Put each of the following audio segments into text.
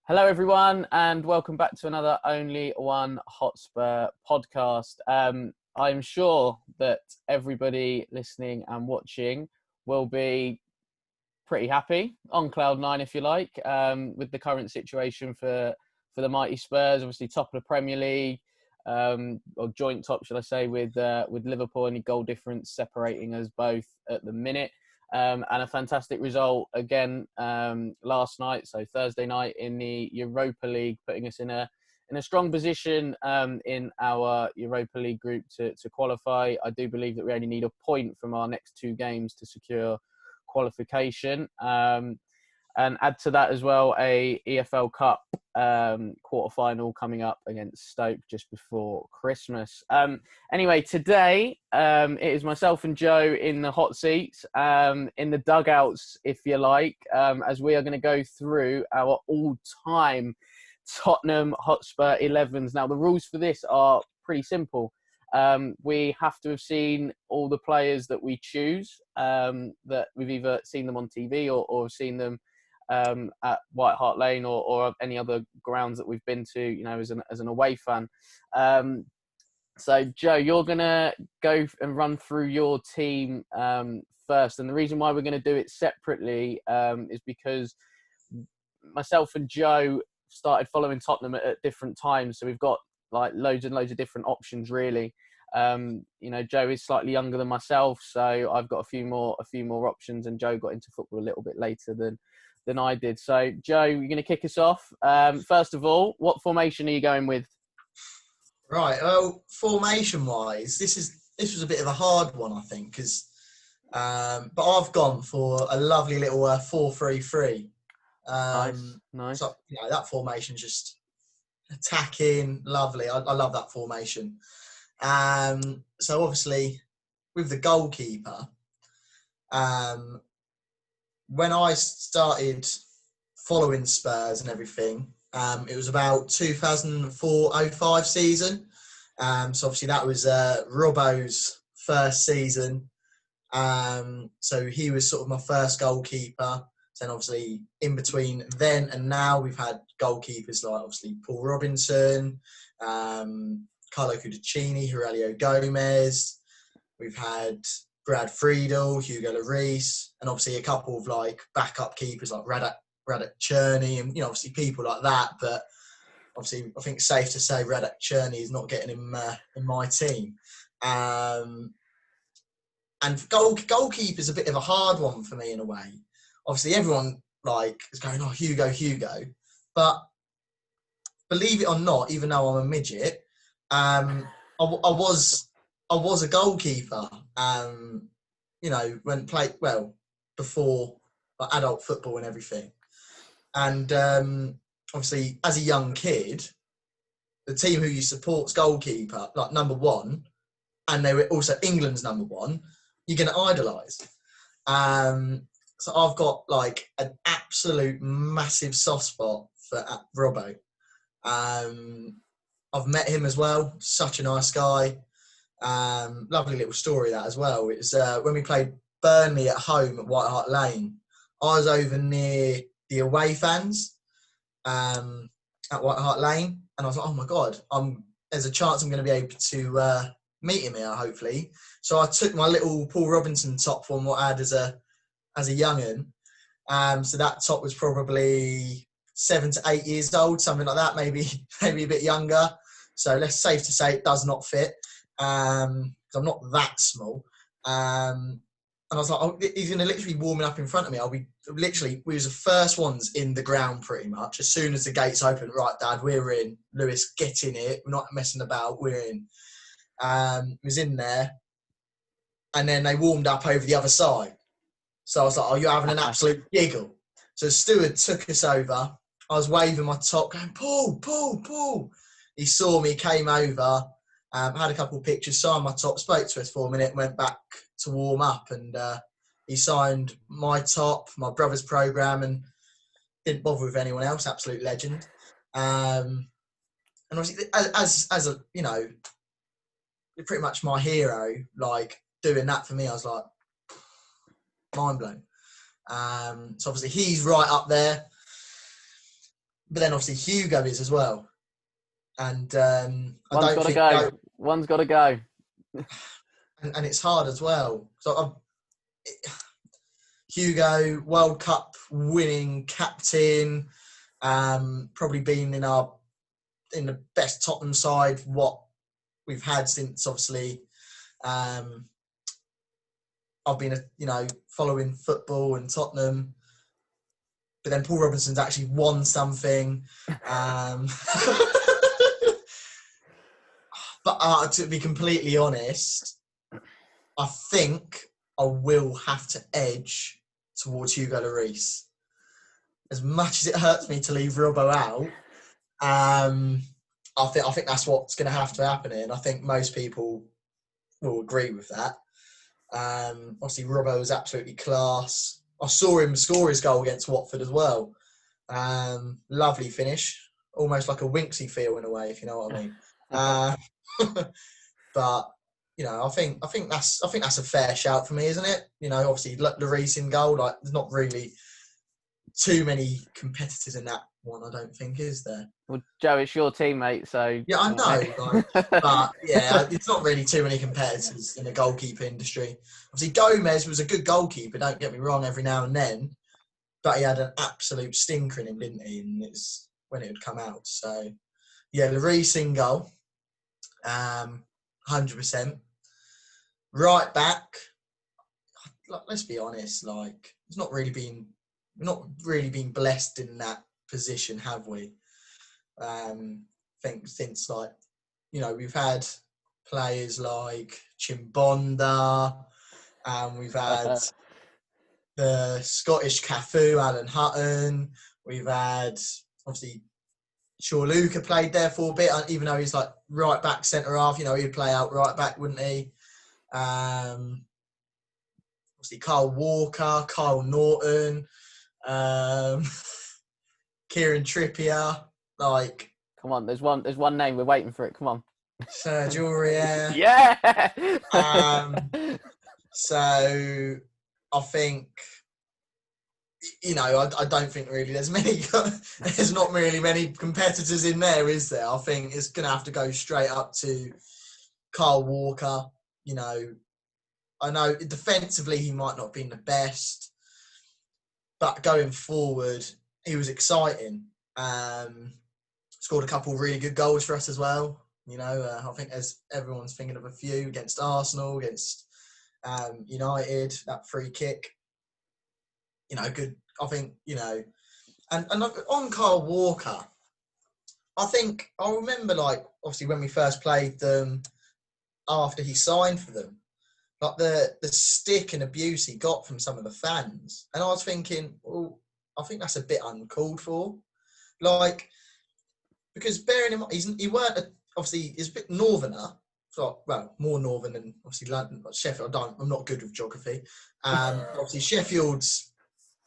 Hello, everyone, and welcome back to another Only One Hotspur podcast. I'm sure that everybody listening and watching will be pretty happy on cloud nine, if you like, with the current situation for the mighty Spurs. Obviously, top of the Premier League, or joint top, should I say, with Liverpool, and goal difference separating us both at the minute. And a fantastic result again last night, so Thursday night in the Europa League, putting us in a strong position in our Europa League group to qualify. I do believe that we only need a point from our next two games to secure qualification. And add to that as well a EFL Cup quarter-final coming up against Stoke just before Christmas. Anyway, today it is myself and Joe in the hot seats, in the dugouts, if you like, as we are going to go through our all-time Tottenham Hotspur 11s. Now, the rules for this are pretty simple. We have to have seen all the players that we choose, that we've either seen them on TV or seen them at White Hart Lane or any other grounds that we've been to, as an away fan. So, Joe, you're going to go and run through your team first. And the reason why we're going to do it separately is because myself and Joe started following Tottenham at different times. So we've got like loads and loads of different options, really. Joe is slightly younger than myself, so I've got a few more options, and Joe got into football a little bit later than I did. So, Joe, you're going to kick us off. First of all, what formation are you going with? Right. Well, formation-wise, this was a bit of a hard one, I think, because but I've gone for a lovely little 4-3-3. Nice. So that formation's just attacking, lovely. I love that formation. So obviously, with the goalkeeper, when I started following Spurs and everything, it was about 2004-05 season. So obviously that was Robbo's first season. So he was sort of my first goalkeeper. Then obviously in between then and now, we've had goalkeepers like obviously Paul Robinson, Carlo Cudicini, Aurelio Gomez. We've had Brad Friedel, Hugo Lloris, and obviously a couple of like backup keepers like Radak Cherney, and obviously people like that. But obviously, I think it's safe to say Radak Cherney is not getting him in my team. And goalkeeper's a bit of a hard one for me in a way. Obviously, everyone is going, "Oh, Hugo," but believe it or not, even though I'm a midget, I was a goalkeeper. When played before adult football and everything. And obviously, as a young kid, the team who you support's goalkeeper, like number one, and they were also England's number one, you're going to idolise. So I've got like an absolute massive soft spot for Robbo. I've met him as well. Such a nice guy. Lovely little story that as well. It was when we played Burnley at home at White Hart Lane. I was over near the away fans at White Hart Lane, and I was like, "Oh my god, there's a chance I'm going to be able to meet him here, hopefully." So I took my little Paul Robinson top from what I had as a young'un. So that top was probably 7 to 8 years old, something like that, maybe a bit younger. So let's safe to say it does not fit. Because I'm not that small. And I was like, he's going to literally be warming up in front of me. We was the first ones in the ground pretty much. As soon as the gates open, right, Dad, we're in. Lewis, get in it. We're not messing about. We're in. Was in there. And then they warmed up over the other side. So I was like, oh, you're having an absolute giggle. So the steward took us over. I was waving my top, going, Paul. He saw me, came over, had a couple of pictures, signed my top, spoke to us for a minute, went back to warm up, and he signed my top, my brother's programme, and didn't bother with anyone else. Absolute legend. And obviously, as a you're pretty much my hero. Like doing that for me, I was like mind blown. So obviously he's right up there. but then obviously Hugo is as well. And I One's don't got to think go. One's got to go. and it's hard as well. So Hugo, World Cup winning captain, probably been in the best Tottenham side what we've had since obviously I've been following football and Tottenham. But then Paul Robinson's actually won something. But to be completely honest, I think I will have to edge towards Hugo Lloris. As much as it hurts me to leave Robbo out, I think that's what's going to have to happen here, and I think most people will agree with that. Obviously, Robbo was absolutely class. I saw him score his goal against Watford as well. Lovely finish, almost like a Winksy feel in a way, if you know what I mean. But I think that's a fair shout for me, isn't it? Obviously, Lloris in goal. Like, there's not really too many competitors in that one. I don't think, is there? Well, Joe, it's your teammate, so Yeah, I know. But yeah, it's not really too many competitors in the goalkeeper industry. Obviously, Gomez was a good goalkeeper. Don't get me wrong, every now and then, but he had an absolute stinker in him, didn't he? And it's when it would come out. So yeah, Lloris in goal, 100%. Right back. Let's be honest. Like, we're not really been blessed in that position, have we? I think since we've had players like Chimbonda, and we've had the Scottish Cafu, Alan Hutton. We've had obviously Shaw Luca played there for a bit, even though he's like right back, centre half. He'd play out right back, wouldn't he? Obviously Kyle Walker, Kyle Norton, Kieran Trippier. Like, come on, there's one name. We're waiting for it. Come on. Serge Aurier. Yeah. So I think, I don't think really there's not really many competitors in there, is there? I think it's going to have to go straight up to Kyle Walker. I know defensively he might not have been the best, but going forward, he was exciting. Scored a couple of really good goals for us as well. I think as everyone's thinking of a few against Arsenal, against United, that free kick. Good. I think, and on Kyle Walker, I think I remember, like, obviously when we first played them after he signed for them, like the stick and abuse he got from some of the fans. And I was thinking, well, I think that's a bit uncalled for. Like, because bearing in mind, he weren't, obviously, he's a bit northerner. So, well, more northern than obviously London, Sheffield. I'm not good with geography. Obviously, Sheffield's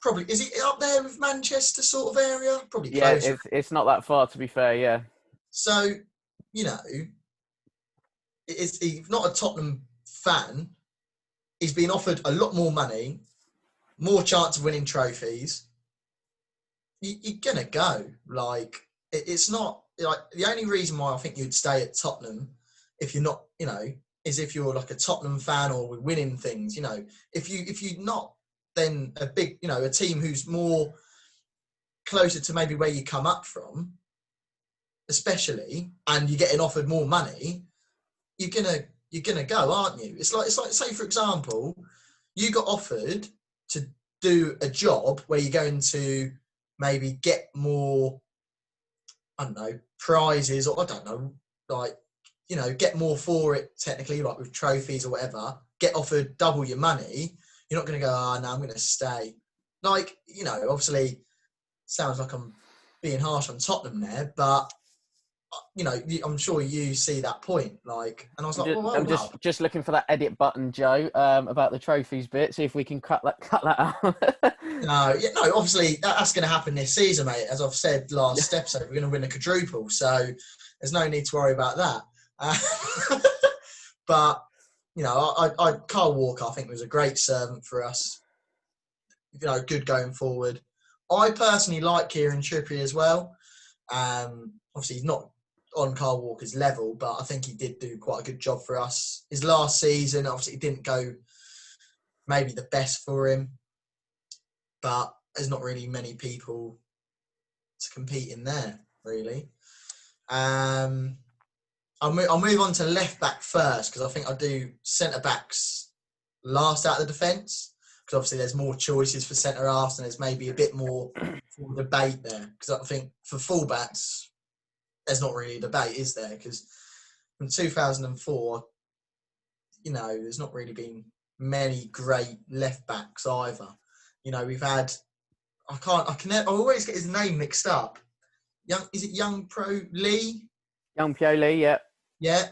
probably, is it up there with Manchester sort of area? Probably closer. Yeah, it's not that far, to be fair. Yeah. So, he's not a Tottenham fan. He's been offered a lot more money, more chance of winning trophies. You're gonna go. Like, it's not like the only reason why I think you'd stay at Tottenham if you're not, is if you're like a Tottenham fan or we're winning things. If you're not, then a big, a team who's more closer to maybe where you come up from, especially, and you're getting offered more money, you're gonna go, aren't you? It's like say for example, you got offered to do a job where you're going to maybe get more, I don't know, prizes, or I don't know, like, get more for it technically, like with trophies or whatever, get offered double your money, you're not going to go, no, I'm going to stay. Like, obviously, sounds like I'm being harsh on Tottenham there, but, I'm sure you see that point. Like, and I was like, I'm just looking for that edit button, Joe, about the trophies bit. See if we can cut that out. No, obviously that's going to happen this season, mate. As I've said last episode, we're going to win a quadruple, so there's no need to worry about that. But Kyle Walker, I think, was a great servant for us. Good going forward. I personally like Kieran Trippier as well. Obviously, he's not on Kyle Walker's level, but I think he did do quite a good job for us. His last season, obviously, it didn't go maybe the best for him, but there's not really many people to compete in there, really. I'll move on to left back first, because I think I'll do centre backs last out of the defence, because obviously there's more choices for centre halves and there's maybe a bit more debate there. Because I think for full backs, there's not really a debate, is there? Because from 2004, there's not really been many great left backs either. We've had, I always get his name mixed up. Is it Young Pro Lee? Young Pio Lee, yeah. Yeah.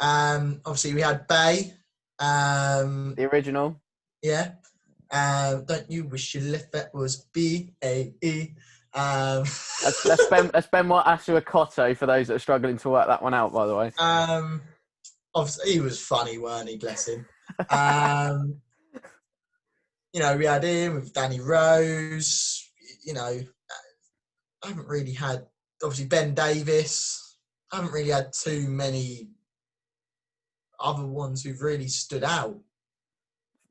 Obviously we had Bay. The original. Yeah. Don't you wish your left back was B-A-E? That's Benoit Asuakoto for those that are struggling to work that one out, by the way. Obviously he was funny, weren't he? Bless him. We had him with Danny Rose. I haven't really had, obviously, Ben Davis. I haven't really had too many other ones who've really stood out.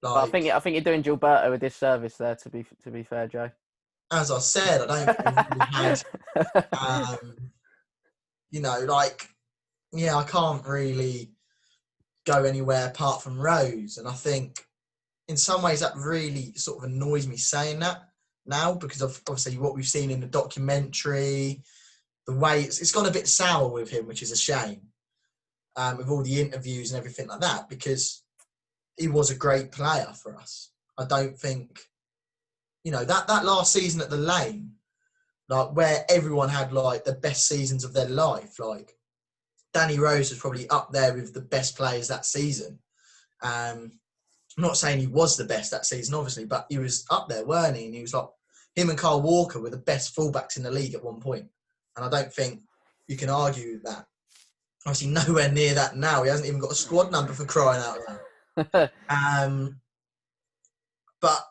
I think you're doing Gilberto a disservice there. To be fair, Joe. As I said, I don't think we've really had. I can't really go anywhere apart from Rose, and I think in some ways that really sort of annoys me saying that now, because of obviously what we've seen in the documentary, the way it's gone a bit sour with him, which is a shame, with all the interviews and everything like that, because he was a great player for us. I don't think, that last season at the Lane, like where everyone had like the best seasons of their life, like Danny Rose was probably up there with the best players that season. I'm not saying he was the best that season, obviously, but he was up there, weren't he? And he was like, him and Kyle Walker were the best fullbacks in the league at one point. And I don't think you can argue with that. Obviously, nowhere near that now. He hasn't even got a squad number, for crying out loud. But,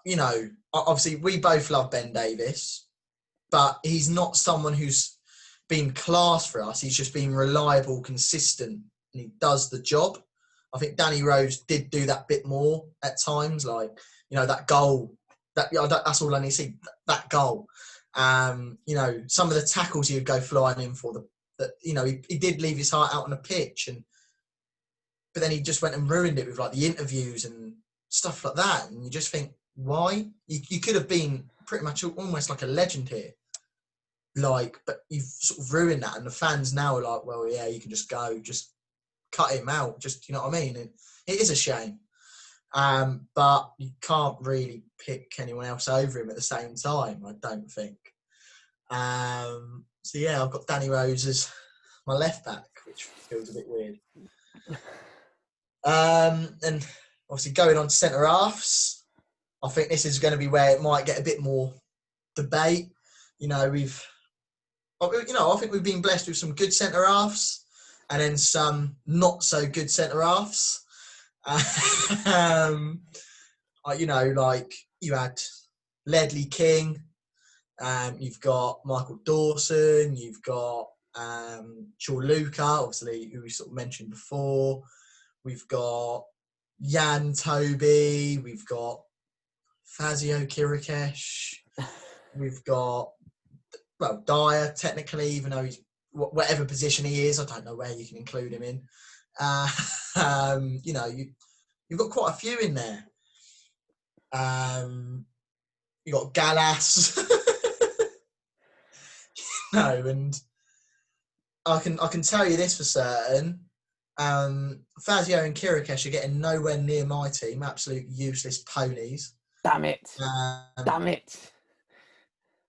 obviously, we both love Ben Davis, but he's not someone who's been class for us. He's just been reliable, consistent, and he does the job. I think Danny Rose did do that bit more at times, like, that goal. That's all I need to see, that goal. Some of the tackles he would go flying in for, he did leave his heart out on the pitch, but then he just went and ruined it with like the interviews and stuff like that. And you just think, why? You could have been pretty much almost like a legend here. But you've sort of ruined that, and the fans now are like, well, yeah, you can just go, just cut him out, just, you know what I mean? And it is a shame. But you can't really pick anyone else over him at the same time, I don't think. So yeah, I've got Danny Rose as my left back, which feels a bit weird. And obviously going on to centre halves, I think this is going to be where it might get a bit more debate. I think we've been blessed with some good centre halves, and then some not so good centre halves. Like you had Ledley King, you've got Michael Dawson, you've got Luca, obviously, who we sort of mentioned before. We've got Jan Toby, we've got Fazio Kirikesh, we've got Dyer, technically, even though he's whatever position he is, I don't know where you can include him in. You've got quite a few in there. You got Gallas, and I can tell you this for certain. Fazio and Kirikesh are getting nowhere near my team. Absolute useless ponies. Damn it! Damn it!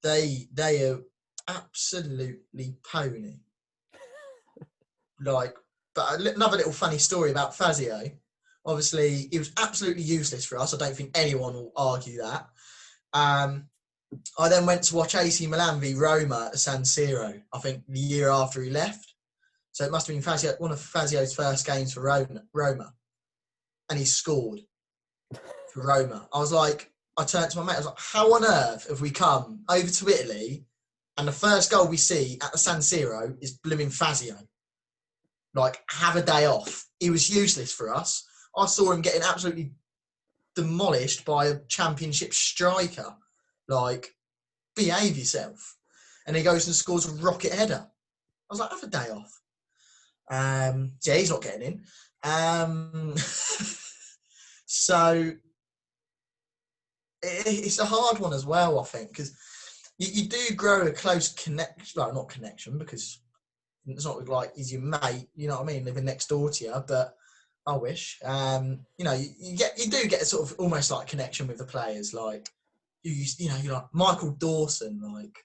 They are absolutely pony. But another little funny story about Fazio. Obviously, he was absolutely useless for us. I don't think anyone will argue that. I then went to watch AC Milan v Roma at San Siro, I think the year after he left. So it must have been one of Fazio's first games for Roma. And he scored for Roma. I turned to my mate, I was like, how on earth have we come over to Italy And the first goal we see at the San Siro is blooming Fazio. Like, have a day off. He was useless for us. I saw him getting absolutely demolished by a championship striker. Like, behave yourself. And he goes and scores a rocket header. I was like, have a day off. Yeah, he's not getting in. So it's a hard one as well, I think, because you do grow a close connection. Well, not connection, because it's not like he's your mate, you know what I mean, living next door to you, but I wish. You know, you do get a sort of almost like connection with the players. Like, you're like Michael Dawson, like,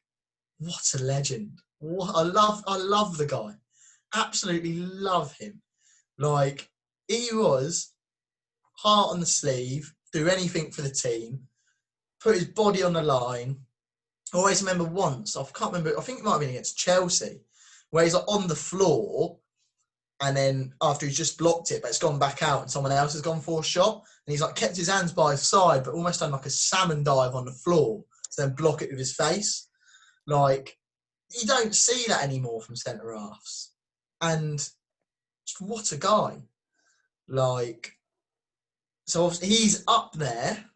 what a legend. I love the guy. Absolutely love him. Like, he was heart on the sleeve, do anything for the team, put his body on the line. I always remember once, I can't remember, I think it might have been against Chelsea, where he's like on the floor, and then after he's just blocked it, but it's gone back out and someone else has gone for a shot, and he's like kept his hands by his side, but almost done like a salmon dive on the floor to then block it with his face. Like, you don't see that anymore from centre halves. And what a guy. Like, so obviously he's up there,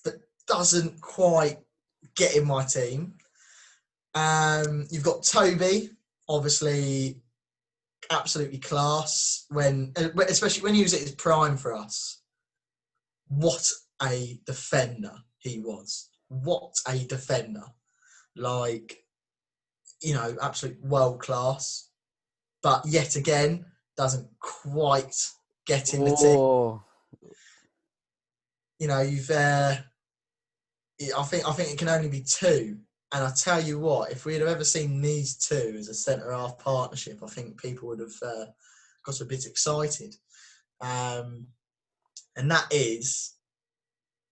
but doesn't quite get in my team. You've got Toby, obviously absolutely class, especially when he was at his prime for us. What a defender he was. What a defender. Like, you know, absolute world class. But yet again, doesn't quite get in the team. You know, I think it can only be two. And I tell you what, if we'd have ever seen these two as a centre-half partnership, I think people would have got a bit excited. And that is,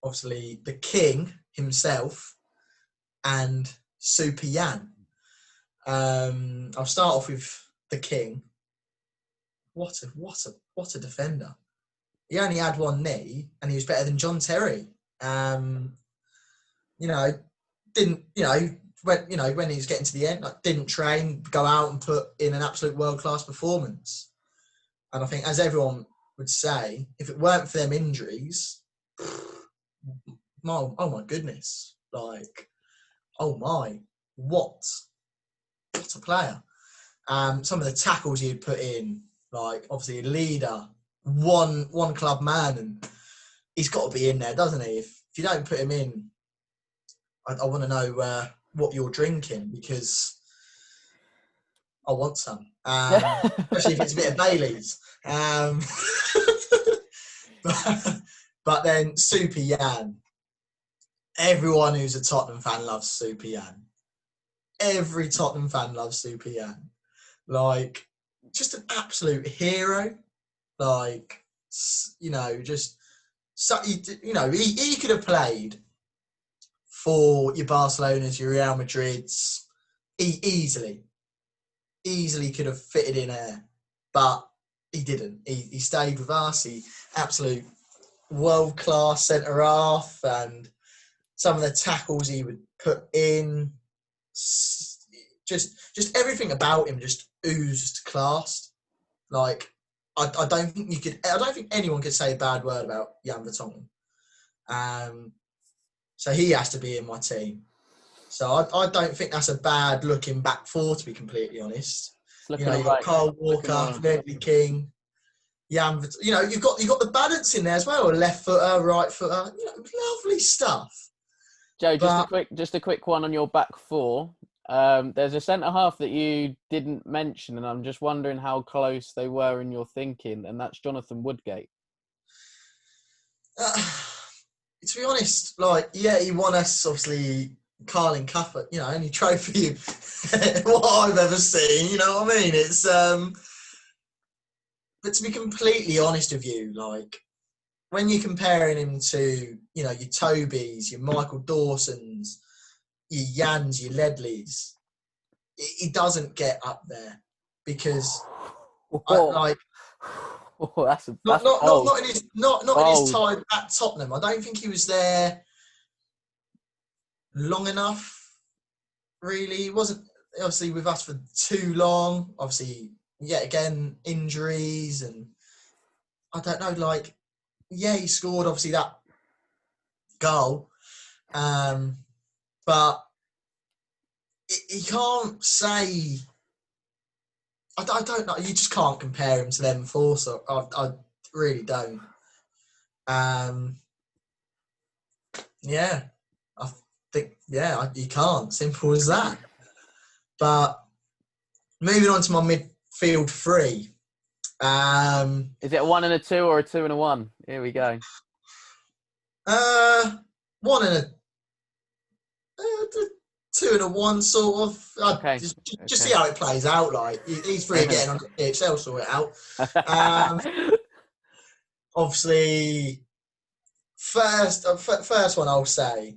obviously, the king himself and Super Jan. I'll start off with the king. What a defender. He only had one knee, and he was better than John Terry. You know, when he was getting to the end, like, didn't train, go out and put in an absolute world-class performance. And I think, as everyone would say, if it weren't for them injuries, oh my goodness, like, oh my, what a player. Some of the tackles he'd put in, like, obviously a leader, one club man, and he's got to be in there, doesn't he? If you don't put him in, I want to know what you're drinking, because I want some, especially if it's a bit of Bailey's. But then Super Jan. Everyone who's a Tottenham fan loves Super Jan. Every Tottenham fan loves Super Jan. Like, just an absolute hero. Like, you know, just, so, you know, he could have played for your Barcelonas, your Real Madrids. He easily could have fitted in there, but he didn't. He stayed with us. He absolute world-class centre-half, and some of the tackles he would put in, just everything about him just oozed class. Like, I don't think anyone could say a bad word about Jan Vertonghen. So he has to be in my team. So I don't think that's a bad looking back four, to be completely honest. You know, you've got Carl Walker, Ledley King, Jan. You know, you've got the balance in there as well. A left footer, right footer. You know, lovely stuff. Joe, just a quick one on your back four. There's a centre half that you didn't mention, and I'm just wondering how close they were in your thinking, and that's Jonathan Woodgate. To be honest, like, yeah, he won us, obviously, Carling Cup, you know, only trophy what I've ever seen, you know what I mean? It's but to be completely honest with you, like, when you're comparing him to, you know, your Tobys, your Michael Dawsons, your Jans, your Ledleys, he doesn't get up there, because that's not in his time at Tottenham. I don't think he was there long enough really. He wasn't obviously with us for too long. Obviously, yet again, injuries and I don't know, like, yeah, he scored obviously that goal, but he can't say. I don't know. You just can't compare him to them four. So I really don't. Yeah, I think you can't. Simple as that. But moving on to my midfield three. Is it a 1 and a 2 or a 2 and a 1? Here we go. One and a two and a one, sort of. Okay. Just see how it plays out. Like he's free getting on the pitch, they'll sort it out. Obviously, first one I'll say.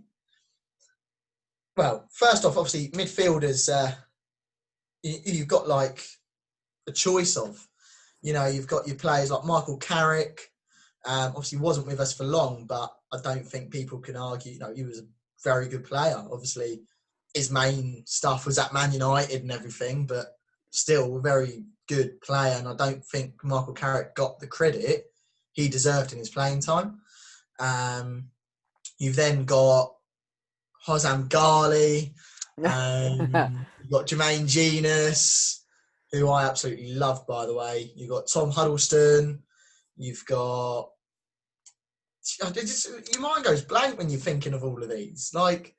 Well, first off, obviously midfielders. You've got like a choice of. You've got your players like Michael Carrick. Obviously, wasn't with us for long, but I don't think people can argue. He was a very good player. Obviously, his main stuff was at Man United and everything, but still a very good player. And I don't think Michael Carrick got the credit he deserved in his playing time. You've then got Hosam Ghali. You've got Jermaine Genius, who I absolutely love, by the way. You've got Tom Huddleston. You've got... your mind goes blank when you're thinking of all of these. Like,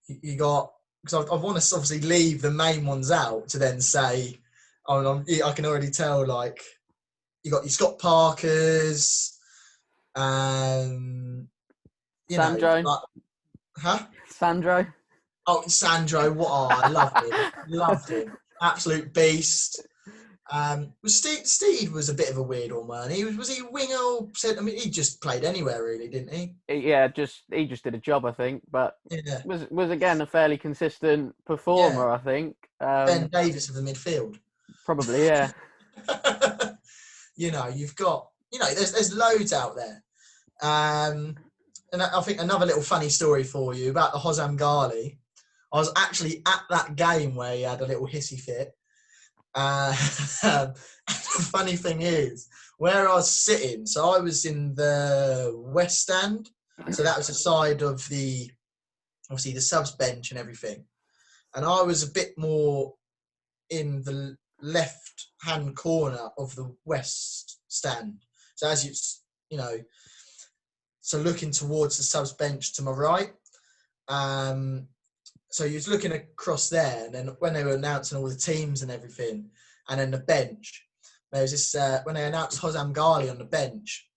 you got... Because I want to obviously leave the main ones out to then say... I can already tell, like... You got your Scott Parkers... Sandro. Huh? Sandro. Oh, Sandro! I loved him. Absolute beast. Steve was a bit of a weird one, man. Was he a winger? I mean, he just played anywhere, really, didn't he? Yeah, he just did a job, I think, but yeah. was again a fairly consistent performer, Yeah. I think. Ben Davis of the midfield. Probably, yeah. You've got, there's loads out there. And I think another little funny story for you about the Hosam Ghali. I was actually at that game where he had a little hissy fit. The funny thing is, where I was sitting, so I was in the West Stand. So that was the side of obviously the subs bench and everything. And I was a bit more in the left-hand corner of the West Stand. So as so looking towards the subs bench to my right. So you was looking across there, and then when they were announcing all the teams and everything, and then the bench, there was this when they announced Hosam Ghali on the bench,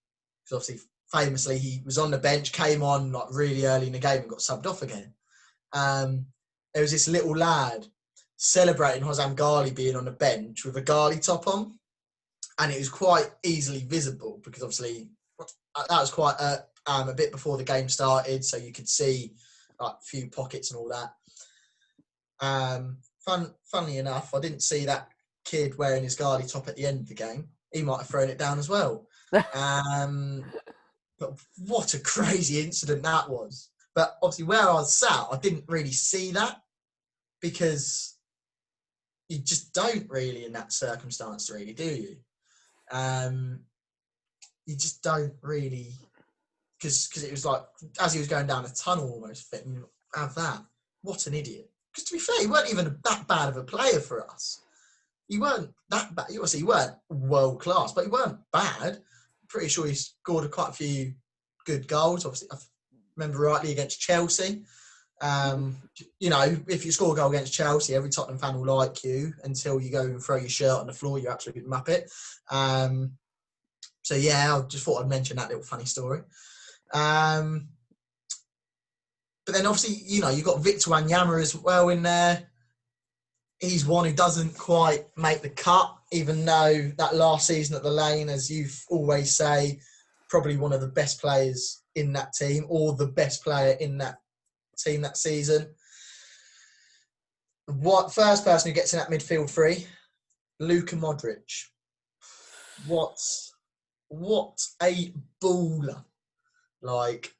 because obviously famously he was on the bench, came on like really early in the game and got subbed off again. There was this little lad celebrating Hosam Ghali being on the bench with a Ghali top on, and it was quite easily visible because obviously that was quite a bit before the game started, so you could see like a few pockets and all that. Funnily enough, I didn't see that kid wearing his Ghali top at the end of the game. He might have thrown it down as well. But what a crazy incident that was. But obviously where I was sat, I didn't really see that because you just don't really in that circumstance, really, do you? You just don't really, because it was like, as he was going down a tunnel almost, thinking, have that. What an idiot. Because to be fair, he weren't even that bad of a player for us. You weren't that bad. Obviously, you weren't world class, but you weren't bad. I'm pretty sure he scored quite a few good goals. Obviously, I remember rightly against Chelsea. If you score a goal against Chelsea, every Tottenham fan will like you until you go and throw your shirt on the floor. You absolute muppet. So yeah, I just thought I'd mention that little funny story. But then obviously, you've got Victor Wanyama as well in there. He's one who doesn't quite make the cut, even though that last season at the Lane, as you always say, probably one of the best players in that team, or the best player in that team that season. First person who gets in that midfield three, Luka Modric. What a baller. Like,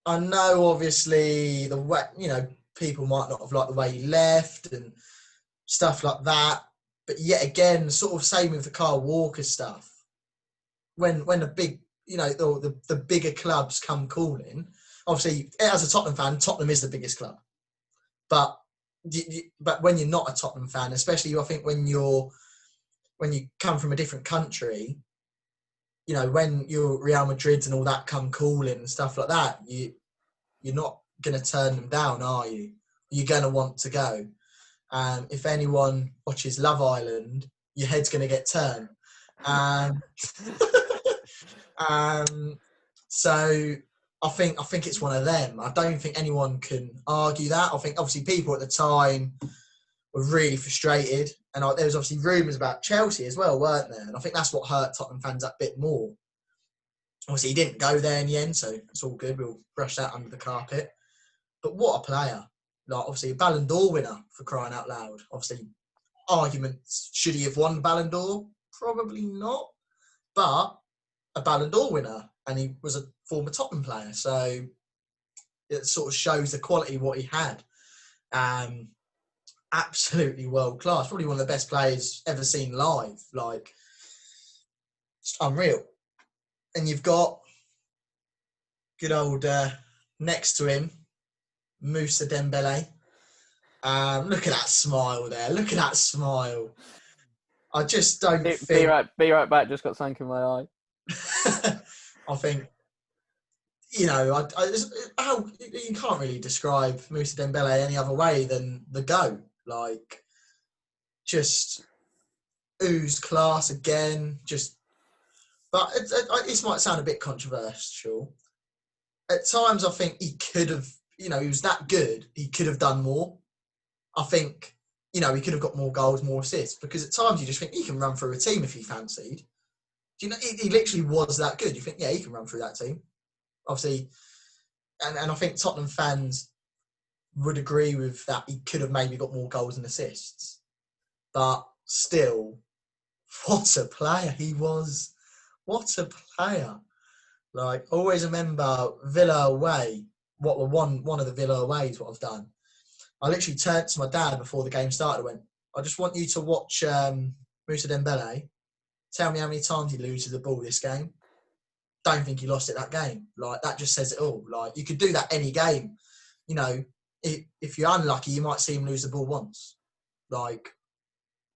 I know obviously people might not have liked the way he left and stuff like that. But yet again, sort of same with the Kyle Walker stuff. When the big, the bigger clubs come calling, obviously as a Tottenham fan, Tottenham is the biggest club. But when you're not a Tottenham fan, especially I think when you come from a different country, when your Real Madrids and all that come calling and stuff like that, you're not going to turn them down, are you? You're going to want to go. If anyone watches Love Island, your head's going to get turned. So I think it's one of them. I don't think anyone can argue that. I think obviously people at the time were really frustrated, and there was obviously rumours about Chelsea as well, weren't there? And I think that's what hurt Tottenham fans a bit more. Obviously, he didn't go there in the end, so it's all good. We'll brush that under the carpet. But what a player! Like obviously a Ballon d'Or winner, for crying out loud. Obviously, arguments, should he have won the Ballon d'Or? Probably not. But a Ballon d'Or winner, and he was a former Tottenham player, so it sort of shows the quality of what he had. Absolutely world class. Probably one of the best players ever seen live. Like, it's unreal. And you've got good old next to him, Moussa Dembele. Look at that smile there. Look at that smile. I just don't think... Be right back. Just got something in my eye. I think, you can't really describe Moussa Dembele any other way than the GOAT. Like, just ooze class again. But this might sound a bit controversial. At times, I think he could have, he was that good. He could have done more. I think, he could have got more goals, more assists. Because at times, you just think he can run through a team if he fancied. He literally was that good. You think, yeah, he can run through that team. Obviously, and I think Tottenham fans would agree with that. He could have maybe got more goals and assists. But still, what a player he was. What a player. Like, always remember Villa away, what were one of the Villa aways, what I've done. I literally turned to my dad before the game started and went, I just want you to watch Moussa Dembele. Tell me how many times he loses the ball this game. Don't think he lost it that game. Like, that just says it all. Like, you could do that any game. If you're unlucky, you might see him lose the ball once. Like,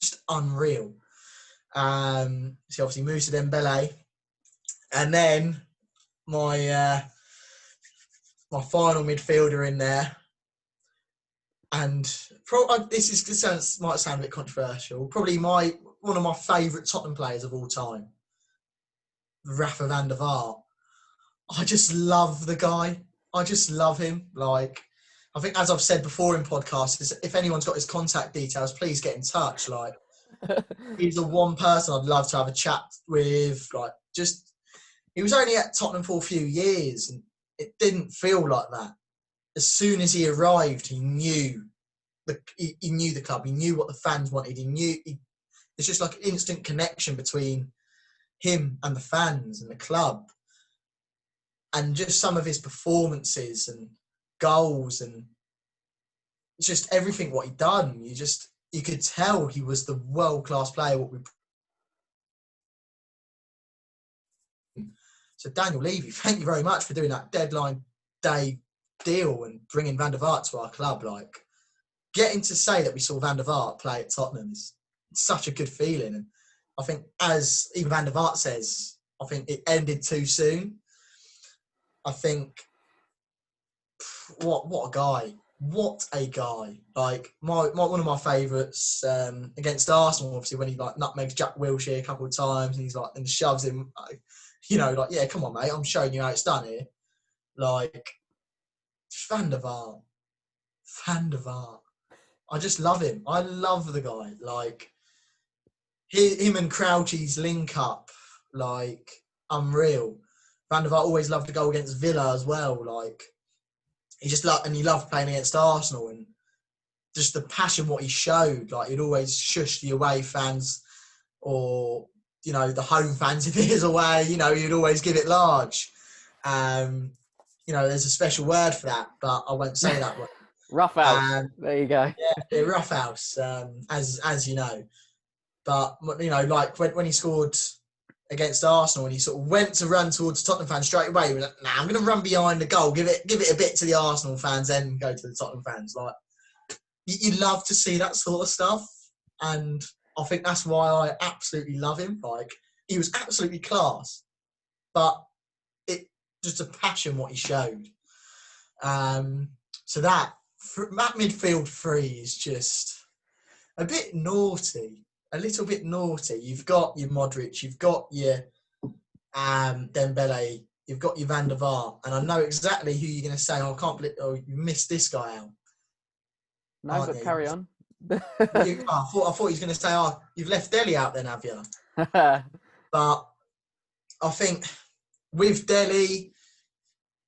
just unreal. So obviously Moussa Dembele. And then my final midfielder in there. And this might sound a bit controversial. Probably one of my favourite Tottenham players of all time, Rafa van der Vaart. I just love the guy. I just love him. Like, I think, as I've said before in podcasts, if anyone's got his contact details, please get in touch. Like, he's the one person I'd love to have a chat with. Like, he was only at Tottenham for a few years, and it didn't feel like that. As soon as he arrived, he knew the club. He knew what the fans wanted. It's just like an instant connection between him and the fans and the club. And just some of his performances and goals and just everything what he'd done, you could tell he was the world-class player. So Daniel Levy, thank you very much for doing that deadline day deal and bringing Van der Vaart to our club. Like, getting to say that we saw Van der Vaart play at Tottenham is such a good feeling. And I think, as even Van der Vaart says, I think it ended too soon. I think, what a guy. What a guy. Like, one of my favourites against Arsenal, obviously, when he nutmegs Jack Wilshere a couple of times and and shoves him, yeah, come on, mate, I'm showing you how it's done here. Like, Van der Vaart. I just love him. I love the guy. Like, him and Crouchy's link up, like, unreal. Van der Vaart always loved to go against Villa as well. Like, he loved playing against Arsenal, and just the passion what he showed. Like, he'd always shush the away fans, or the home fans if he is away. He'd always give it large. There's a special word for that, but I won't say that one. Rough house. There you go. Yeah, rough house, as you know. But, you know, like when he scored against Arsenal and he sort of went to run towards Tottenham fans straight away, he was like, nah, I'm going to run behind the goal, give it a bit to the Arsenal fans, then go to the Tottenham fans. Like, you love to see that sort of stuff. And I think that's why I absolutely love him. Like, he was absolutely class. But it just a passion what he showed. So that midfield three is just a bit naughty, a little bit naughty. You've got your Modric, you've got your Dembele, you've got your Van der Vaart, and I know exactly who you're going to say. Oh, I can't believe you missed this guy out. No, but carry on. I thought he was going to say, oh, you've left Dele out then, have you? But I think with Dele,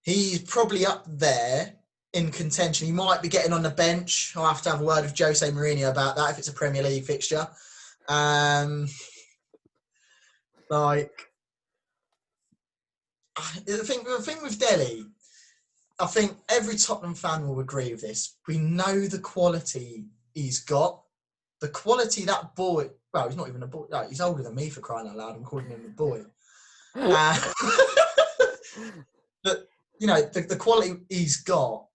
he's probably up there in contention. He might be getting on the bench. I'll have to have a word with Jose Mourinho about that if it's a Premier League fixture. Like, the thing with Dele, I think every Tottenham fan will agree with this. We know the quality he's got. The quality that boy, well, he's not even a boy. No, he's older than me, for crying out loud. I'm calling him a boy. But, you know, the quality he's got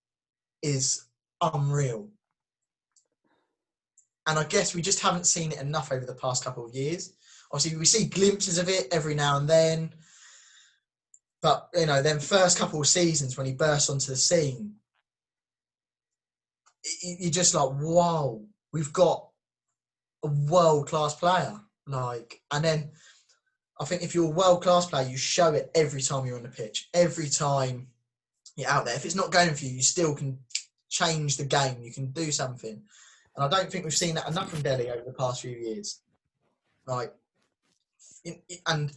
is unreal. And I guess we just haven't seen it enough over the past couple of years. Obviously, we see glimpses of it every now and then. But, you know, them first couple of seasons when he burst onto the scene, you're just like, wow, we've got a world-class player. Like, and then I think if you're a world-class player, you show it every time you're on the pitch. Every time you're out there. If it's not going for you, you still can change the game. You can do something. And I don't think we've seen that enough from Dele over the past few years. Like, and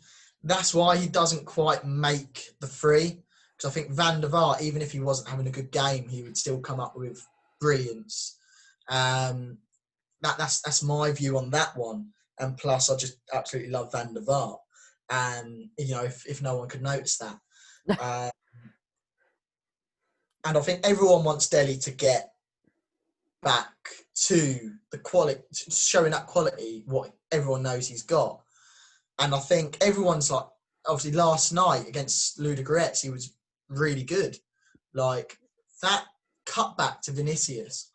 that's why he doesn't quite make the three. Because I think Van der Vaart, even if he wasn't having a good game, he would still come up with brilliance. That's my view on that one. And plus, I just absolutely love Van der Vaart. You know, if no one could notice that. And I think everyone wants Dele to get back to the quality, showing that quality, what everyone knows he's got. And I think everyone's like, obviously last night against Ludogorets, he was really good. Like, that cutback to Vinicius,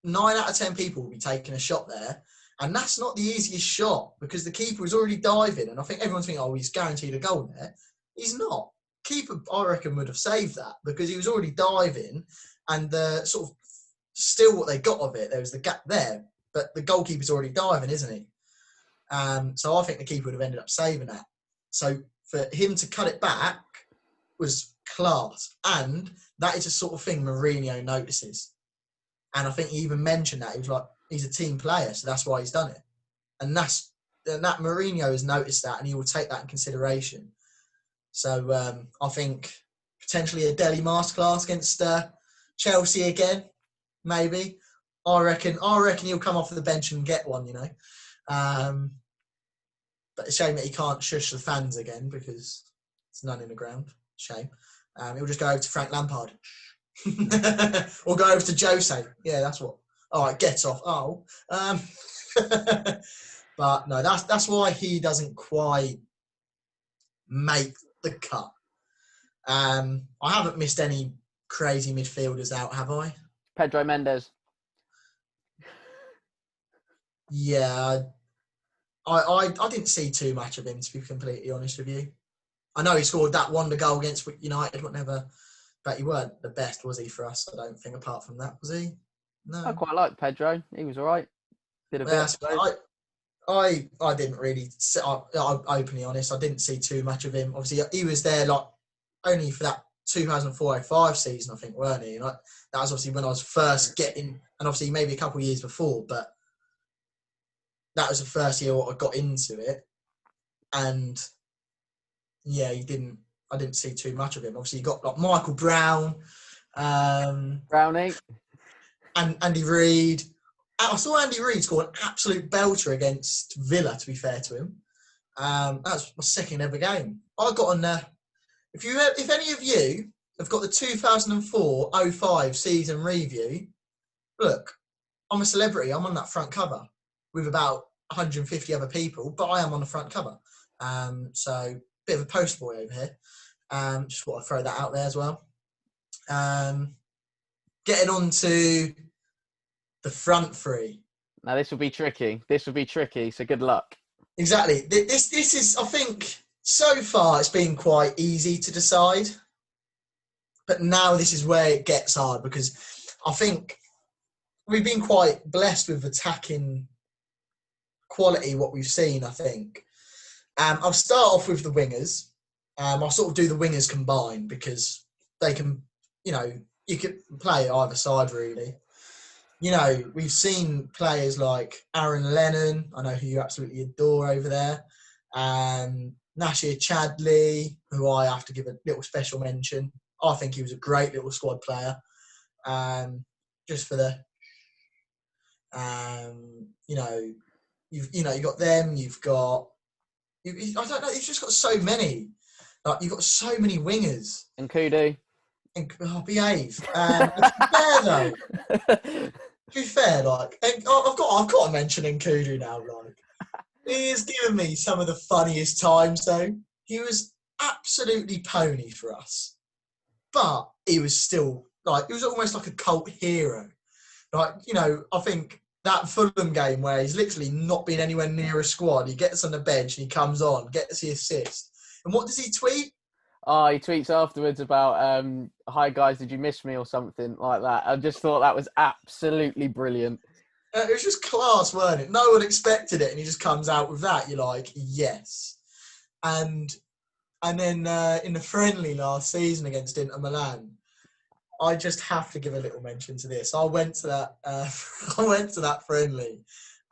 9 out of 10 people will be taking a shot there. And that's not the easiest shot because the keeper was already diving. And I think everyone's thinking, oh, he's guaranteed a goal there. He's not. Keeper, I reckon, would have saved that because he was already diving, and the sort of still what they got of it, there was the gap there, but the goalkeeper's already diving, isn't he? So I think the keeper would have ended up saving that. So for him to cut it back was class, and that is the sort of thing Mourinho notices. And I think he even mentioned that he was like, he's a team player, so that's why he's done it. And that Mourinho has noticed that, and he will take that in consideration. So I think potentially a Dele masterclass against Chelsea again, maybe. I reckon he'll come off the bench and get one, you know. But it's a shame that he can't shush the fans again because there's none in the ground. Shame. He'll just go over to Frank Lampard. Or go over to Jose. Yeah, that's what. All right, get off. Oh. But no, that's why he doesn't quite make the cut. I haven't missed any crazy midfielders out, have I? Pedro Mendes. Yeah, I didn't see too much of him, to be completely honest with you. I know he scored that wonder goal against United, whatever, but he weren't the best, was he, for us? I don't think. Apart from that, was he? No. I quite liked Pedro. He was all right. Did a bit. I didn't really. I'm openly honest. I didn't see too much of him. Obviously, he was there like only for that 2004-05 season, I think, weren't he? That was obviously when I was first getting, and obviously maybe a couple of years before, but that was the first year I got into it. And yeah, I didn't see too much of him. Obviously, you got like Michael Brown, Brownie, and Andy Reid. I saw Andy Reid score an absolute belter against Villa, to be fair to him. That was my second ever game. I got on there. If any of you have got the 2004-05 season review. Look, I'm a celebrity. I'm on that front cover with about 150 other people, but I am on the front cover. So bit of a poster boy over here. Just want to throw that out there as well. Getting on to the front three. Now this will be tricky. So good luck. Exactly. This is, I think, so far it's been quite easy to decide. But now this is where it gets hard, because I think we've been quite blessed with attacking quality, what we've seen, I think. I'll start off with the wingers. I'll sort of do the wingers combined, because they can, you could play either side, really. We've seen players like Aaron Lennon, I know who you absolutely adore over there, Nasir Chadley, who I have to give a little special mention. I think he was a great little squad player. Just for the, you've got them. You've got, I don't know. You've just got so many. Like, you've got so many wingers. And Kudu. Behave. To be fair though, I've got to mention Nkudu now. Like, he has given me some of the funniest times though. He was absolutely pony for us, but he was still he was almost like a cult hero. Like, I think that Fulham game where he's literally not been anywhere near a squad, he gets on the bench and he comes on, gets the assist. And what does he tweet? Oh, he tweets afterwards about, hi guys, did you miss me or something like that. I just thought that was absolutely brilliant. It was just class, weren't it? No one expected it, and he just comes out with that. You're like, yes. And then in the friendly last season against Inter Milan, I just have to give a little mention to this. I went to that friendly,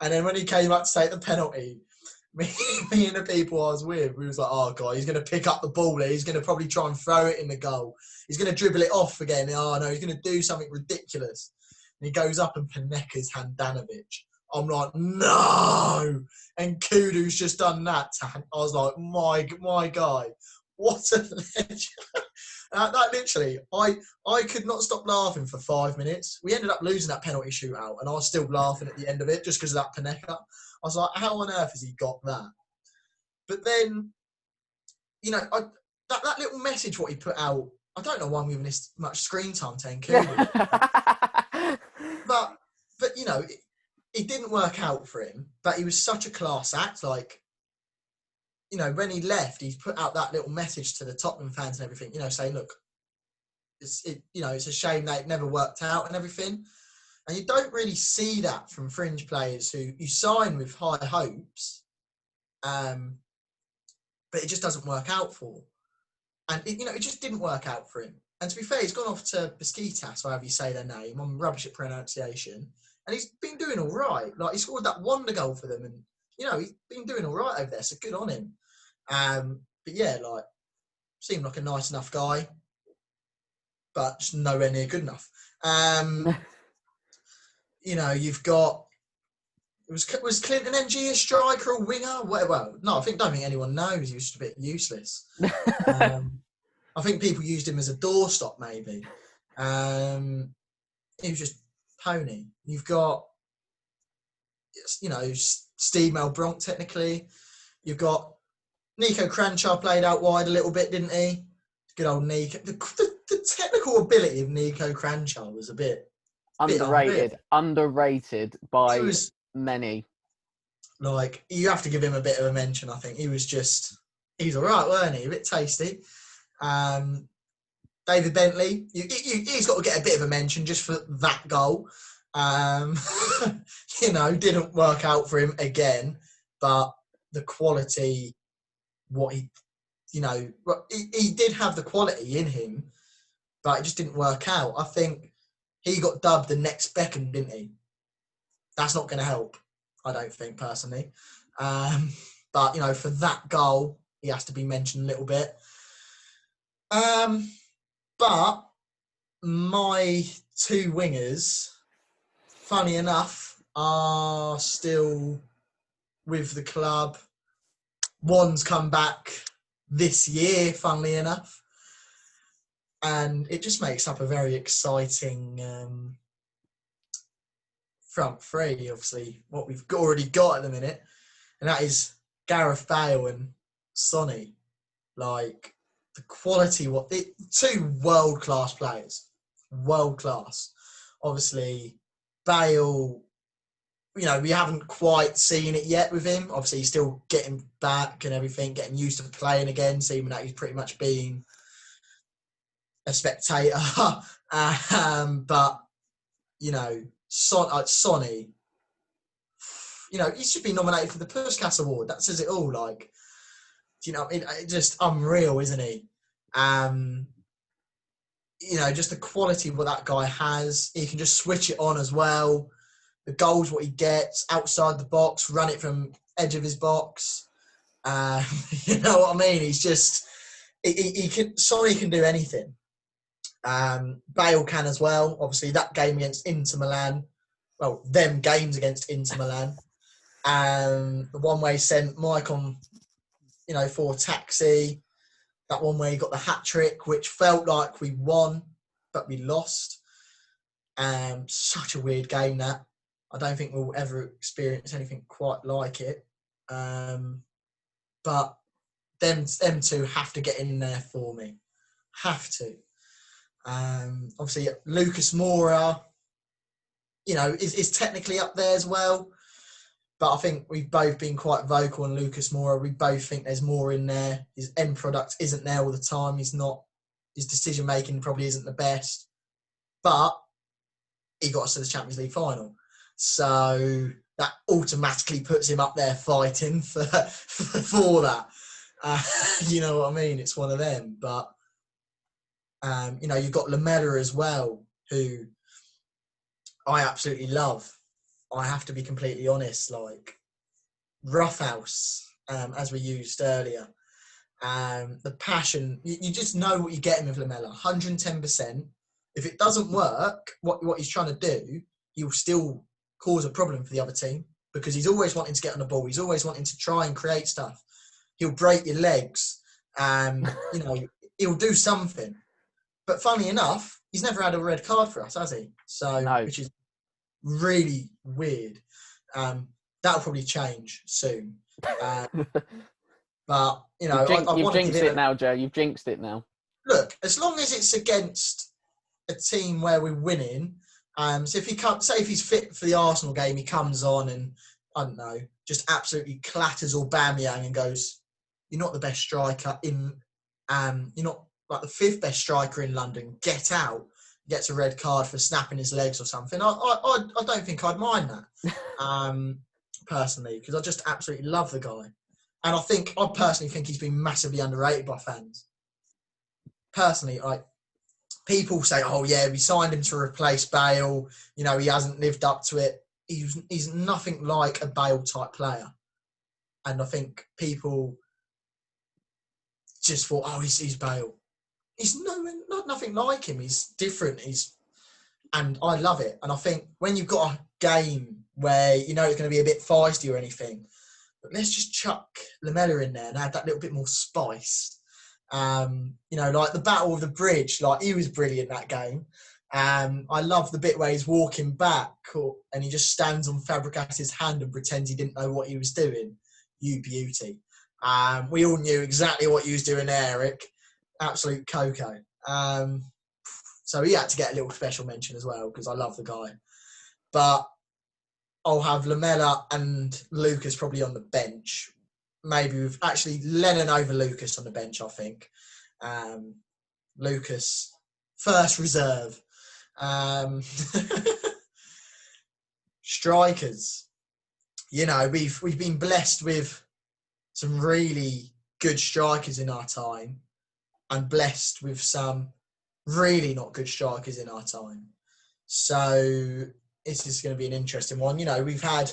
and then when he came up to take the penalty, me and the people I was with, we was like, oh God, he's going to pick up the ball here. He's going to probably try and throw it in the goal. He's going to dribble it off again. Oh no, he's going to do something ridiculous. And he goes up and Paneka's Handanovic. I'm like, no. And Kudu's just done that. I was like, my guy, what a legend. That literally, I could not stop laughing for 5 minutes. We ended up losing that penalty shootout, and I was still laughing at the end of it just because of that Paneka. I was like, how on earth has he got that? But then, that little message what he put out, I don't know why I'm giving this much screen time to Kudu. but it didn't work out for him. But he was such a class act. Like, when he left, he put out that little message to the Tottenham fans and everything, saying, look, it's a shame that it never worked out and everything. And you don't really see that from fringe players who you sign with high hopes, but it just doesn't work out for. And it just didn't work out for him. And to be fair, he's gone off to Besiktas, however you say their name. I'm rubbish at pronunciation, and he's been doing all right. Like, he scored that wonder goal for them, and he's been doing all right over there. So good on him. But yeah, seemed like a nice enough guy, but just nowhere near good enough. You've got, was Clinton NG a striker or winger? Well, no, don't think anyone knows. He was just a bit useless. I think people used him as a doorstop, maybe. He was just pony. You've got, Steve Malbronk, technically. You've got Nico Cranchar played out wide a little bit, didn't he? Good old Nico. The technical ability of Nico Cranchar was a bit underrated by many. Like, you have to give him a bit of a mention, I think. He's all right, weren't he? A bit tasty. David Bentley, he's got to get a bit of a mention just for that goal. Didn't work out for him again, but the quality, he did have the quality in him, but it just didn't work out. I think he got dubbed the next Beckham, didn't he? That's not going to help, I don't think, personally. But, for that goal, he has to be mentioned a little bit. But my two wingers, funny enough, are still with the club. One's come back this year, funnily enough. And it just makes up a very exciting front three, obviously, what we've already got at the minute. And that is Gareth Bale and Sonny. Like, the quality, two world-class players. World-class. Obviously, Bale, we haven't quite seen it yet with him. Obviously, he's still getting back and everything, getting used to playing again, seeming that he's pretty much been a spectator. But, Sonny, he should be nominated for the Puskas Award. That says it all. Like, it's just unreal, isn't he? Just the quality of what that guy has. He can just switch it on as well. The goals, what he gets outside the box, run it from edge of his box. You know what I mean? He's just Sonny can do anything. Bale can as well. Obviously, that game against Inter Milan. Well, them games against Inter Milan. The one where he sent Mike on, for a taxi. That one where he got the hat trick, which felt like we won, but we lost. Such a weird game that. I don't think we'll ever experience anything quite like it. But them two have to get in there for me. Have to. Obviously, Lucas Moura, is technically up there as well. But I think we've both been quite vocal on Lucas Moura. We both think there's more in there. His end product isn't there all the time. His decision making probably isn't the best. But he got us to the Champions League final. So that automatically puts him up there fighting for that. You know what I mean? It's one of them. But, you've got Lamela as well, who I absolutely love. I have to be completely honest, like roughhouse, as we used earlier. The passion, you just know what you're getting with Lamela, 110%. If it doesn't work, what he's trying to do, he'll still cause a problem for the other team because he's always wanting to get on the ball. He's always wanting to try and create stuff. He'll break your legs. He'll do something. But funny enough, he's never had a red card for us, has he? So, no. Which is really weird. That'll probably change soon. But you've jinxed it now, Joe. You've jinxed it now. Look, as long as it's against a team where we're winning. So if if he's fit for the Arsenal game, he comes on and I don't know, just absolutely clatters Aubameyang and goes, "You're not the best striker in. You're not like the fifth best striker in London. Get out." Gets a red card for snapping his legs or something. I don't think I'd mind that, personally, because I just absolutely love the guy. And I personally think he's been massively underrated by fans. Personally, people say, "Oh yeah, we signed him to replace Bale. He hasn't lived up to it." He's nothing like a Bale type player. And I think people just thought, "Oh, he's Bale." He's nothing like him. He's different. And I love it. And I think when you've got a game where it's going to be a bit feisty or anything, but let's just chuck Lamela in there and add that little bit more spice. Like the Battle of the Bridge, like he was brilliant that game. I love the bit where he's walking back and he just stands on Fabregas's hand and pretends he didn't know what he was doing. You beauty. We all knew exactly what he was doing there, Eric. Absolute Coco. So he had to get a little special mention as well because I love the guy. But I'll have Lamela and Lucas probably on the bench. Maybe with actually Lennon over Lucas on the bench, I think. Lucas, first reserve. Strikers. We've been blessed with some really good strikers in our time. And blessed with some really not good strikers in our time. So this is going to be an interesting one. We've had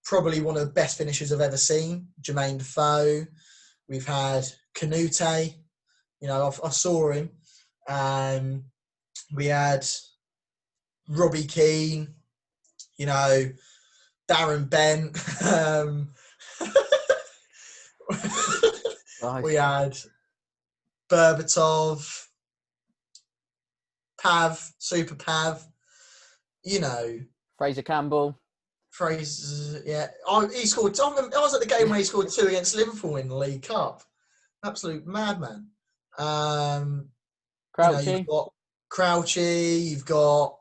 probably one of the best finishers I've ever seen, Jermaine Defoe. We've had Canute. I saw him. We had Robbie Keane. Darren Bent. We had Berbatov, Pav, Super Pav, you know, Fraser Campbell. Fraser, yeah. He scored. I was at the game where he scored 2 against Liverpool in the League Cup. Absolute madman. You've Crouchy. got Crouchy, you've got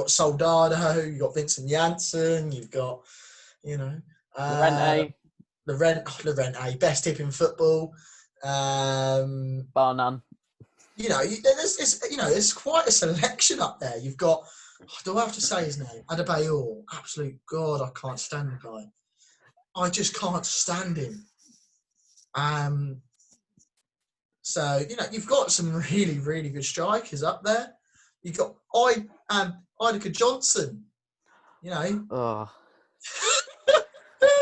Soldado, you've got Vincent Janssen, you've got, you know, Lorente. Lorente, best tip in football. Bar none. There's quite a selection up there. You've got, do I have to say his name? Adebayor. Absolute God, I can't stand the guy. I just can't stand him. So, you've got some really, really good strikers up there. You've got Idaka Johnson, Oh.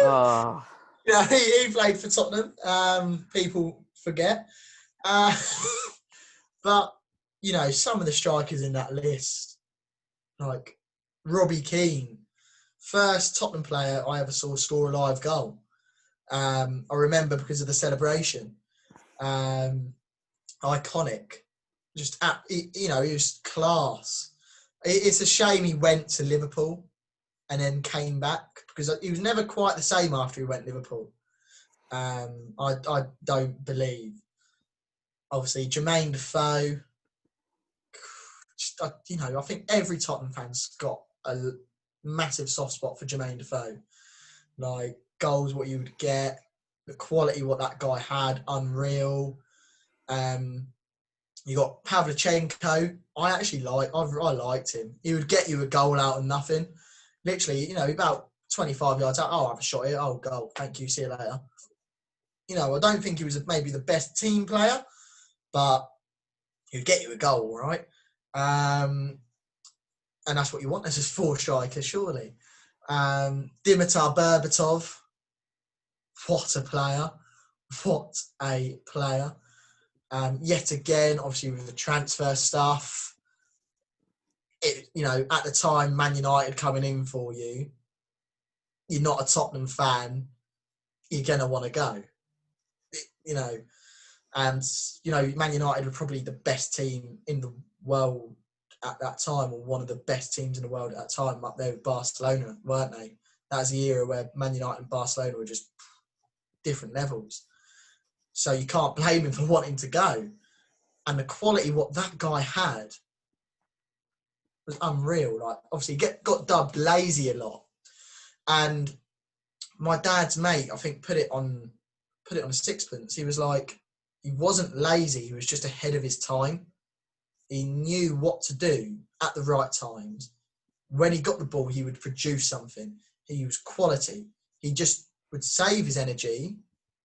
Oh. He played for Tottenham. People forget. But, some of the strikers in that list, like Robbie Keane, first Tottenham player I ever saw score a live goal. I remember because of the celebration. Iconic. He was class. It's a shame he went to Liverpool and then came back because he was never quite the same after he went to Liverpool. I don't believe. Obviously, Jermaine Defoe. I think every Tottenham fan's got a massive soft spot for Jermaine Defoe. Like, goals, what you would get, the quality, what that guy had, unreal. You got Pavlyuchenko. I liked him. He would get you a goal out of nothing. Literally, about 25 yards out. Oh, I have a shot here. Oh, goal. Thank you. See you later. I don't think he was maybe the best team player, but he would get you a goal, right? And that's what you want as a 4 striker, surely. Dimitar Berbatov. What a player. What a player. Yet again, obviously with the transfer stuff, at the time, Man United coming in for you, you're not a Tottenham fan, you're going to want to go. And, Man United were probably the best team in the world at that time, or one of the best teams in the world at that time, up there with Barcelona, weren't they? That was the era where Man United and Barcelona were just different levels. So you can't blame him for wanting to go. And the quality what that guy had was unreal. Like, obviously, got dubbed lazy a lot. And my dad's mate, I think, put it on a sixpence. He was like, he wasn't lazy. He was just ahead of his time. He knew what to do at the right times. When he got the ball, he would produce something. He was quality. He just would save his energy,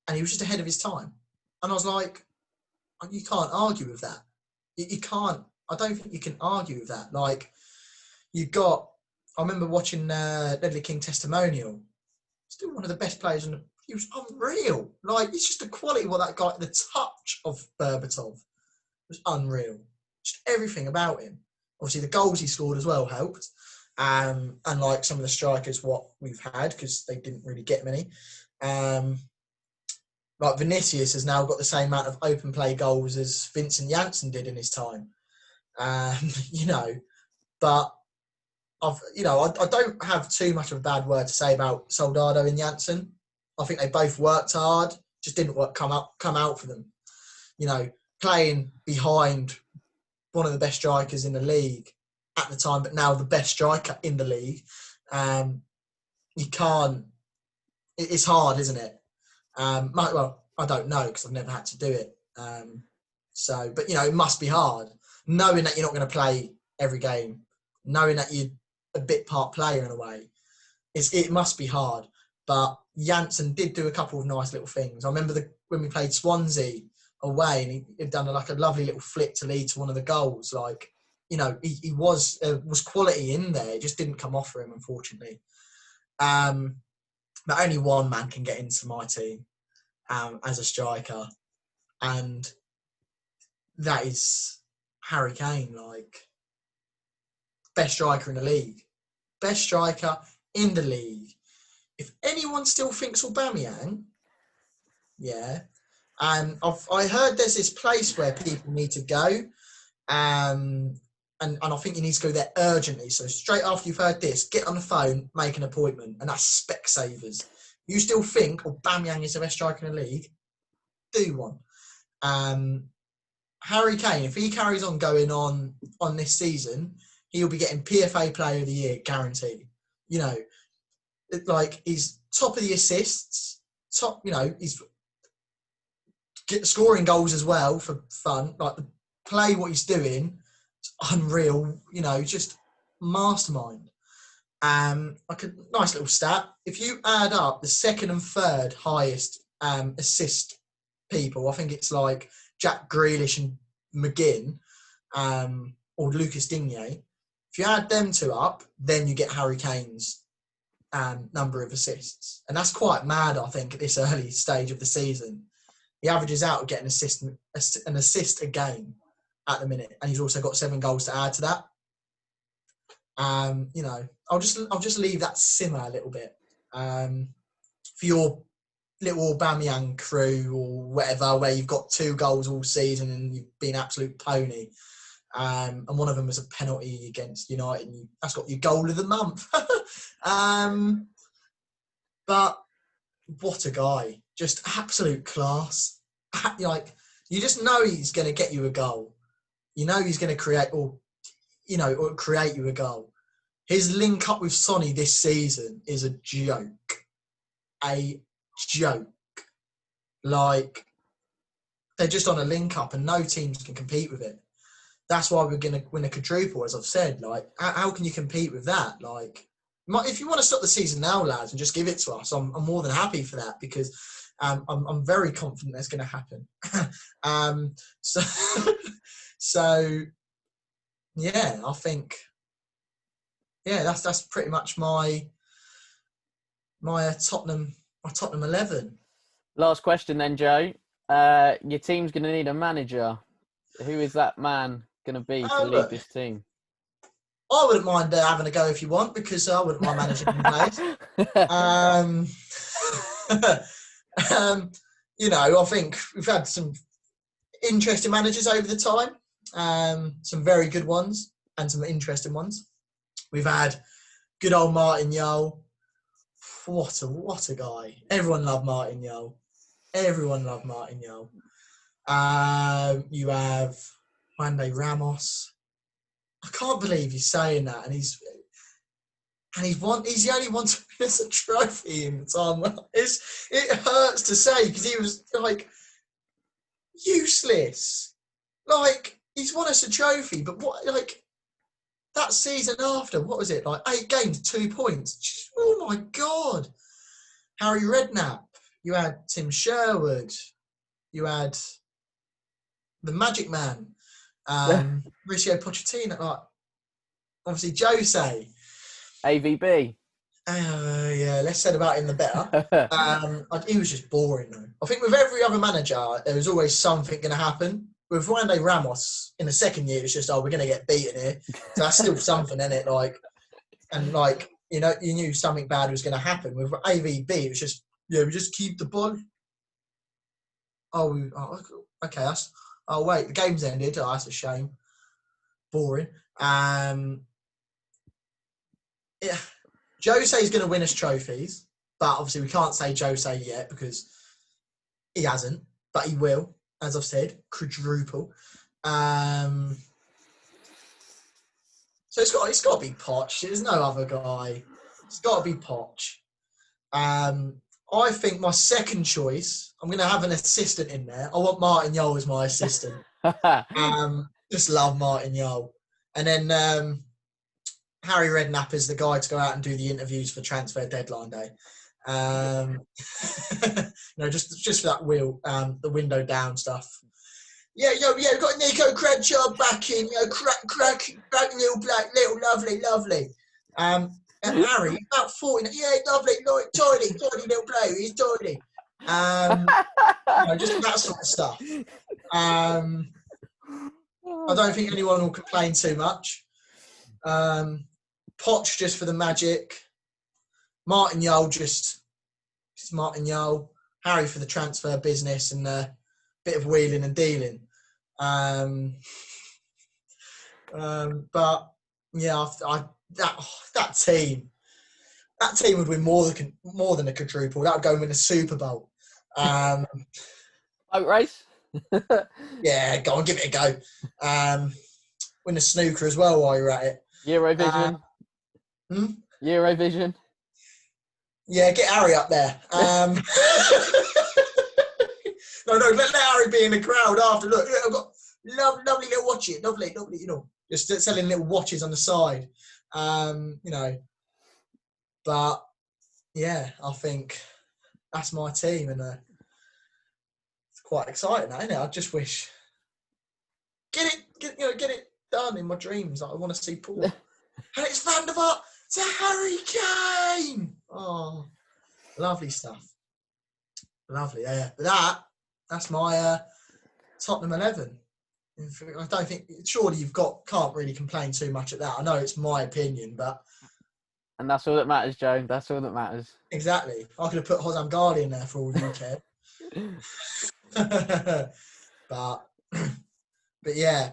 and he was just ahead of his time. And I was like, you can't argue with that. You can't. I don't think you can argue with that. Like, I remember watching Ledley King Testimonial. Still one of the best players he was unreal. Like, it's just the quality of that guy, the touch of Berbatov was unreal. Just everything about him. Obviously, the goals he scored as well helped. Unlike some of the strikers what we've had, because they didn't really get many. Like, Vinicius has now got the same amount of open play goals as Vincent Janssen did in his time. But I don't have too much of a bad word to say about Soldado and Janssen. I think they both worked hard, just didn't come out for them. Playing behind one of the best strikers in the league at the time, but now the best striker in the league. You can't. It's hard, isn't it? Well, I don't know because I've never had to do it. But it must be hard knowing that you're not going to play every game, knowing that you're a bit part player in a way. It must be hard. But Janssen did do a couple of nice little things. I remember when we played Swansea away, and he'd done a lovely little flick to lead to one of the goals. Like, he was quality in there. It just didn't come off for him, unfortunately. But only one man can get into my team as a striker, and that is Harry Kane. Like, best striker in the league. Best striker in the league. If anyone still thinks Aubameyang, yeah. I heard there's this place where people need to go. And I think you need to go there urgently. So straight after you've heard this, get on the phone, make an appointment, and that's Specsavers. You still think Aubameyang is the best striker in the league? Do one. Harry Kane, if he carries on going on this season, he'll be getting PFA Player of the Year guaranteed. You know, like he's top of the assists, top. You know, he's scoring goals as well for fun. Like play what he's doing. Unreal, you know, just mastermind. Like a nice little stat. If you add up the second and third highest assist people, I think it's like Jack Grealish and McGinn, or Lucas Digne. If you add them two up, then you get Harry Kane's number of assists, and that's quite mad. I think at this early stage of the season, he averages out getting an assist a game at the minute, and he's also got 7 goals to add to that. You know, I'll just leave that simmer a little bit for your little Aubameyang crew or whatever, where you've got 2 goals all season and you've been absolute pony. And one of them was a penalty against United, and that's got your goal of the month. But what a guy! Just absolute class. Like you just know he's going to get you a goal. You know he's going to create you a goal. His link up with Sonny this season is a joke. A joke. Like, they're just on a link up and no teams can compete with it. That's why we're going to win a quadruple, as I've said. Like, how can you compete with that? Like, if you want to stop the season now, lads, and just give it to us, I'm more than happy for that, because I'm very confident that's going to happen. So yeah, I think, yeah, that's pretty much my Tottenham 11. Last question then, Joe. Your team's going to need a manager. Who is that man going to be to lead this team? I wouldn't mind having a go if you want, because I wouldn't mind managing the players. You know, I think we've had some interesting managers over the time. Some very good ones and some interesting ones. We've had good old Martin Yole. What a guy! Everyone loved Martin Yole. You have Juande Ramos. I can't believe he's saying that, and he's the only one to win us a trophy in the time. It hurts to say, because he was like useless. Like, he's won us a trophy, but what, like, that season after, what was it, like 8 games, 2 points? Just, oh my God. Harry Redknapp. You had Tim Sherwood. You had the Magic Man. Mauricio Pochettino. Like, obviously, Jose. AVB. Yeah, less said about him the better. He was just boring, though. I think with every other manager, there was always something going to happen. With Juande Ramos, in the second year, it's just, we're going to get beaten here. So that's still something, isn't it? Like, and like, you know, you knew something bad was going to happen. With AVB, it was just, we just keep the ball. Okay. Wait, the game's ended. Oh, that's a shame. Boring. Yeah. Jose's going to win us trophies, but obviously we can't say Jose yet because he hasn't, but he will, as I've said, quadruple. So it's got to be Poch. There's no other guy. It's got to be Poch. I think my second choice, I'm going to have an assistant in there. I want Martin Yole as my assistant. Just love Martin Yole. And then Harry Redknapp is the guy to go out and do the interviews for transfer deadline day. Just for that the window down stuff. Yeah, we've got Nico Crenshaw back in, crack, little lovely. And Harry, about 40, lovely, tiny little player, he's tiny. Just that sort of stuff. I don't think anyone will complain too much. Poch just for the magic. Martin Yole just Martin Yole. Harry for the transfer business and a bit of wheeling and dealing. But yeah, that team would win more than a quadruple. That would go and win a Super Bowl. Boat race. Yeah, go on, give it a go. Win a snooker as well while you're at it. Eurovision. Eurovision. Yeah, get Harry up there. No, let Harry be in the crowd after. Look, I've got lovely little watches. Lovely, just selling little watches on the side. But yeah, I think that's my team, and it's quite exciting, isn't it? I just wish get it done in my dreams. Like, I want to see Paul, and it's Van der Vaart to Harry Kane. Oh, lovely stuff. Lovely, yeah. But that's my Tottenham 11. I don't think, surely can't really complain too much at that. I know it's my opinion, but. And that's all that matters, Joe. That's all that matters. Exactly. I could have put Hosam Guardi in there for all you care. but yeah.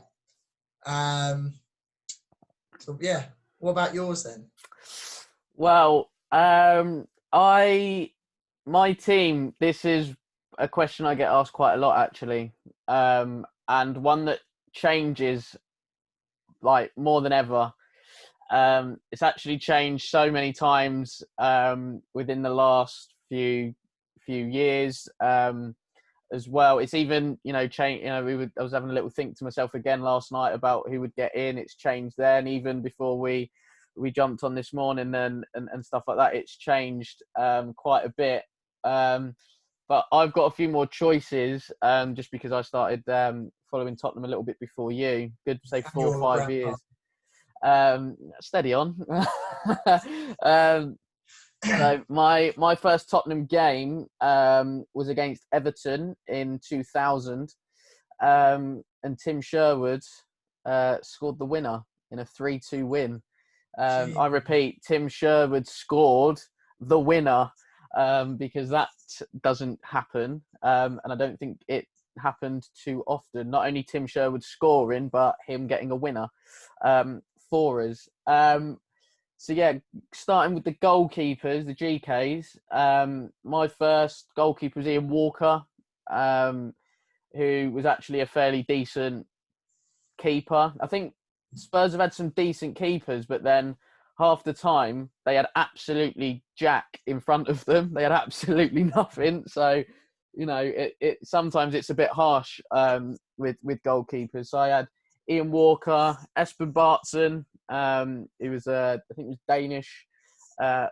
So yeah. What about yours then? Well, my team, this is a question I get asked quite a lot, actually. And one that changes like more than ever. It's actually changed so many times within the last few years as well. It's even changed. I was having a little think to myself again last night about who would get in. It's changed then, even before we jumped on this morning and stuff like that. It's changed quite a bit. But I've got a few more choices just because I started following Tottenham a little bit before you. Good to say 4 or 5 years. Steady on. So my first Tottenham game was against Everton in 2000, and Tim Sherwood scored the winner in a 3-2 win. I repeat, Tim Sherwood scored the winner because that doesn't happen, and I don't think it happened too often. Not only Tim Sherwood scoring, but him getting a winner for us. So yeah, starting with the goalkeepers, the GKs. My first goalkeeper was Ian Walker, who was actually a fairly decent keeper. I think Spurs have had some decent keepers, but then half the time they had absolutely jack in front of them. They had absolutely nothing. So, it sometimes it's a bit harsh with goalkeepers. So I had Ian Walker, Espen Bartson. He was I think he was Danish,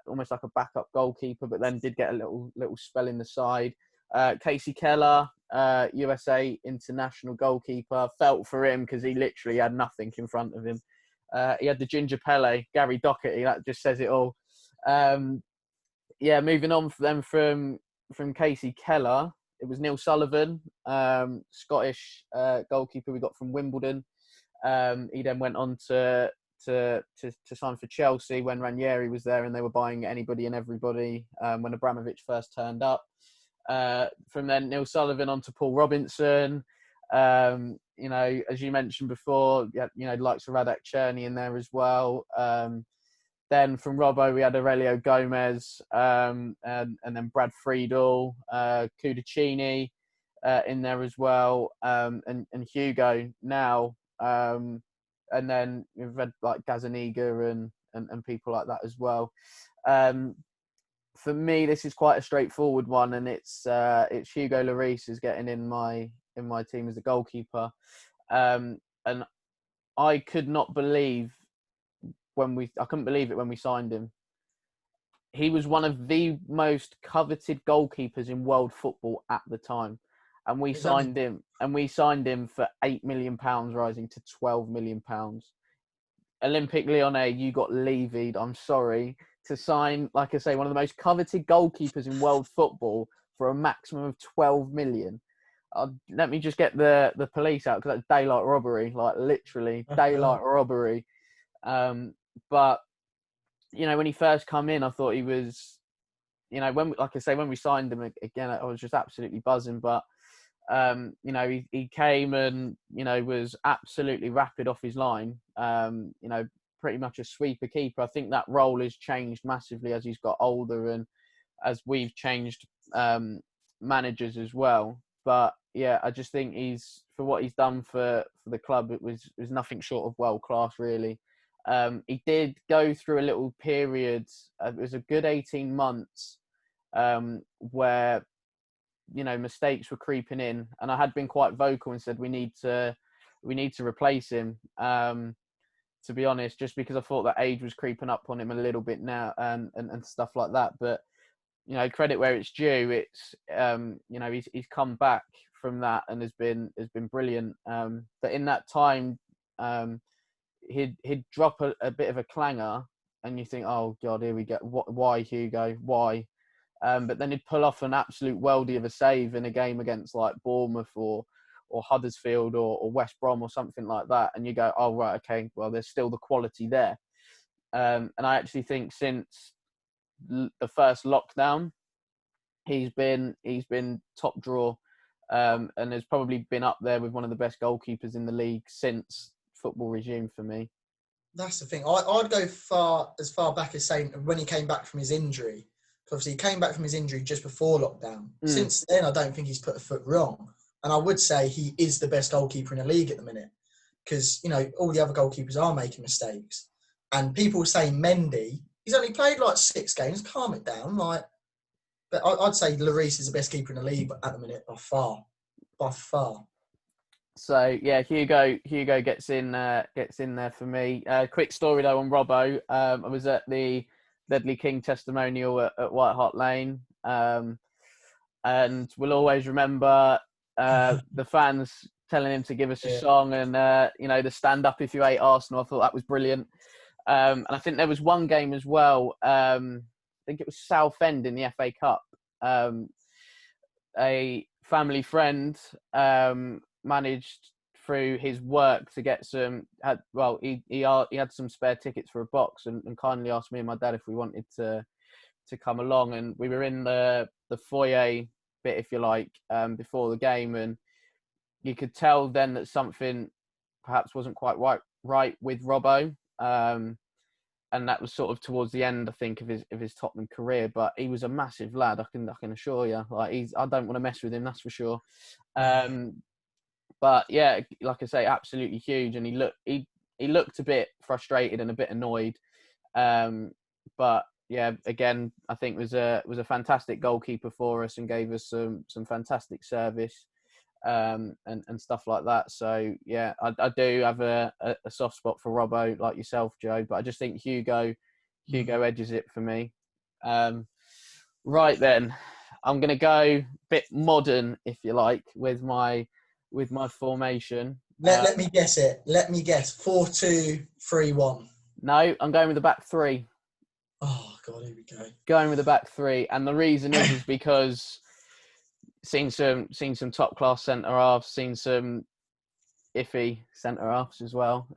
almost like a backup goalkeeper, but then did get a little spell in the side. Casey Keller, USA international goalkeeper. Felt for him because he literally had nothing in front of him. He had the Ginger Pele, Gary Doherty. That just says it all. Moving on from Casey Keller, it was Neil Sullivan, Scottish goalkeeper we got from Wimbledon. He then went on to sign for Chelsea when Ranieri was there, and they were buying anybody and everybody when Abramovich first turned up. From then, Neil Sullivan on to Paul Robinson. As you mentioned before, the likes of Radak Cherny in there as well. Then from Robbo, we had Aurelio Gomez, and then Brad Friedel, Cudicini in there as well, and Hugo now. And then we've had like Gazaniga and people like that as well. For me, this is quite a straightforward one, and it's Hugo Lloris is getting in my team as a goalkeeper, and I could not believe I couldn't believe it when we signed him. He was one of the most coveted goalkeepers in world football at the time, and we signed him for £8 million, rising to £12 million. Olympique Lyonnais, you got levied. I'm sorry. To sign, like I say, one of the most coveted goalkeepers in world football for a maximum of 12 million. Let me just get the police out, because that's daylight robbery, like literally daylight robbery. But when he first come in, I thought he was, when we signed him again, I was just absolutely buzzing. But You know, he came and, you know, was absolutely rapid off his line. You know, pretty much a sweeper keeper. I think that role has changed massively as he's got older and as we've changed managers as well. But yeah, I just think for what he's done for the club, it was nothing short of world class, really. He did go through a little period. It was a good 18 months where, you know, mistakes were creeping in, and I had been quite vocal and said we need to replace him. To be honest, just because I thought that age was creeping up on him a little bit now, and stuff like that. But you know, credit where it's due. It's you know, he's come back from that and has been brilliant. But in that time, he'd drop a bit of a clanger, and you think, oh God, here we go. Why Hugo? Why? But then he'd pull off an absolute worldie of a save in a game against like Bournemouth or Huddersfield or West Brom or something like that, and you go, oh right, okay, well there's still the quality there. And I actually think since the first lockdown, he's been top draw, and has probably been up there with one of the best goalkeepers in the league since football resumed for me. That's the thing. I'd go as far back as saying when he came back from his injury. Obviously, he came back from his injury just before lockdown. Since then, I don't think he's put a foot wrong. And I would say he is the best goalkeeper in the league at the minute. Because, you know, all the other goalkeepers are making mistakes. And people say Mendy, he's only played like 6 games. Calm it down. But I'd say Lloris is the best keeper in the league at the minute by far. By far. So yeah, Hugo gets in there for me. Quick story though on Robbo. I was at the Ledley King testimonial at White Hart Lane, and we'll always remember the fans telling him to give us a song, and you know, the stand up if you hate Arsenal. I thought that was brilliant. And I think there was one game as well. I think it was Southend in the FA Cup. A family friend managed through his work to get he had some spare tickets for a box, and kindly asked me and my dad if we wanted to come along, and we were in the foyer bit, if you like, before the game, and you could tell then that something perhaps wasn't quite right with Robbo, and that was sort of towards the end, I think, of his Tottenham career. But he was a massive lad, I can assure you. Like, I don't want to mess with him, that's for sure. But yeah, like I say, absolutely huge, and he looked a bit frustrated and a bit annoyed. But yeah, again, I think was a fantastic goalkeeper for us and gave us some fantastic service, and stuff like that. So yeah, I do have a soft spot for Robbo, like yourself, Joe. But I just think Hugo edges it for me. Right then, I'm going to go a bit modern, if you like, with my formation. Let me guess it. Let me guess. 4-2-3-1. No, I'm going with the back three. Oh God, here we go. Going with the back three, and the reason is because seen some top class centre halves, seen some iffy centre halves as well.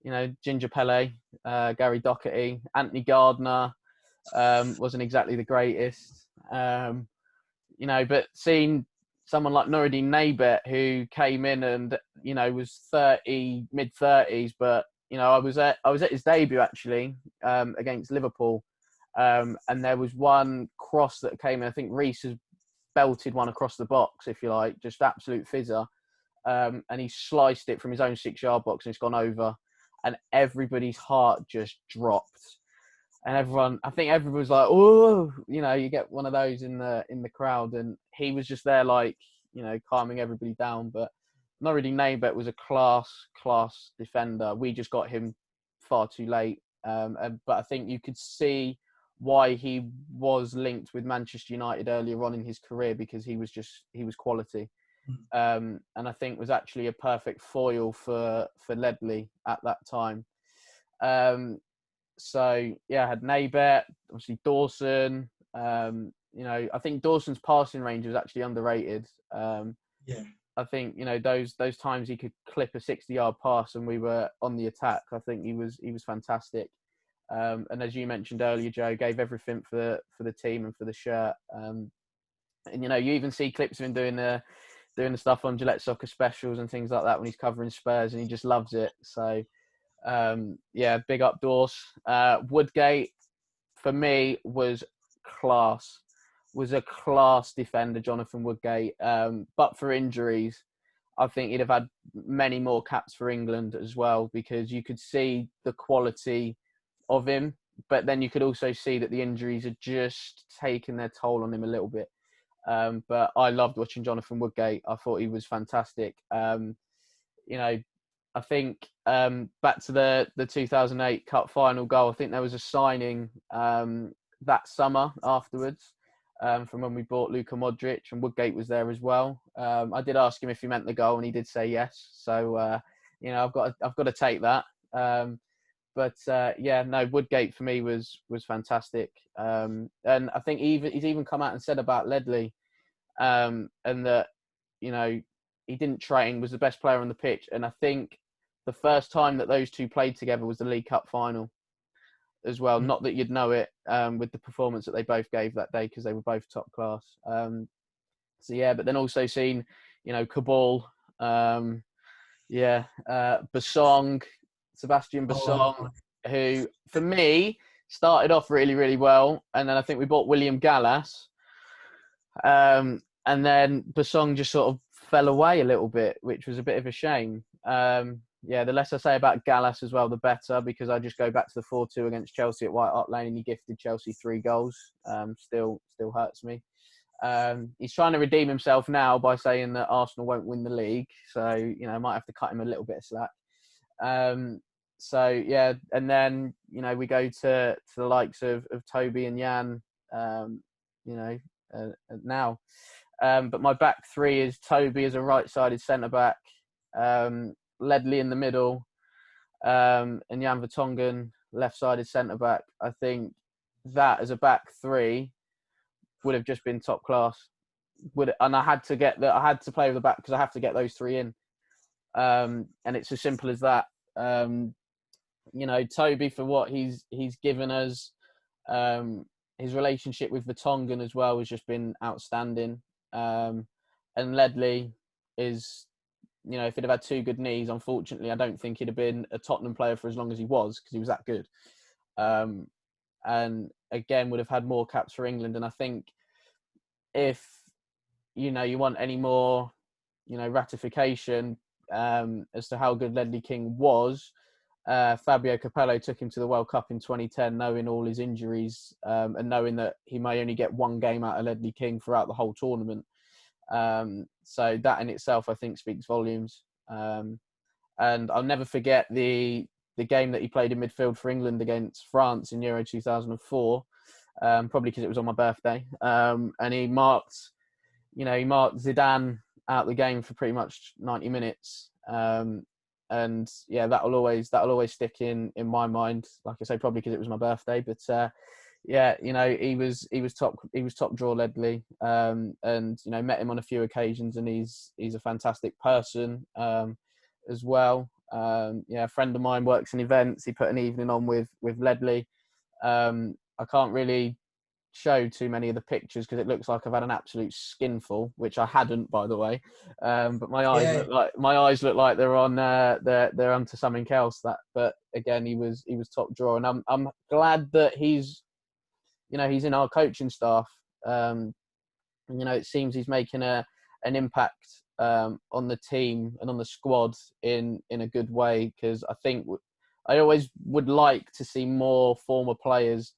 You know, Ginger Pele, Gary Doherty, Anthony Gardner wasn't exactly the greatest. You know, but seeing someone like Noureddin Naibet, who came in and, you know, was mid-30s, but, you know, I was at his debut actually, against Liverpool, and there was one cross that came in. I think Reece has belted one across the box, if you like, just absolute fizzer, and he sliced it from his own 6-yard box and it's gone over, and everybody's heart just dropped. And I think everyone was like, oh, you know, you get one of those in the crowd, and he was just there, like, you know, calming everybody down. But Noureddin Naibet was a class defender. We just got him far too late. But I think you could see why he was linked with Manchester United earlier on in his career, because he was quality. And I think was actually a perfect foil for Ledley at that time. So yeah, I had Naibet, obviously Dawson. You know, I think Dawson's passing range was actually underrated. Yeah. I think, you know, those times he could clip a 60-yard pass and we were on the attack, I think he was fantastic. And as you mentioned earlier, Joe, gave everything for the team and for the shirt. And you know, you even see clips of him doing the doing the stuff on Gillette Soccer Specials and things like that when he's covering Spurs, and he just loves it. So, big up Dorse. Woodgate, for me, was class. Was a class defender, Jonathan Woodgate. But for injuries, I think he'd have had many more caps for England as well, because you could see the quality of him, but then you could also see that the injuries had just taken their toll on him a little bit. But I loved watching Jonathan Woodgate. I thought he was fantastic. I think back to the 2008 Cup final goal, I think there was a signing that summer afterwards from when we bought Luka Modric, and Woodgate was there as well. I did ask him if he meant the goal, and he did say yes. So I've got to take that. Woodgate for me was fantastic. And I think he's even come out and said about Ledley, and that he didn't train, was the best player on the pitch. And I think the first time that those two played together was the League Cup final as well. Not that you'd know it with the performance that they both gave that day, because they were both top class. But then also seen, Cabal, Basong, Sebastian Basong, who for me started off really, really well. And then I think we bought William Gallas. And then Basong just sort of fell away a little bit, which was a bit of a shame. The less I say about Gallas as well, the better, because I just go back to the 4-2 against Chelsea at White Hart Lane, and he gifted Chelsea 3 goals. Still hurts me. He's trying to redeem himself now by saying that Arsenal won't win the league. So, I might have to cut him a little bit of slack. And then, we go to the likes of Toby and Jan, now. But my back three is Toby as a right-sided centre-back, Ledley in the middle, and Jan Vertonghen, left-sided centre-back. I think that as a back three would have just been top class. And I had to play with the back, because I have to get those 3 in. And it's as simple as that. Toby, for what he's given us, his relationship with Vertonghen as well has just been outstanding. And Ledley is, if he'd have had 2 good knees, unfortunately, I don't think he'd have been a Tottenham player for as long as he was, because he was that good. And again, would have had more caps for England. And I think if, you want any more, ratification as to how good Ledley King was, Fabio Capello took him to the World Cup in 2010, knowing all his injuries, and knowing that he may only get 1 game out of Ledley King throughout the whole tournament. So that in itself, I think, speaks volumes. And I'll never forget the game that he played in midfield for England against France in Euro 2004, probably because it was on my birthday. And he marked Zidane out the game for pretty much 90 minutes. That'll always stick in my mind. Like I say, probably because it was my birthday. But he was top draw, Ledley, and met him on a few occasions, and he's a fantastic person as well. A friend of mine works in events. He put an evening on with Ledley. I can't really show too many of the pictures because it looks like I've had an absolute skinful, which I hadn't, by the way. But my eyes look like they're on they're onto something else. But again, he was top drawer, and I'm glad that he's in our coaching staff. It seems he's making an impact on the team and on the squad in a good way, because I think I always would like to see more former players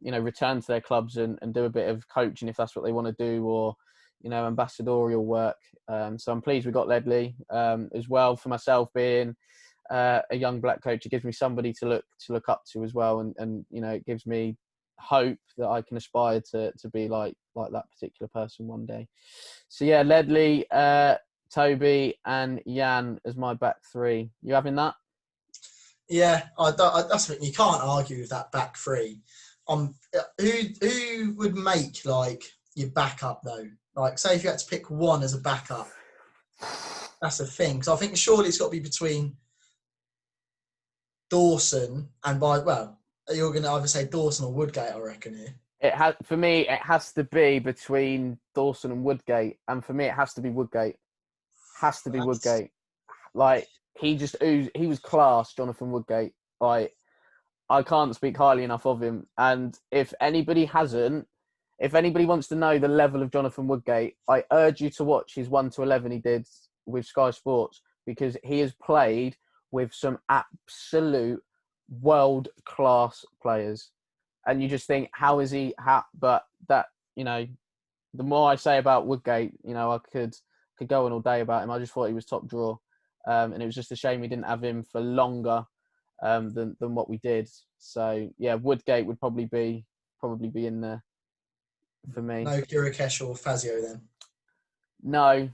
return to their clubs and do a bit of coaching if that's what they want to do, or ambassadorial work. So I'm pleased we got Ledley as well. For myself, being a young black coach, it gives me somebody to look up to as well, and it gives me hope that I can aspire to be like that particular person one day. So yeah, Ledley, Toby, and Jan as my back three. You having that? Yeah, that's what you can't argue with that back three. Who would make like your backup though? Like, say if you had to pick one as a backup, that's the thing. Because I think surely it's got to be between Dawson and you're going to either say Dawson or Woodgate, I reckon here. For me, it has to be between Dawson and Woodgate, and for me, it has to be Woodgate. Has to be Woodgate. Like, he was class, Jonathan Woodgate. Like, I can't speak highly enough of him. And if anybody wants to know the level of Jonathan Woodgate, I urge you to watch his 1 to 11 he did with Sky Sports, because he has played with some absolute world-class players. And you just think, but that, the more I say about Woodgate, I could go on all day about him. I just thought he was top draw. And it was just a shame we didn't have him for longer than what we did. So yeah, Woodgate would probably be in there for me. No Kirikesh or Fazio then? No.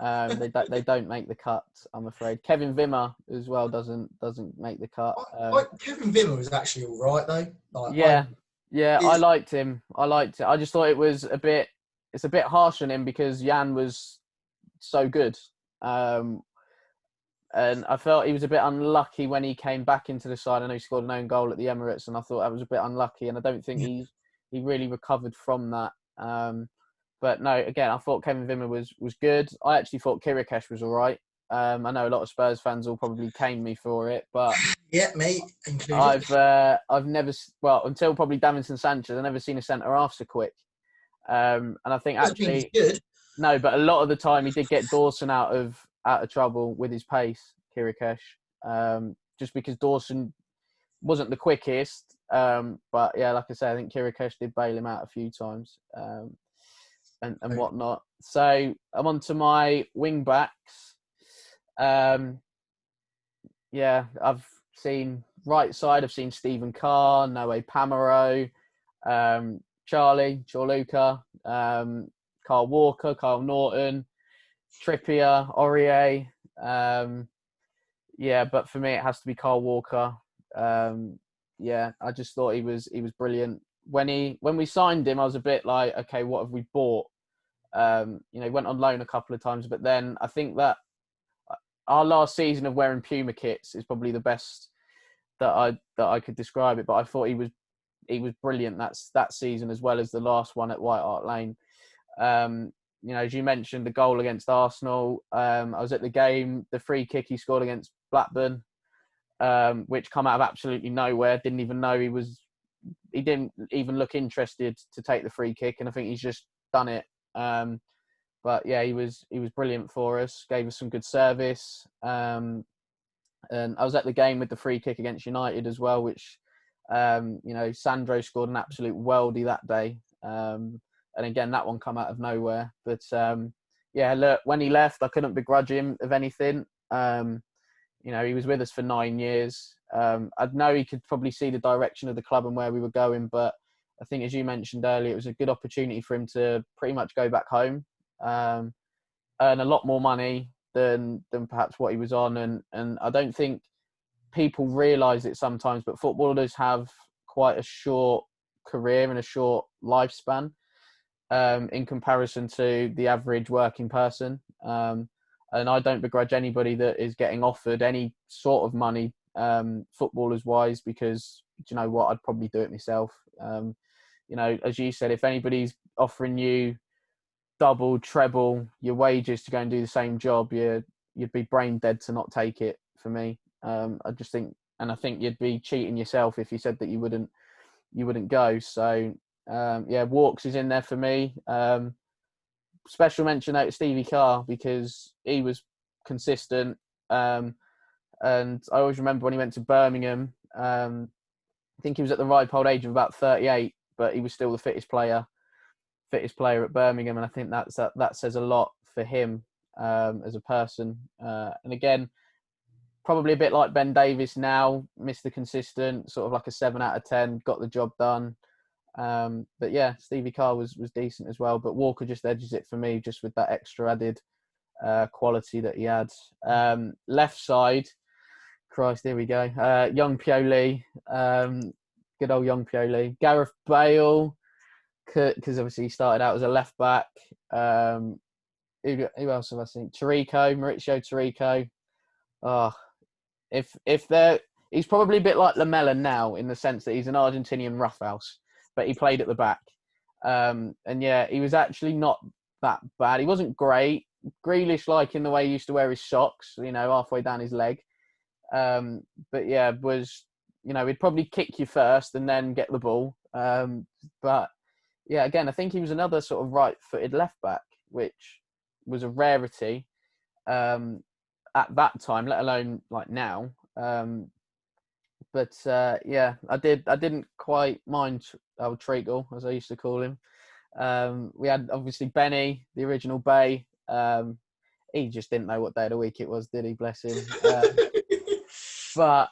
They don't make the cut, I'm afraid. Kevin Wimmer as well doesn't make the cut. Kevin Wimmer was actually all right though. I liked him. I just thought it's a bit harsh on him because Jan was so good. And I felt he was a bit unlucky when he came back into the side. I know he scored an own goal at the Emirates, and I thought that was a bit unlucky. And I don't think he really recovered from that. But no, again, I thought Kevin Wimmer was good. I actually thought Kirikesh was all right. I know a lot of Spurs fans will probably cane me for it, but yeah, me included. I've never, until probably Davinson Sanchez, I've never seen a centre half so quick. And I think actually, good. No, but a lot of the time he did get Dawson out of trouble with his pace, Kirikesh, just because Dawson wasn't the quickest. But yeah, like I say, I think Kirikesh did bail him out a few times and whatnot. So I'm on to my wing backs. Yeah, I've seen right side. I've seen Stephen Carr, Noé Pamaro, Charlie, Gianluca, Kyle Walker, Kyle Norton, Trippier, Aurier. But for me, it has to be Kyle Walker. I just thought he was brilliant. When we signed him, I was a bit like, okay, what have we bought? He went on loan a couple of times, but then I think that our last season of wearing Puma kits is probably the best that I could describe it. But I thought he was brilliant that season, as well as the last one at White Hart Lane. As you mentioned, the goal against Arsenal. I was at the game. The free kick he scored against Blackburn, which come out of absolutely nowhere. Didn't even know he didn't even look interested to take the free kick, and I think he's just done it. But yeah, he was brilliant for us. Gave us some good service. And I was at the game with the free kick against United as well, which Sandro scored an absolute worldie that day. And again, that one come out of nowhere. But look, when he left, I couldn't begrudge him of anything. He was with us for 9 years. I know he could probably see the direction of the club and where we were going, but I think, as you mentioned earlier, it was a good opportunity for him to pretty much go back home, earn a lot more money than perhaps what he was on. And I don't think people realise it sometimes, but footballers have quite a short career and a short lifespan in comparison to the average working person. And I don't begrudge anybody that is getting offered any sort of money, footballers wise, because do you know what? I'd probably do it myself. As you said, if anybody's offering you double, treble your wages to go and do the same job, you'd be brain dead to not take it. For me, I just think, and I think you'd be cheating yourself if you said that you wouldn't go. So Walks is in there for me. Special mention out to Stevie Carr because he was consistent. And I always remember when he went to Birmingham, I think he was at the ripe old age of about 38, but he was still the fittest player at Birmingham. And I think that says a lot for him as a person. And again, probably a bit like Ben Davies now, Mr. Consistent, sort of like a 7 out of 10, got the job done. But yeah, Stevie Carr was decent as well. But Walker just edges it for me, just with that extra added quality that he had. Left side, Christ, here we go. Young Pioli, good old young Pioli. Gareth Bale, because obviously he started out as a left back. Who else have I seen? Mauricio Tarico. He's probably a bit like Lamela now, in the sense that he's an Argentinian roughhouse, but he played at the back. And yeah, he was actually not that bad. He wasn't great, Grealish liking the way he used to wear his socks, halfway down his leg. But yeah, he'd probably kick you first and then get the ball. But yeah, again, I think he was another sort of right-footed left-back, which was a rarity at that time, let alone like now. But yeah, I didn't quite mind old Treacle, as I used to call him. We had obviously Benny, the original Bay. He just didn't know what day of the week it was, did he? Bless him. But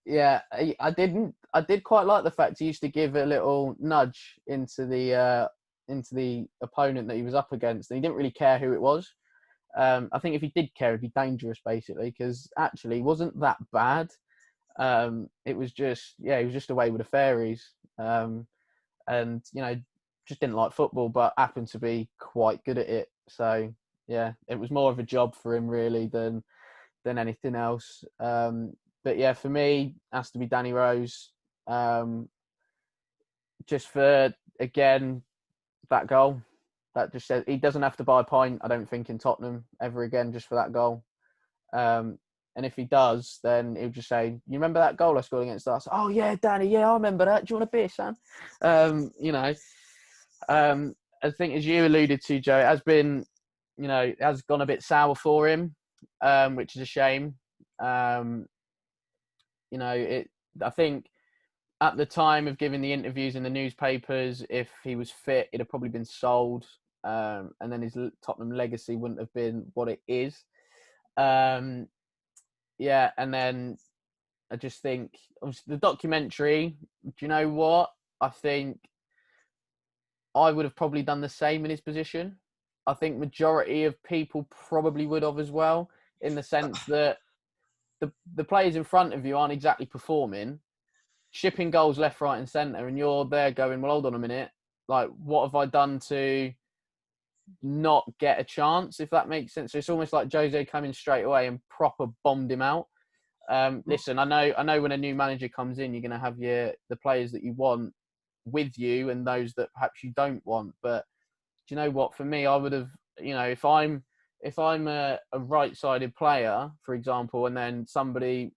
yeah, I did quite like the fact he used to give a little nudge into the opponent that he was up against, and he didn't really care who it was. I think if he did care, it'd be dangerous, basically, because actually he wasn't that bad. It was just, he was just away with the fairies, and just didn't like football, but happened to be quite good at it. So yeah, it was more of a job for him really than anything else. But yeah, for me, it has to be Danny Rose. Just for, again, that goal. That just says he doesn't have to buy a pint, I don't think, in Tottenham ever again, just for that goal. And if he does, then he'll just say, "You remember that goal I scored against us?" "Oh yeah, Danny, yeah, I remember that. Do you want a beer, Sam?" I think, as you alluded to, Joe, it has been, it has gone a bit sour for him, which is a shame. I think at the time of giving the interviews in the newspapers, if he was fit, it'd have probably been sold, and then his Tottenham legacy wouldn't have been what it is. Yeah, and then I just think, obviously, the documentary, do you know what? I think I would have probably done the same in his position. I think majority of people probably would have as well, in the sense that the players in front of you aren't exactly performing, shipping goals left, right and centre, and you're there going, well, hold on a minute, like, what have I done to not get a chance, if that makes sense? So it's almost like Jose coming straight away and proper bombed him out. Listen, I know when a new manager comes in, you're going to have the players that you want with you and those that perhaps you don't want. But do you know what? For me, I would have, if I'm a right-sided player, for example, and then somebody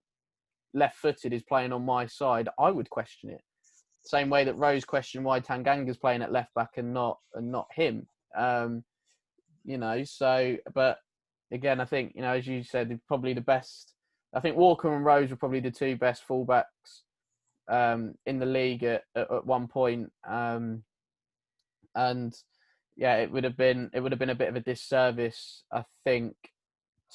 left-footed is playing on my side, I would question it. Same way that Rose questioned why Tanganga's playing at left-back and not him. So, but again, I think, as you said, probably the best. I think Walker and Rose were probably the two best fullbacks in the league at one point. And yeah, it would have been a bit of a disservice, I think,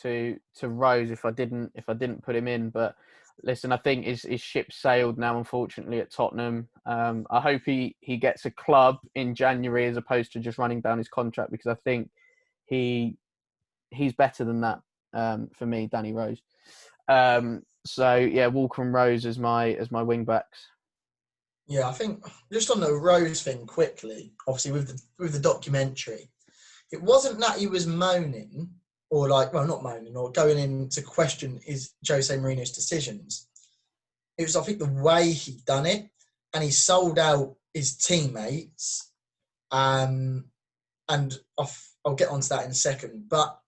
to Rose if I didn't put him in. But listen, I think his ship sailed now, unfortunately, at Tottenham. I hope he gets a club in January as opposed to just running down his contract, because I think he's better than that, for me, Danny Rose. So yeah, Walker and Rose as my wing backs. Yeah, I think just on the Rose thing quickly, obviously with the documentary, it wasn't that he was moaning or not moaning or going in to question Jose Mourinho's decisions. It was, I think, the way he'd done it, and he sold out his teammates. And I'll get onto that in a second. But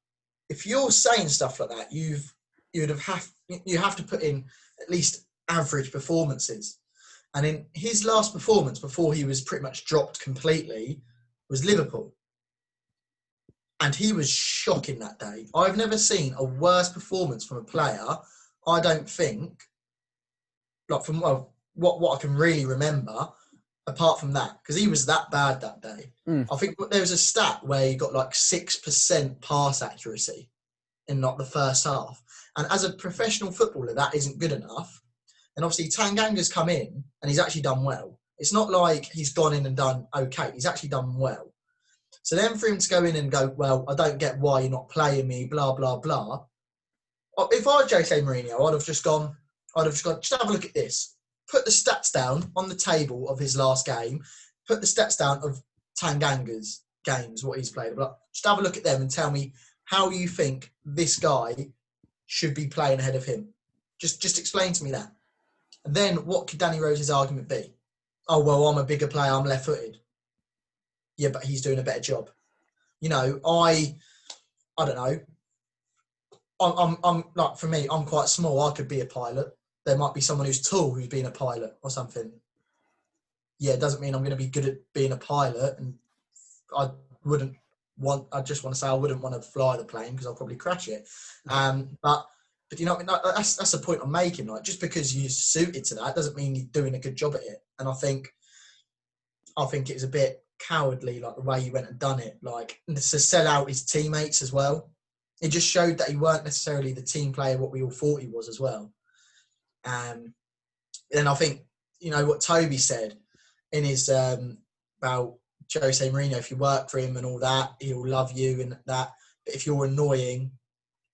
if you're saying stuff like that, you have to put in at least average performances. And in his last performance, before he was pretty much dropped completely, was Liverpool. And he was shocking that day. I've never seen a worse performance from a player, I don't think, like from what I can really remember, apart from that, because he was that bad that day. I think there was a stat where he got like 6% pass accuracy in not the first half. And as a professional footballer, that isn't good enough. And obviously Tanganga's come in and he's actually done well. It's not like he's gone in and done okay. He's actually done well. So then for him to go in and go, well, I don't get why you're not playing me, blah, blah, blah. If I was Jose Mourinho, I'd have just gone, just have a look at this. Put the stats down on the table of his last game. Put the stats down of Tanganga's games, what he's played. But just have a look at them and tell me how you think this guy should be playing ahead of him. Just explain to me that. And then what could Danny Rose's argument be? Oh, well, I'm a bigger player, I'm left-footed. Yeah, but he's doing a better job. I don't know. I'm like, for me, I'm quite small. I could be a pilot. There might be someone who's tall who's been a pilot or something. Yeah, it doesn't mean I'm going to be good at being a pilot. And I just want to say I wouldn't want to fly the plane because I'll probably crash it. But you know what I mean? That's the point I'm making. Like, just because you're suited to that doesn't mean you're doing a good job at it. And I think it's a bit cowardly, like the way he went and done it, like to sell out his teammates as well. It just showed that he weren't necessarily the team player what we all thought he was as well. And I think, you know, what Toby said in his about Jose Mourinho, if you work for him and all that, he'll love you and that. But if you're annoying,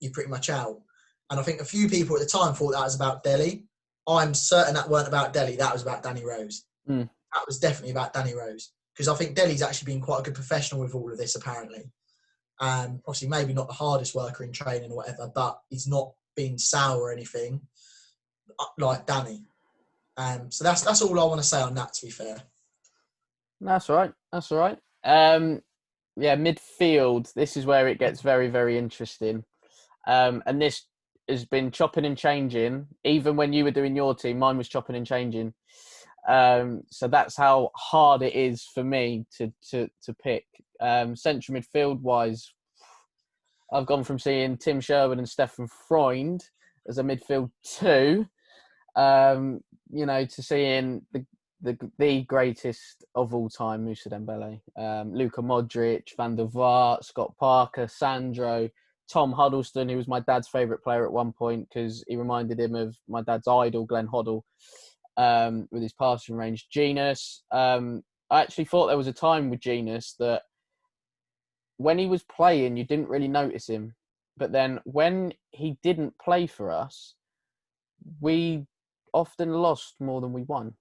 you're pretty much out. And I think a few people at the time thought that was about Delhi. I'm certain that weren't about Delhi. That was about Danny Rose. That was definitely about Danny Rose. Because I think Delhi's actually been quite a good professional with all of this, apparently. Obviously, maybe not the hardest worker in training or whatever, but he's not been sour or anything like Danny. So that's all I want to say on that, to be fair. That's all right. That's all right. Yeah, midfield. This is where it gets very, very interesting. And this has been chopping and changing. Even when you were doing your team, mine was chopping and changing. So that's how hard it is for me to pick. Central midfield wise, I've gone from seeing Tim Sherwood and Stefan Freund as a midfield two, you know, to seeing the greatest of all time, Moussa Dembele, Luka Modric, Van der Vaart, Scott Parker, Sandro, Tom Huddleston, who was my dad's favourite player at one point because he reminded him of my dad's idol, Glenn Hoddle, with his passing range. Genius. I actually thought there was a time with Genius that when he was playing, you didn't really notice him. But then when he didn't play for us, we often lost more than we won,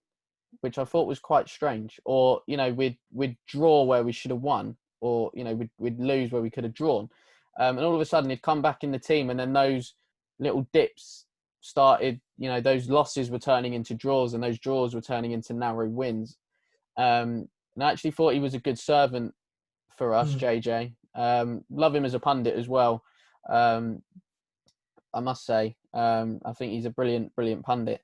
which I thought was quite strange. Or, you know, we'd draw where we should have won, or, you know, we'd lose where we could have drawn. And all of a sudden he'd come back in the team, and then those little dips started, you know, those losses were turning into draws, and those draws were turning into narrow wins. And I actually thought he was a good servant for us, JJ. Love him as a pundit as well. I must say, I think he's a brilliant pundit.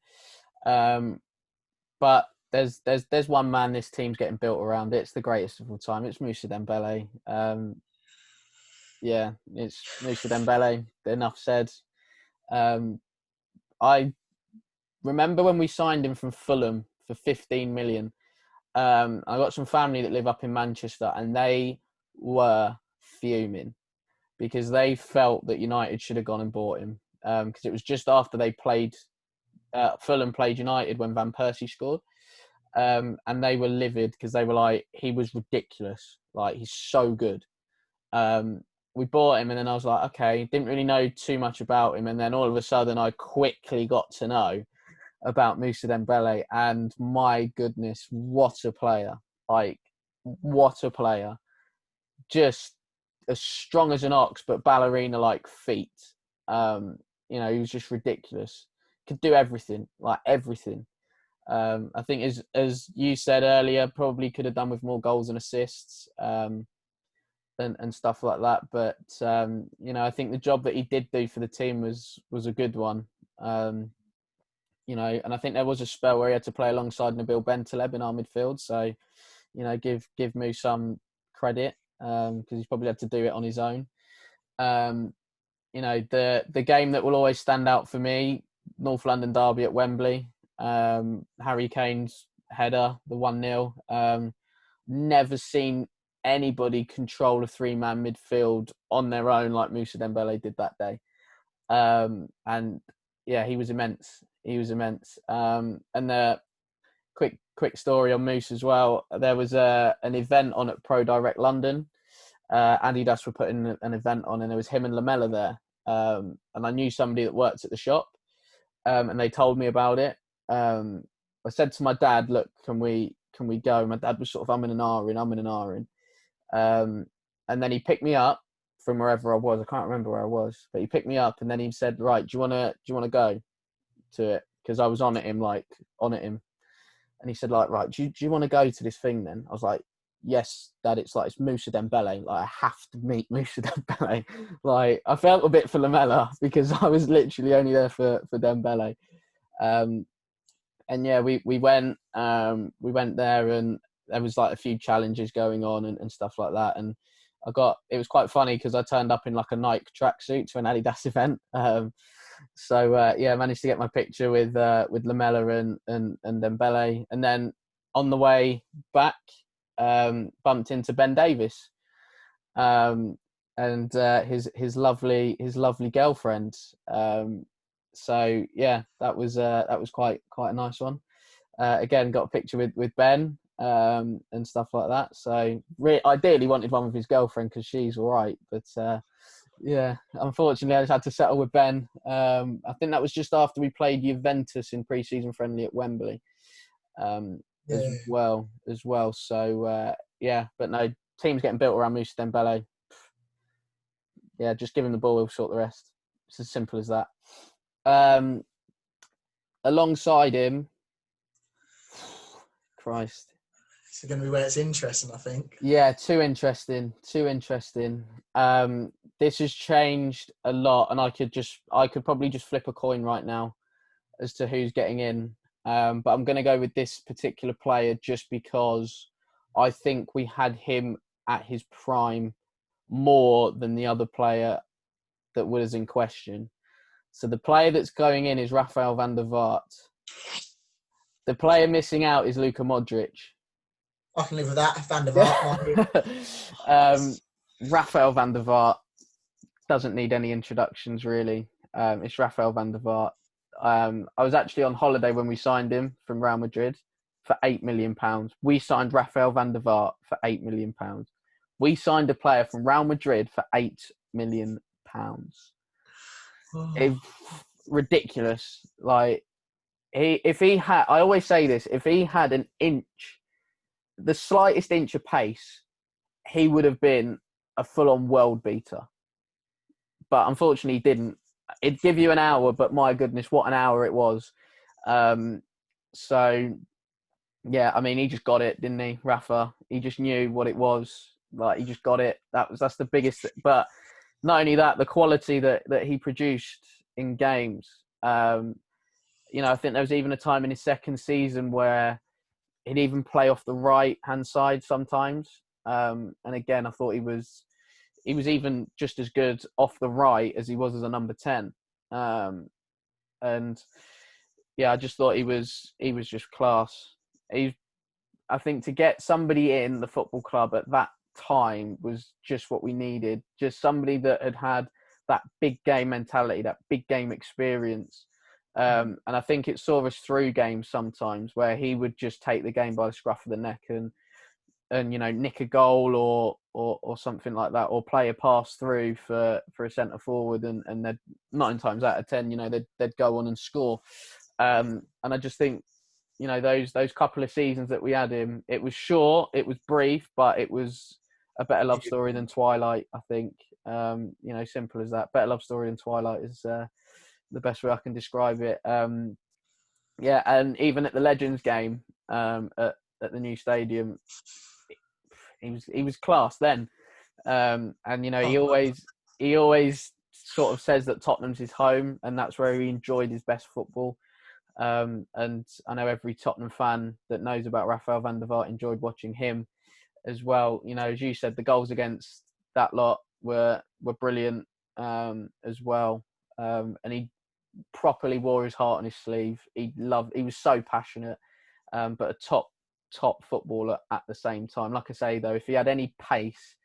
But there's one man this team's getting built around. It's the greatest of all time. It's Moussa Dembele. Yeah, it's Moussa Dembele. Enough said. I remember when we signed him from Fulham for 15 million. I got some family that live up in Manchester, and they were fuming because they felt that United should have gone and bought him, because it was just after they played Fulham played United when Van Persie scored, and they were livid because they were like, he was ridiculous, like he's so good. We bought him, and then I was like, okay, didn't really know too much about him, and then all of a sudden I quickly got to know about Moussa Dembele, and my goodness, what a player. Like, what a player. Just as strong as an ox, but ballerina-like feet. You know, he was just ridiculous. Could do everything, like everything. I think, as you said earlier, probably could have done with more goals and assists, and stuff like that. But, you know, I think the job that he did do for the team was a good one. You know, and I think there was a spell where he had to play alongside Nabil Bentaleb in our midfield. So, you know, give Mo some credit, because he's probably had to do it on his own. You know, the game that will always stand out for me, North London derby at Wembley, Harry Kane's header, the 1-0. Never seen anybody control a three-man midfield on their own like Moussa Dembele did that day. And yeah, he was immense. And the quick story on Moose as well. There was an event on at Pro Direct London. Adidas were putting an event on, and there was him and Lamella there. And I knew somebody that worked at the shop, and they told me about it. I said to my dad, "Look, can we go?" My dad was sort of umming and ahhing. And then he picked me up from wherever I was. I can't remember where I was, but he picked me up, and then he said, "Right, do you wanna go to it?" Because I was on at him. And he said, like, "Right, do you want to go to this thing then?" I was like, yes, Dad, it's Moussa Dembele. Like, I have to meet Moussa Dembele. Like, I felt a bit for Lamela because I was literally only there for Dembele. And yeah, we went there, and there was like a few challenges going on and stuff like that. And it was quite funny because I turned up in like a Nike tracksuit to an Adidas event. So yeah, I managed to get my picture with Lamela and Dembele, and then on the way back, bumped into Ben Davis, and his lovely girlfriend. So yeah, that was quite a nice one. Again, got a picture with Ben, and stuff like that. So ideally wanted one with his girlfriend because she's all right, but yeah, unfortunately I just had to settle with Ben. I think that was just after we played Juventus in pre-season friendly at Wembley, as well. So yeah, but no, team's getting built around Moussa Dembele. Yeah, just give him the ball, he'll sort the rest. It's as simple as that. Alongside him, Christ. It's going to be where it's interesting, I think. Yeah, too interesting. This has changed a lot, and I could probably just flip a coin right now as to who's getting in. But I'm going to go with this particular player just because I think we had him at his prime more than the other player that was in question. So the player that's going in is Rafael van der Vaart. The player missing out is Luka Modric. I can live with that. Van der Vaart. Rafael van der Vaart doesn't need any introductions, really. It's Rafael van der Vaart. I was actually on holiday when we signed him from Real Madrid for £8 million. We signed Rafael van der Vaart for £8 million. We signed a player from Real Madrid for £8 million. Ridiculous. Like, if he had, I always say this, if he had an inch, the slightest inch of pace, he would have been a full-on world beater. But unfortunately, he didn't. It'd give you an hour, but my goodness, what an hour it was. So, yeah, I mean, he just got it, didn't he, Rafa? He just knew what it was. Like, he just got it. That's the biggest. But not only that, the quality that he produced in games. I think there was even a time in his second season where he'd even play off the right-hand side sometimes. And again, I thought he was even just as good off the right as he was as a number 10. And yeah, I just thought he was just class. I think to get somebody in the football club at that time was just what we needed. Just somebody that had that big game mentality, that big game experience. And I think it saw us through games sometimes where he would just take the game by the scruff of the neck and nick a goal or something like that, or play a pass through for a centre forward, and they'd 9 times out of 10, they'd go on and score. And I just think, those couple of seasons that we had him, it was short, it was brief, but it was a better love story than Twilight, I think. Simple as that. Better love story than Twilight is the best way I can describe it. Yeah, and even at the Legends game at the new stadium, he was class then. And he always sort of says that Tottenham's his home, and that's where he enjoyed his best football. And I know every Tottenham fan that knows about Rafael van der Vaart enjoyed watching him as well. As you said, the goals against that lot were brilliant as well. And he properly wore his heart on his sleeve. He was so passionate, but a top footballer at the same time. Like I say, though, if he had any pace,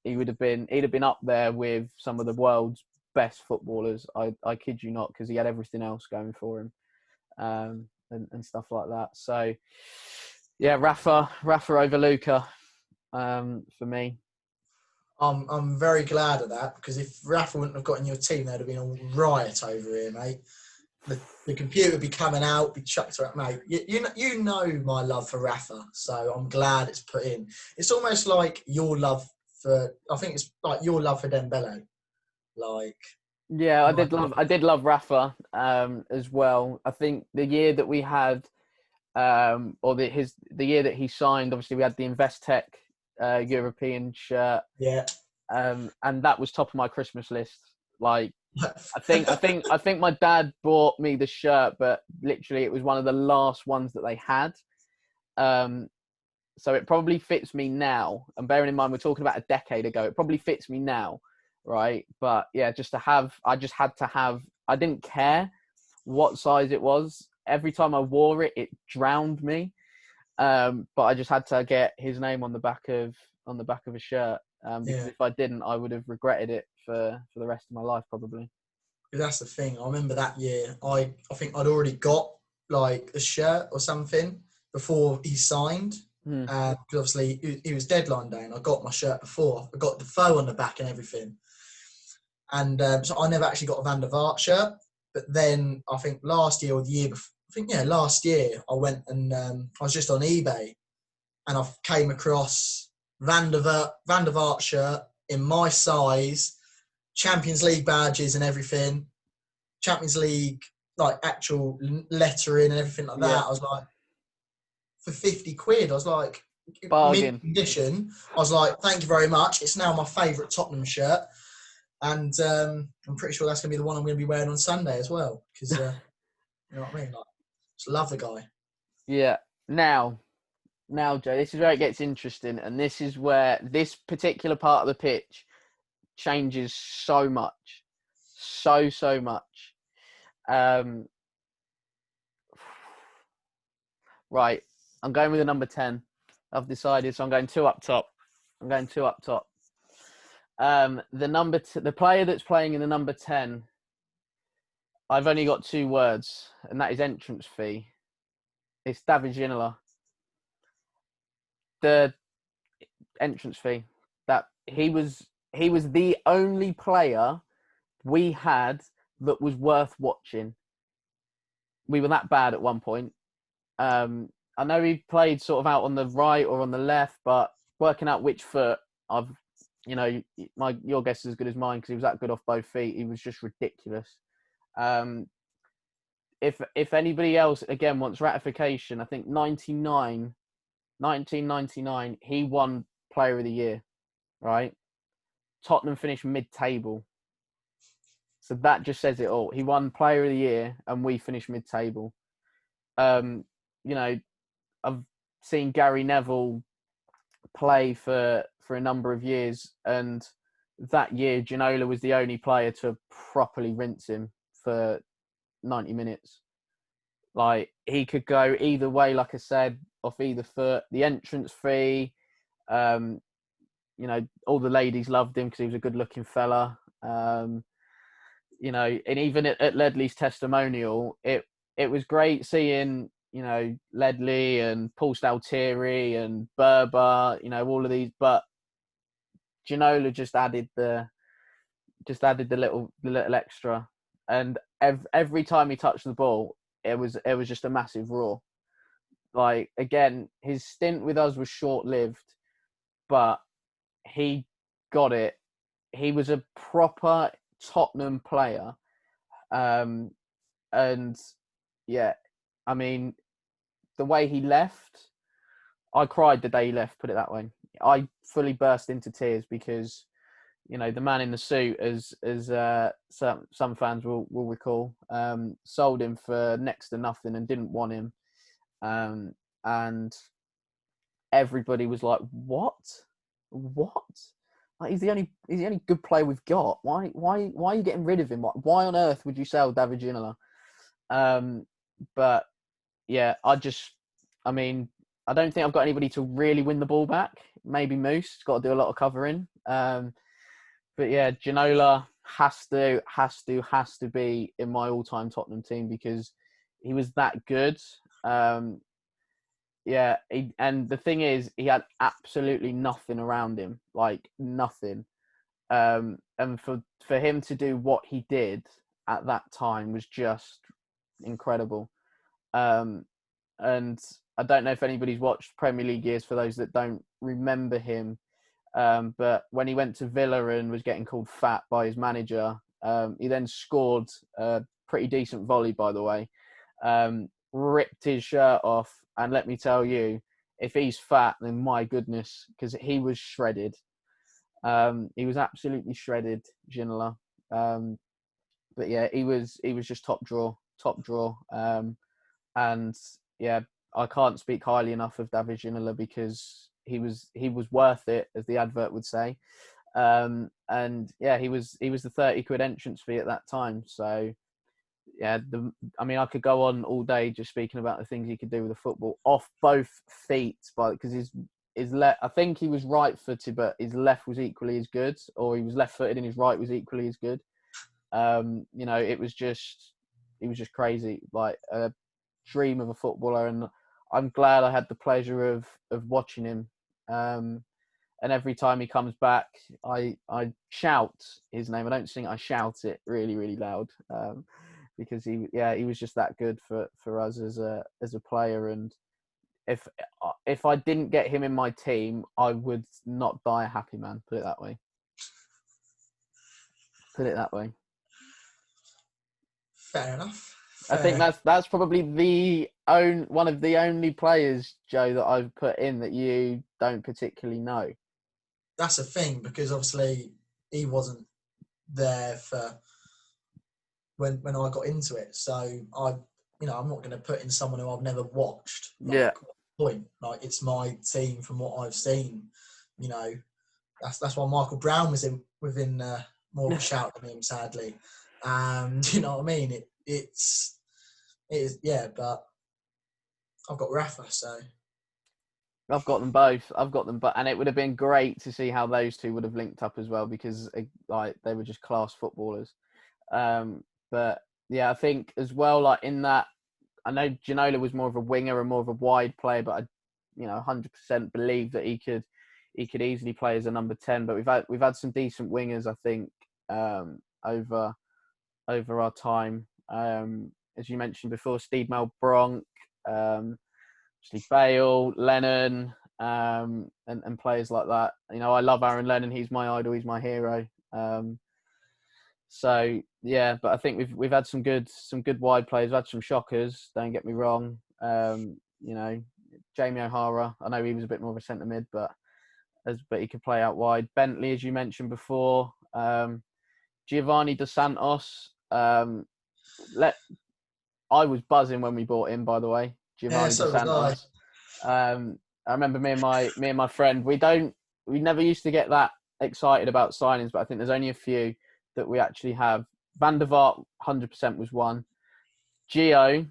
he'd have been up there with some of the world's best footballers. I kid you not, because he had everything else going for him, and stuff like that. So yeah, Rafa over Luka for me. I'm very glad of that, because if Rafa wouldn't have got in your team, there'd have been a riot over here, mate. The computer would be coming out, be chucked around, mate. You know my love for Rafa, so I'm glad it's put in. It's almost like your love for. I think it's like your love for Dembele. Like, yeah, I did love Rafa as well. I think the year that we had, the year that he signed, obviously we had the Investec European shirt. Yeah. And that was top of my Christmas list. Like, I think my dad bought me the shirt, but literally it was one of the last ones that they had. So it probably fits me now. And bearing in mind, we're talking about a decade ago, it probably fits me now, right? But yeah, I just had to have, I didn't care what size it was. Every time I wore it, it drowned me. But I just had to get his name on the back of a shirt. Because if I didn't, I would have regretted it for the rest of my life, probably. That's the thing. I remember that year. I think I'd already got like a shirt or something before he signed. Because obviously it was deadline day, and I got my shirt before. I got the faux on the back and everything. And so I never actually got a Van der Vaart shirt. But then I think last year or the year before, last year I went and I was just on eBay, and I came across Van der Vaart shirt in my size, Champions League badges and everything, Champions League like actual lettering and everything like that. Yeah. I was like, for 50 quid, I was like, Bargain. mint condition. I was like, thank you very much. It's now my favourite Tottenham shirt, and I'm pretty sure that's going to be the one I'm going to be wearing on Sunday as well. Because you know what I mean, like, just love the guy. Yeah. Now, Joe, this is where it gets interesting, and this is where this particular part of the pitch changes so much, so much. Right, I'm going with the number 10. I've decided, so I'm going two up top. The the player that's playing in the number 10, I've only got two words, and that is entrance fee. It's David Ginola. The entrance fee, that he was the only player we had that was worth watching. We were that bad at one point. I know he played sort of out on the right or on the left, but working out which foot, your guess is as good as mine, because he was that good off both feet. He was just ridiculous. If anybody else again wants ratification, I think 1999, he won Player of the Year, right? Tottenham finished mid-table. So that just says it all. He won Player of the Year and we finished mid-table. I've seen Gary Neville play for a number of years, and that year Ginola was the only player to properly rinse him for 90 minutes. Like, he could go either way, like I said, off either foot. The entrance fee, all the ladies loved him because he was a good-looking fella. And even at Ledley's testimonial, it was great seeing, Ledley and Paul Staltieri and Berber, all of these, but Ginola just added the little extra. And every time he touched the ball, it was just a massive roar. Like, again, his stint with us was short-lived, but he got it. He was a proper Tottenham player. And yeah, I mean, the way he left, I cried the day he left, put it that way. I fully burst into tears because, the man in the suit, as some fans will recall, sold him for next to nothing and didn't want him. And everybody was like, what? Like, he's the only good player we've got. Why are you getting rid of him? Why on earth would you sell David Ginola? But yeah, I don't think I've got anybody to really win the ball back. Maybe Moose. He's got to do a lot of covering. But yeah, Ginola has to be in my all-time Tottenham team because he was that good. And the thing is, he had absolutely nothing around him, like nothing. And for him to do what he did at that time was just incredible. And I don't know if anybody's watched Premier League years, for those that don't remember him. But when he went to Villa and was getting called fat by his manager, he then scored a pretty decent volley, by the way, ripped his shirt off. And let me tell you, if he's fat, then my goodness, because he was shredded. He was absolutely shredded, Ginola. But yeah, he was just top draw. And yeah, I can't speak highly enough of David Ginola because he was worth it, as the advert would say. And yeah, he was the 30 quid entrance fee at that time. So yeah, I mean, I could go on all day just speaking about the things he could do with the football off both feet, but because his left, I think he was right-footed, but his left was equally as good, or he was left-footed and his right was equally as good. You know, it was just crazy, like a dream of a footballer, and I'm glad I had the pleasure of watching him. And every time he comes back, I shout his name. I don't sing it, I shout it really, really loud. Because he was just that good for us as a player. And if I didn't get him in my team, I would not die a happy man. Put it that way. Fair enough. I think that's probably one of the only players, Joe, that I've put in that you don't particularly know. That's a thing, because obviously he wasn't there for when I got into it. So I'm not going to put in someone who I've never watched. Yeah. Point. Like, it's my team from what I've seen. You know, that's why Michael Brown was within more of a shout than him, sadly. You know what I mean? It is, yeah. But I've got Rafa, so. I've got them both. And it would have been great to see how those two would have linked up as well, because like they were just class footballers. But yeah, I think as well, like in that, I know Ginola was more of a winger and more of a wide player, but I, 100% believe that he could easily play as a number 10. But we've had some decent wingers, I think, over our time. As you mentioned before, Steve Malbronk, Steve Bale, Lennon, and players like that. I love Aaron Lennon. He's my idol. He's my hero. So yeah, but I think we've had some good wide players. We've had some shockers. Don't get me wrong. Jamie O'Hara. I know he was a bit more of a centre mid, but he could play out wide. Bentley, as you mentioned before. Giovanni Dos Santos. I was buzzing when we bought him, by the way. Giovanni Dos Santos. I remember me and my friend. We never used to get that excited about signings, but I think there's only a few that we actually have. Van der Vaart, 100% was one. Gio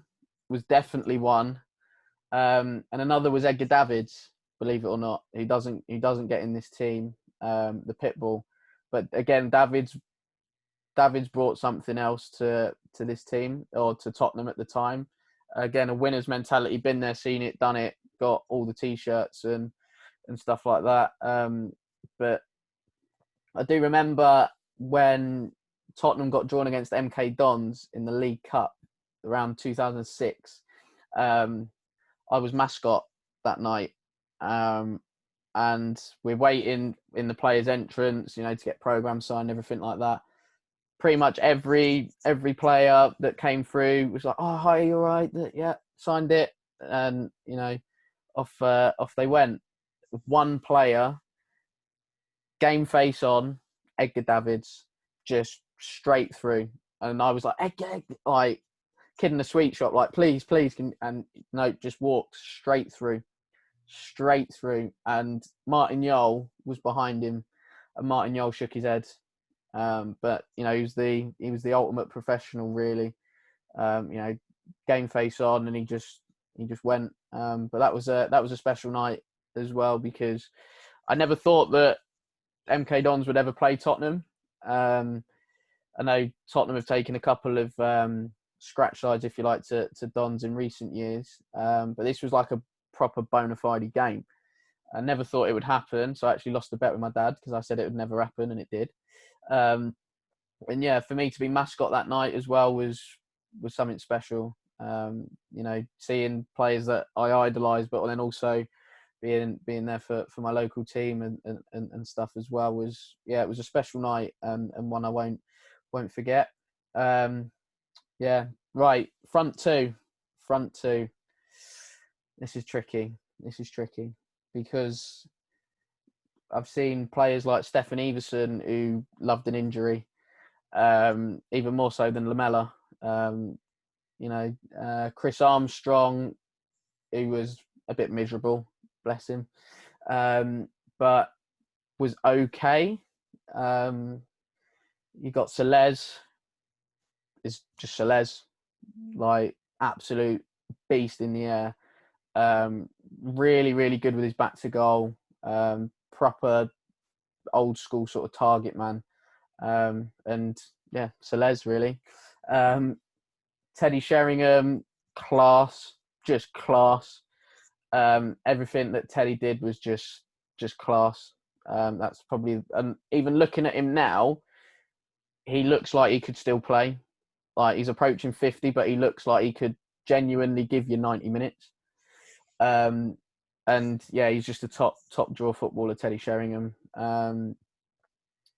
was definitely one. And another was Edgar Davids, believe it or not. He doesn't get in this team, the Pitbull. But again, Davids brought something else to this team, or to Tottenham at the time. Again, a winner's mentality, been there, seen it, done it, got all the T-shirts and stuff like that. But I do remember when Tottenham got drawn against MK Dons in the League Cup around 2006. I was mascot that night. And we're waiting in the players' entrance, to get programs signed, everything like that. Pretty much every player that came through was like, "Oh, hi, you all right? Yeah, signed it." And off they went. One player, game face on, Edgar Davids, just straight through. And I was like, Edgar, like kid in the sweet shop, like, please, and no, just walked straight through. And Martin Yole was behind him, and Martin Yole shook his head. But he was the ultimate professional, really. Game face on, and he just went. But that was a special night as well, because I never thought that MK Dons would ever play Tottenham. I know Tottenham have taken a couple of scratch sides, if you like, to Dons in recent years. But this was like a proper bona fide game. I never thought it would happen, so I actually lost a bet with my dad because I said it would never happen, and it did. And yeah, for me to be mascot that night as well was something special. Seeing players that I idolised, but then also being there for my local team and stuff as well it was a special night, and one I won't forget. Right, front two. This is tricky. This is tricky because I've seen players like Stefan Everson who loved an injury, even more so than Lamella. Chris Armstrong, who was a bit miserable, bless him, but was okay. You got Celez, is just Celez, like absolute beast in the air. Really, really good with his back to goal. Proper old school sort of target man. And yeah, Celez really. Teddy Sheringham, class, just class. Everything that Teddy did was just class. That's probably, and even looking at him now, he looks like he could still play. Like he's approaching 50, but he looks like he could genuinely give you 90 minutes. And yeah, he's just a top draw footballer, Teddy Sheringham.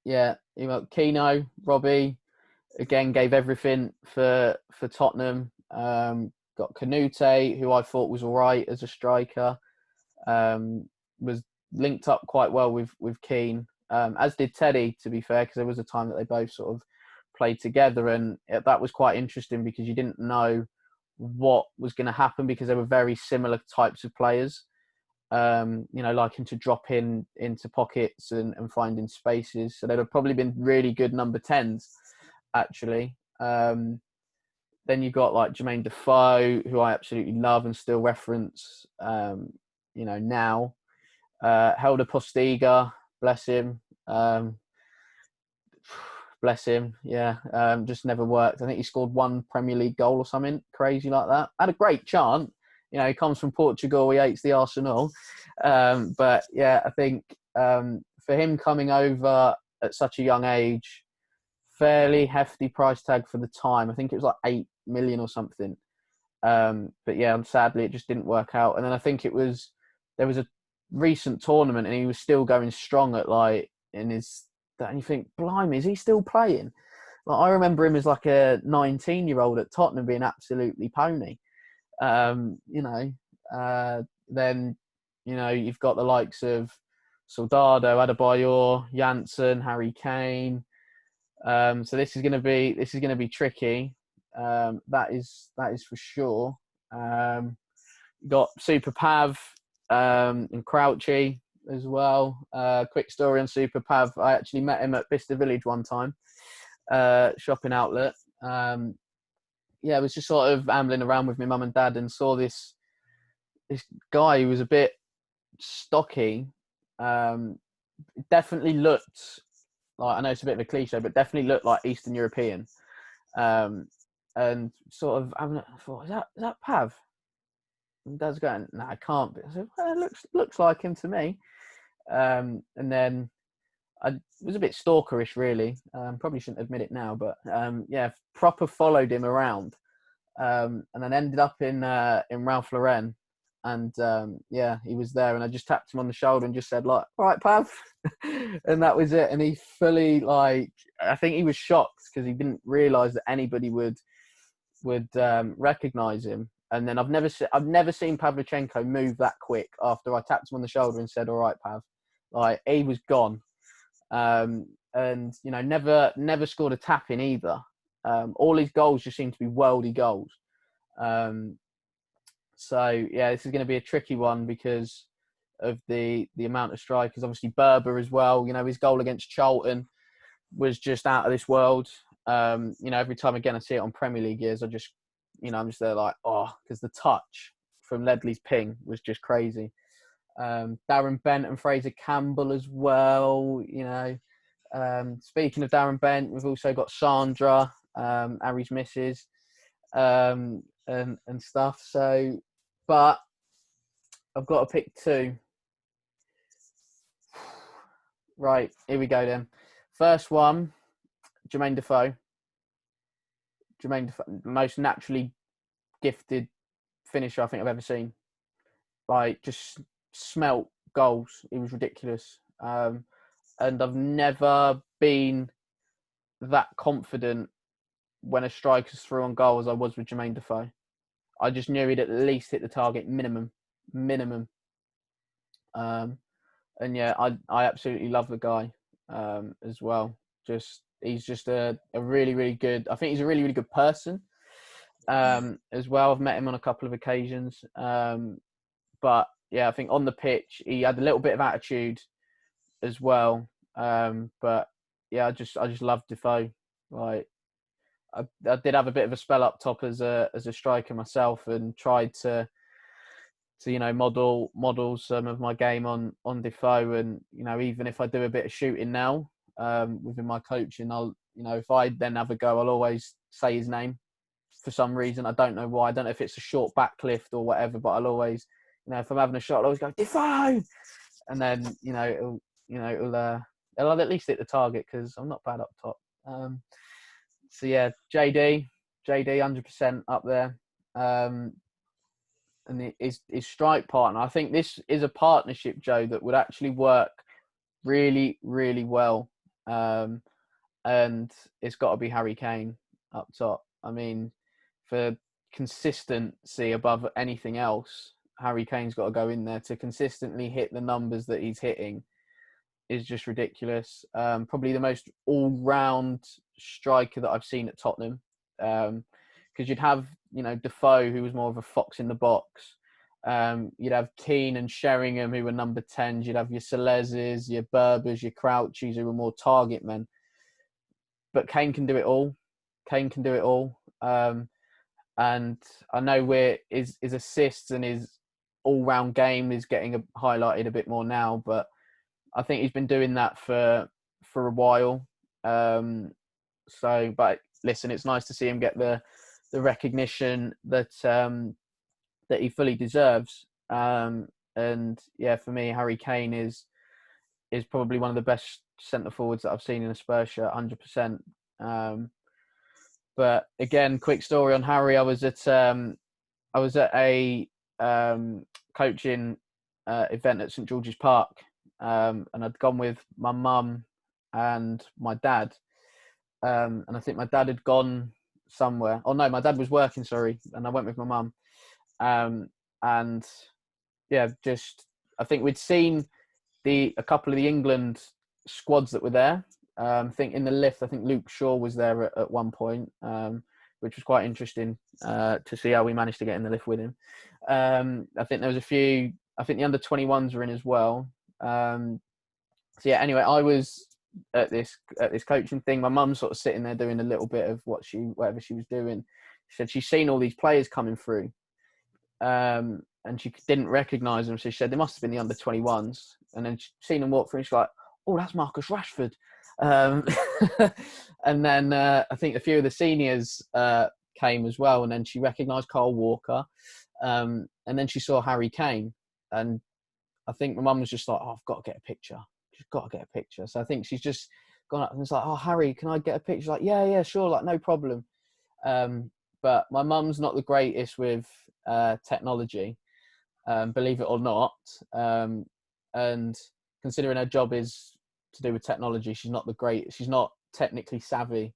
Yeah, you know, Keno, Robbie, again gave everything for Tottenham. Got Canute, who I thought was all right as a striker. Was linked up quite well with Keane, as did Teddy, to be fair, because there was a time that they both sort of played together, and that was quite interesting because you didn't know what was going to happen because they were very similar types of players. Liking to drop into pockets and finding spaces. So they'd have probably been really good number 10s, actually. Then you've got like Jermaine Defoe, who I absolutely love and still reference, now. Helder Postiga, bless him. Bless him, yeah. Just never worked. I think he scored one Premier League goal or something crazy like that. Had a great chant. He comes from Portugal. He hates the Arsenal. But yeah, I think for him coming over at such a young age, fairly hefty price tag for the time. I think it was like 8 million or something. But yeah, sadly, it just didn't work out. And then I think there was a recent tournament and he was still going strong at and you think, blimey, is he still playing? Like, I remember him as like a 19-year-old at Tottenham being absolutely pony. Then, you've got the likes of Soldado, Adebayor, Janssen, Harry Kane. So this is going to be tricky. That is for sure. Got Super Pav and Crouchy as well. Quick story on Super Pav. I actually met him at Bicester Village one time, shopping outlet. I was just sort of ambling around with my mum and dad and saw this guy who was a bit stocky. Definitely looked like, I know it's a bit of a cliche, but definitely looked like Eastern European. And sort of I thought, is that Pav? And Dad's going, no, I can't be. I said, well, it looks like him to me. And then I was a bit stalkerish, really. Probably shouldn't admit it now, but proper followed him around, and then ended up in Ralph Lauren, and he was there, and I just tapped him on the shoulder and just said, like, all right, Pav, and that was it. And he fully, I think he was shocked because he didn't realise that anybody would recognise him. And then I've never seen Pavlyuchenko move that quick after I tapped him on the shoulder and said, all right, Pav. Like, he was gone. And never scored a tap in either. All his goals just seem to be worldy goals. So yeah, this is going to be a tricky one because of the amount of strikers. Obviously Berber as well. His goal against Charlton was just out of this world. Every time again I see it on Premier League years, I'm just there like, oh, because the touch from Ledley's ping was just crazy. Darren Bent and Fraser Campbell as well. Speaking of Darren Bent, we've also got Sandra, Harry's missus, and stuff. So, but I've got to pick two. Right, here we go then. First one, Jermaine Defoe. Jermaine Defoe, most naturally gifted finisher I think I've ever seen. Just smelt goals. It was ridiculous. And I've never been that confident when a striker's through on goal as I was with Jermaine Defoe. I just knew he'd at least hit the target minimum. And yeah, I absolutely love the guy as well. He's just a really, really good. I think he's a really, really good person as well. I've met him on a couple of occasions, but yeah, I think on the pitch he had a little bit of attitude as well. But yeah, I just love Defoe. Like I did have a bit of a spell up top as a striker myself, and tried to model some of my game on Defoe. And even if I do a bit of shooting now within my coaching, I'll if I then have a go, I'll always say his name for some reason. I don't know why. I don't know if it's a short backlift or whatever, but I'll always, if I'm having a shot, I'll always go Defoe, and then it'll at least hit the target because I'm not bad up top. So yeah, JD, 100% up there. And his strike partner, I think this is a partnership, Joe, that would actually work really, really well. And it's got to be Harry Kane up top. I mean, for consistency above anything else, Harry Kane's got to go in there to consistently hit the numbers that he's hitting. Is just ridiculous. Probably the most all-round striker that I've seen at Tottenham. Because you'd have, Defoe, who was more of a fox in the box. You'd have Keane and Sheringham, who were number 10s. You'd have your Saleses, your Berbers, your Crouchies, who were more target men. But Kane can do it all. And I know his assists and his all-round game is getting highlighted a bit more now, but I think he's been doing that for a while. But listen, it's nice to see him get the recognition that he fully deserves. And yeah, for me, Harry Kane is probably one of the best centre forwards that I've seen in a Spurs shirt, 100%. But again, quick story on Harry. I was at a coaching event at St George's Park. And I'd gone with my mum and my dad. And I think my dad had gone somewhere. Oh no, my dad was working, sorry. And I went with my mum. And yeah, I think we'd seen a couple of the England squads that were there. I think in the lift, I think Luke Shaw was there at one point, which was quite interesting to see how we managed to get in the lift with him. I think there was a few. I think the under-21s were in as well. So yeah, anyway, I was at this coaching thing. My mum's sort of sitting there doing a little bit of whatever she was doing. She said she's seen all these players coming through, and she didn't recognise them. So she said they must have been the under-21s. And then she'd seen them walk through, and she's like, "Oh, that's Marcus Rashford." And then I think a few of the seniors came as well, and then she recognised Kyle Walker, and then she saw Harry Kane, and I think my mum was just like, "Oh, I've got to get a picture. She's got to get a picture." So I think she's just gone up and was like, "Oh, Harry, can I get a picture?" Like, yeah, sure, like no problem. But my mum's not the greatest with technology, believe it or not. And considering her job is to do with technology, she's not technically savvy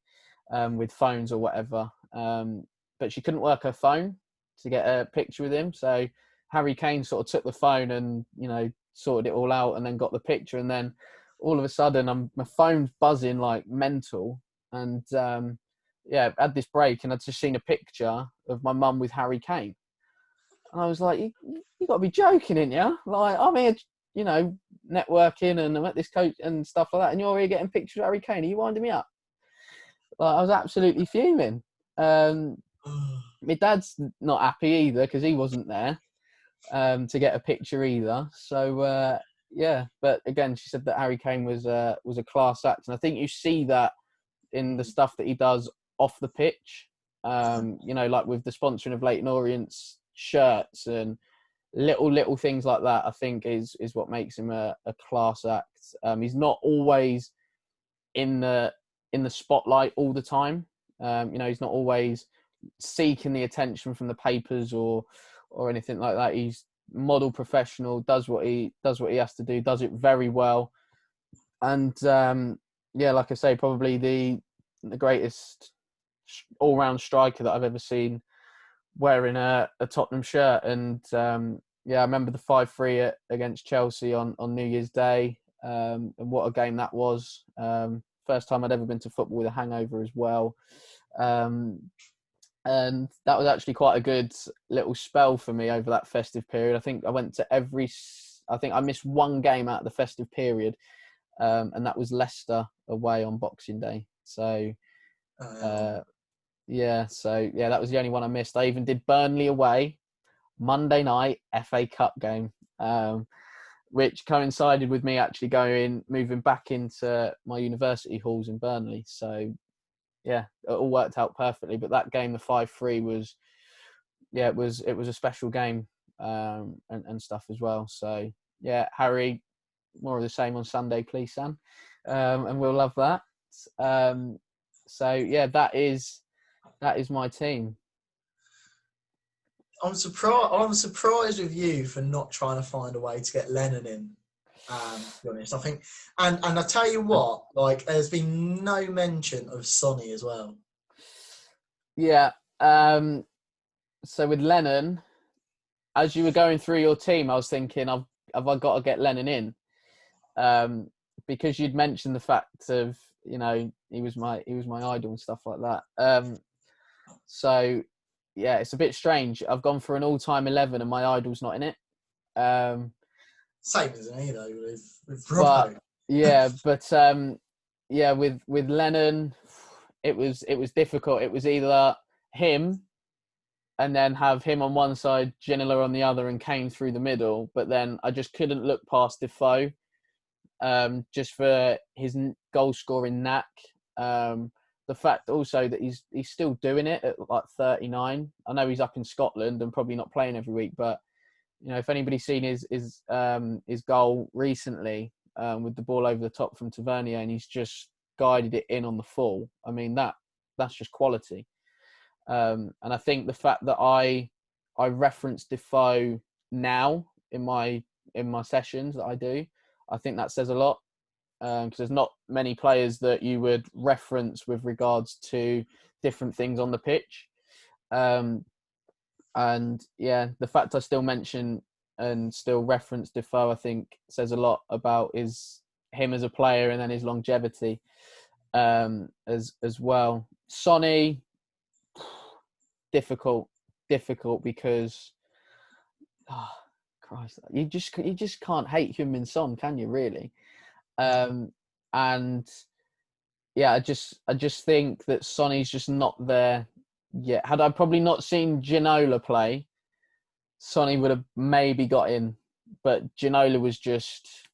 with phones or whatever. But she couldn't work her phone to get a picture with him. So Harry Kane sort of took the phone and, sorted it all out and then got the picture. And then all of a sudden my phone's buzzing like mental. And I had this break and I'd just seen a picture of my mum with Harry Kane. And I was like, you got to be joking, ain't you? Like, I'm here, networking and I'm at this coach and stuff like that. And you're here getting pictures of Harry Kane. Are you winding me up? Like, I was absolutely fuming. My dad's not happy either because he wasn't there to get a picture either. So, but again, she said that Harry Kane was a class act. And I think you see that in the stuff that he does off the pitch, like with the sponsoring of Leyton Orient's shirts and little things like that. I think is what makes him a class act. He's not always in the spotlight all the time. He's not always seeking the attention from the papers or anything like that. He's model professional, does what he has to do, does it very well. And like I say, probably the greatest all-round striker that I've ever seen wearing a Tottenham shirt. And yeah, I remember the 5-3 against Chelsea on New Year's Day, and what a game that was. First time I'd ever been to football with a hangover as well. And that was actually quite a good little spell for me over that festive period. I think I went to I think I missed one game out of the festive period, and that was Leicester away on Boxing Day. So, yeah, that was the only one I missed. I even did Burnley away, Monday night FA Cup game, which coincided with me actually moving back into my university halls in Burnley. So, yeah, it all worked out perfectly. But that game, the 5-3, was, yeah, it was a special game, and stuff as well. So, yeah, Harry, more of the same on Sunday, please, Sam, and we'll love that. So, yeah, that is my team. I'm surprised with you for not trying to find a way to get Lennon in. To be honest, I think, and I tell you what, like, there's been no mention of Sonny as well. Yeah. So with Lennon, as you were going through your team, I was thinking, have I got to get Lennon in? Because you'd mentioned the fact of, you know, he was my idol and stuff like that. So yeah, it's a bit strange. I've gone for an all-time 11 and my idol's not in it. Same as me though with Robbo. But yeah, yeah, with Lennon, it was difficult. It was either him and then have him on one side, Ginola on the other, and Kane through the middle. But then I just couldn't look past Defoe, just for his goal scoring knack. The fact also that he's still doing it at like 39. I know he's up in Scotland and probably not playing every week, but you know, if anybody's seen his goal recently, with the ball over the top from Tavernier, and he's just guided it in on the full. I mean, that's just quality. And I think the fact that I reference Defoe now in my sessions that I do, I think that says a lot, because there's not many players that you would reference with regards to different things on the pitch. And yeah, the fact I still mention and still reference Defoe, I think, says a lot about him as a player and then his longevity, as well. Sonny, difficult because, oh, Christ, you just can't hate Heung-min Son, can you, really? And yeah, I just think that Sonny's just not there yet. Had I probably not seen Ginola play, Sonny would have maybe got in, but Ginola was just,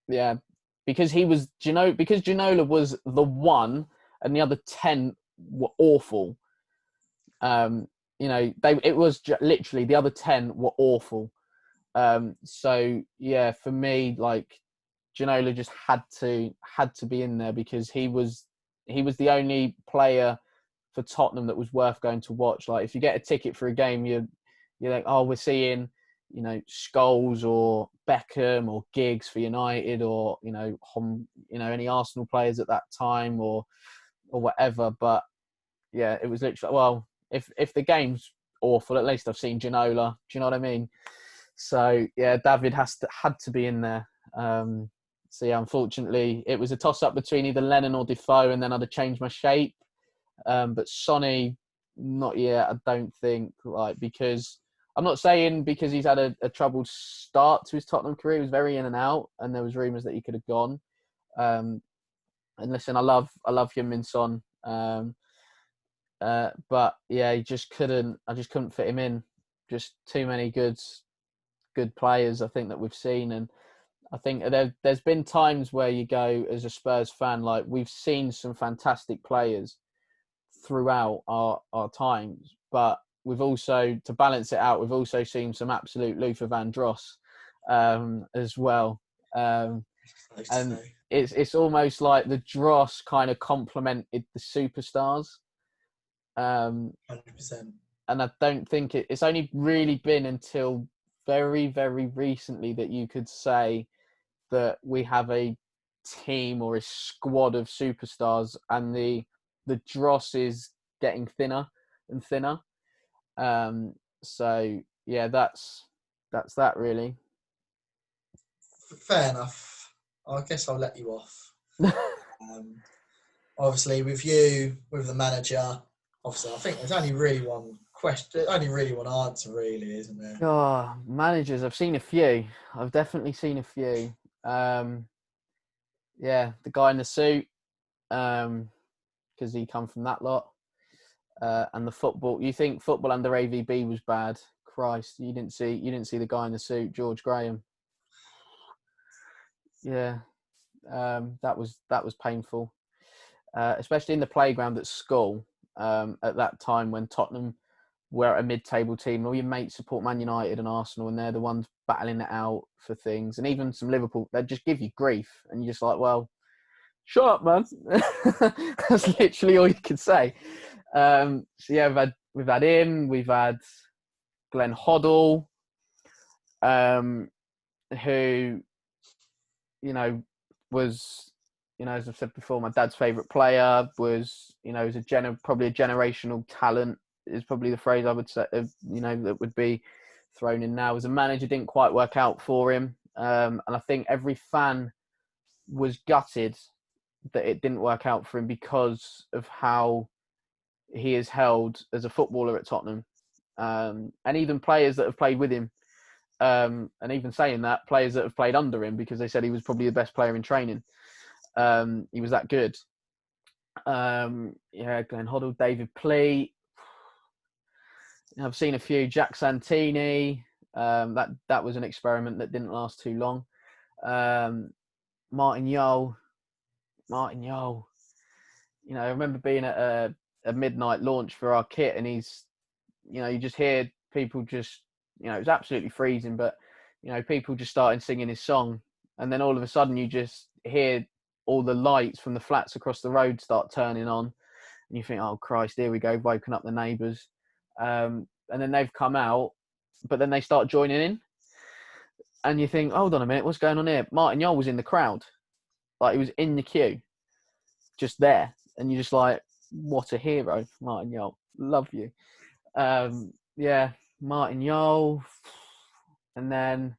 yeah, because Ginola was the one and the other 10 were awful. You know, it was literally the other 10 were awful. So yeah, for me, like, Ginola just had to be in there because he was the only player for Tottenham that was worth going to watch. Like, if you get a ticket for a game, you're like, oh, we're seeing, you know, Scholes or Beckham or Giggs for United, or you know, any Arsenal players at that time, or whatever. But yeah, it was literally, well, if the game's awful, at least I've seen Ginola. Do you know what I mean? So yeah, David had to be in there. So yeah, unfortunately, it was a toss-up between either Lennon or Defoe, and then I'd have changed my shape. But Sonny, not yet, I don't think. Like, because I'm not saying because he's had a troubled start to his Tottenham career. He was very in and out, and there was rumours that he could have gone. And listen, I love Heung-min Son. But yeah, I just couldn't fit him in. Just too many good players, I think, that we've seen. And I think there's been times where you go as a Spurs fan, like, we've seen some fantastic players throughout our times, but we've also, to balance it out, we've also seen some absolute Luther Vandross, as well. And it's almost like the Dross kind of complemented the superstars. 100%. And I don't think it's only really been until very, very recently that you could say that we have a team or a squad of superstars, and the dross is getting thinner and thinner. So yeah, that's that's that really. Fair enough. I guess I'll let you off. Obviously, with you, with the manager, obviously, I think there's only really one question, only really one answer, really, isn't there? Oh, managers, I've seen a few. I've definitely seen a few. Yeah, the guy in the suit, because he come from that lot. And the football. You think football under AVB was bad? Christ, you didn't see the guy in the suit, George Graham. Yeah, that was painful, especially in the playground at school. At that time when Tottenham were a mid-table team, and all your mates support Man United and Arsenal, and they're the ones battling it out for things, and even some Liverpool, they'd just give you grief, and you're just like, well, shut up, man. That's literally all you can say. So yeah, we've had him, we've had Glenn Hoddle, who, was, as I've said before, my dad's favourite player, was, is probably a generational talent, is probably the phrase I would say, that would be thrown in now. As a manager, didn't quite work out for him. And I think every fan was gutted that it didn't work out for him because of how he is held as a footballer at Tottenham. And even players that have played with him. And even saying that, players that have played under him, because they said he was probably the best player in training. He was that good. Glenn Hoddle, David Pleat. I've seen a few. Jack Santini. That was an experiment that didn't last too long. Martin Yole. I remember being at a midnight launch for our kit, and he's, you just hear people just, it was absolutely freezing, but, people just started singing his song. And then all of a sudden you just hear all the lights from the flats across the road start turning on. And you think, oh, Christ, here we go, woken up the neighbours. And then they've come out, but then they start joining in. And you think, hold on a minute, what's going on here? Martin Yole was in the crowd. Like, he was in the queue, just there. And you're just like, what a hero, Martin Yole. Love you. Martin Yole. And then,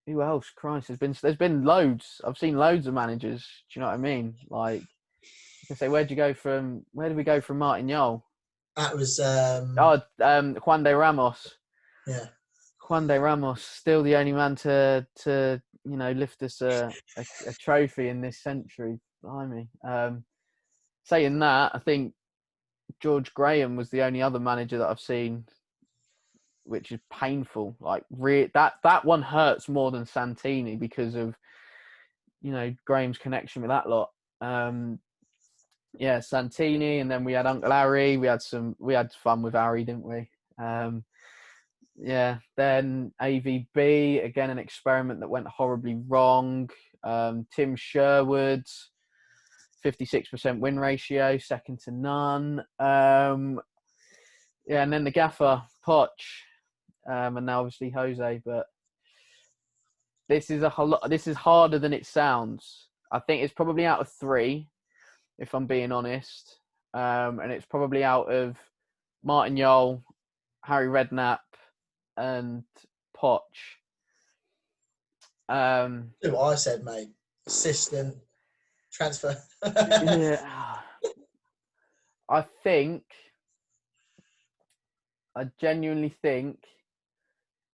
who else? Christ, there's been loads. I've seen loads of managers. Do you know what I mean? Like, I can say, where did we go from Martin Yole? That was Juan de Ramos. Yeah. Juan de Ramos, still the only man to lift us a trophy in this century. Blimey. Saying that, I think George Graham was the only other manager that I've seen, which is painful. Like, that one hurts more than Santini because of, Graham's connection with that lot. Santini, and then we had Uncle Harry. We had fun with Harry, didn't we? Then AVB, again, an experiment that went horribly wrong. Tim Sherwood, 56% win ratio, second to none. And then the gaffer, Poch, and now obviously Jose. But this is harder than it sounds. I think it's probably out of 3, if I'm being honest. And it's probably out of Martin Yole, Harry Redknapp, and Poch. What I said, mate. Assistant, transfer. Yeah. I genuinely think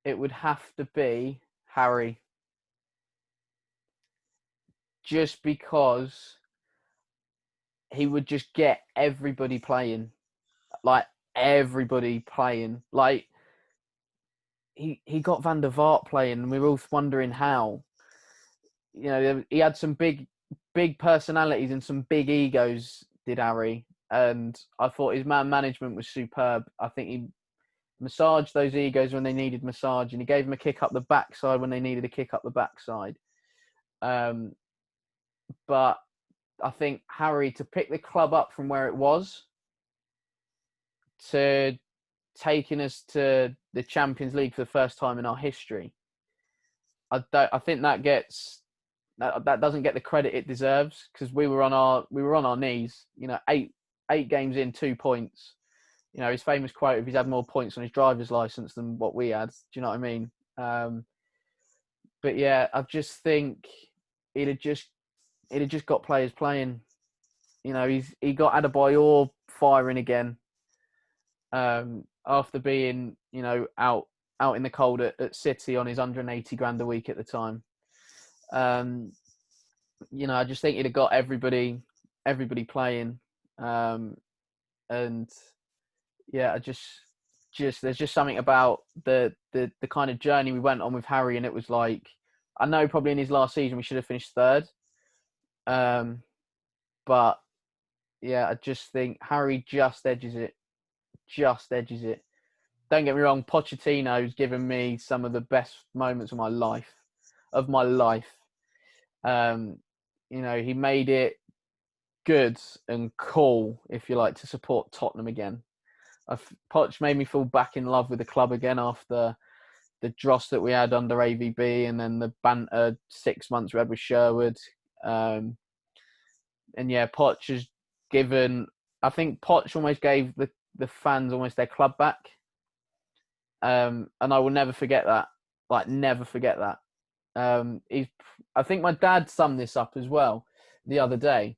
it would have to be Harry. Just because he would just get everybody playing. Like, everybody playing. Like, he got Van der Vaart playing, and we were all wondering how. He had some big personalities and some big egos, did Harry. And I thought his man management was superb. I think he massaged those egos when they needed massage, and he gave them a kick up the backside when they needed a kick up the backside. But I think Harry, to pick the club up from where it was to taking us to the Champions League for the first time in our history, I think that doesn't get the credit it deserves, because we were on our knees. 8 games in, 2 points. His famous quote of he's had more points on his driver's license than what we had. Do you know what I mean? But yeah, I just think he'd have just got players playing. You know, he got Adebayor firing again after being, you know, out in the cold at City on his 180 grand a week at the time. You know, I just think he'd have got everybody playing, and yeah, I just there's just something about the kind of journey we went on with Harry, and it was like, I know probably in his last season we should have finished third, but yeah, I just think Harry just edges it. Don't get me wrong, Pochettino's given me some of the best moments of my life. You know, he made it good and cool, if you like, to support Tottenham again. Poch made me fall back in love with the club again after the dross that we had under AVB, and then the banter 6 months we had with Sherwood. And yeah, Poch has given, I think Poch almost gave the fans almost their club back. And I will never forget that. Like, never forget that. I think my dad summed this up as well the other day.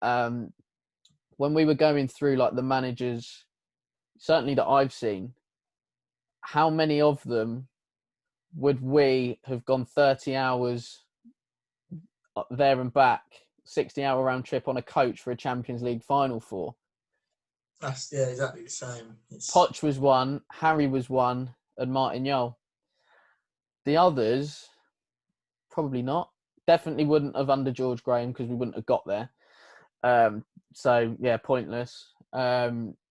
When we were going through like the managers, certainly that I've seen, how many of them would we have gone 30 hours there and back, 60-hour round trip on a coach for a Champions League final for? That's, yeah, exactly the same. Poch was one, Harry was one, and Martin Jol. The others, probably not. Definitely wouldn't have under George Graham, because we wouldn't have got there. So yeah, pointless.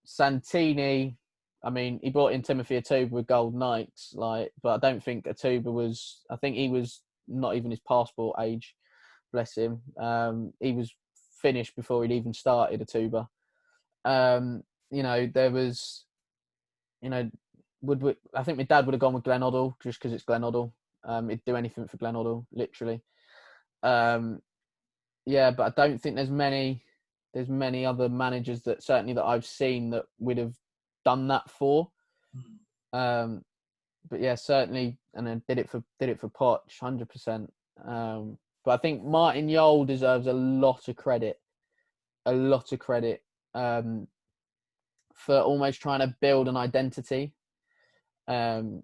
Santini, I mean, he brought in Timothy Atuba with gold Nikes, like, but I don't think Atuba was. I think he was not even his passport age. Bless him. He was finished before he'd even started Atuba. You know, there was, you know, I think my dad would have gone with Glenn Hoddle just because it's Glenn Hoddle. He'd do anything for Glenn Hoddle, literally. Yeah, but I don't think there's many other managers that certainly that I've seen that would have done that for. But yeah, certainly, and then did it for Poch, 100%. But I think Martin Jol deserves a lot of credit, for almost trying to build an identity. You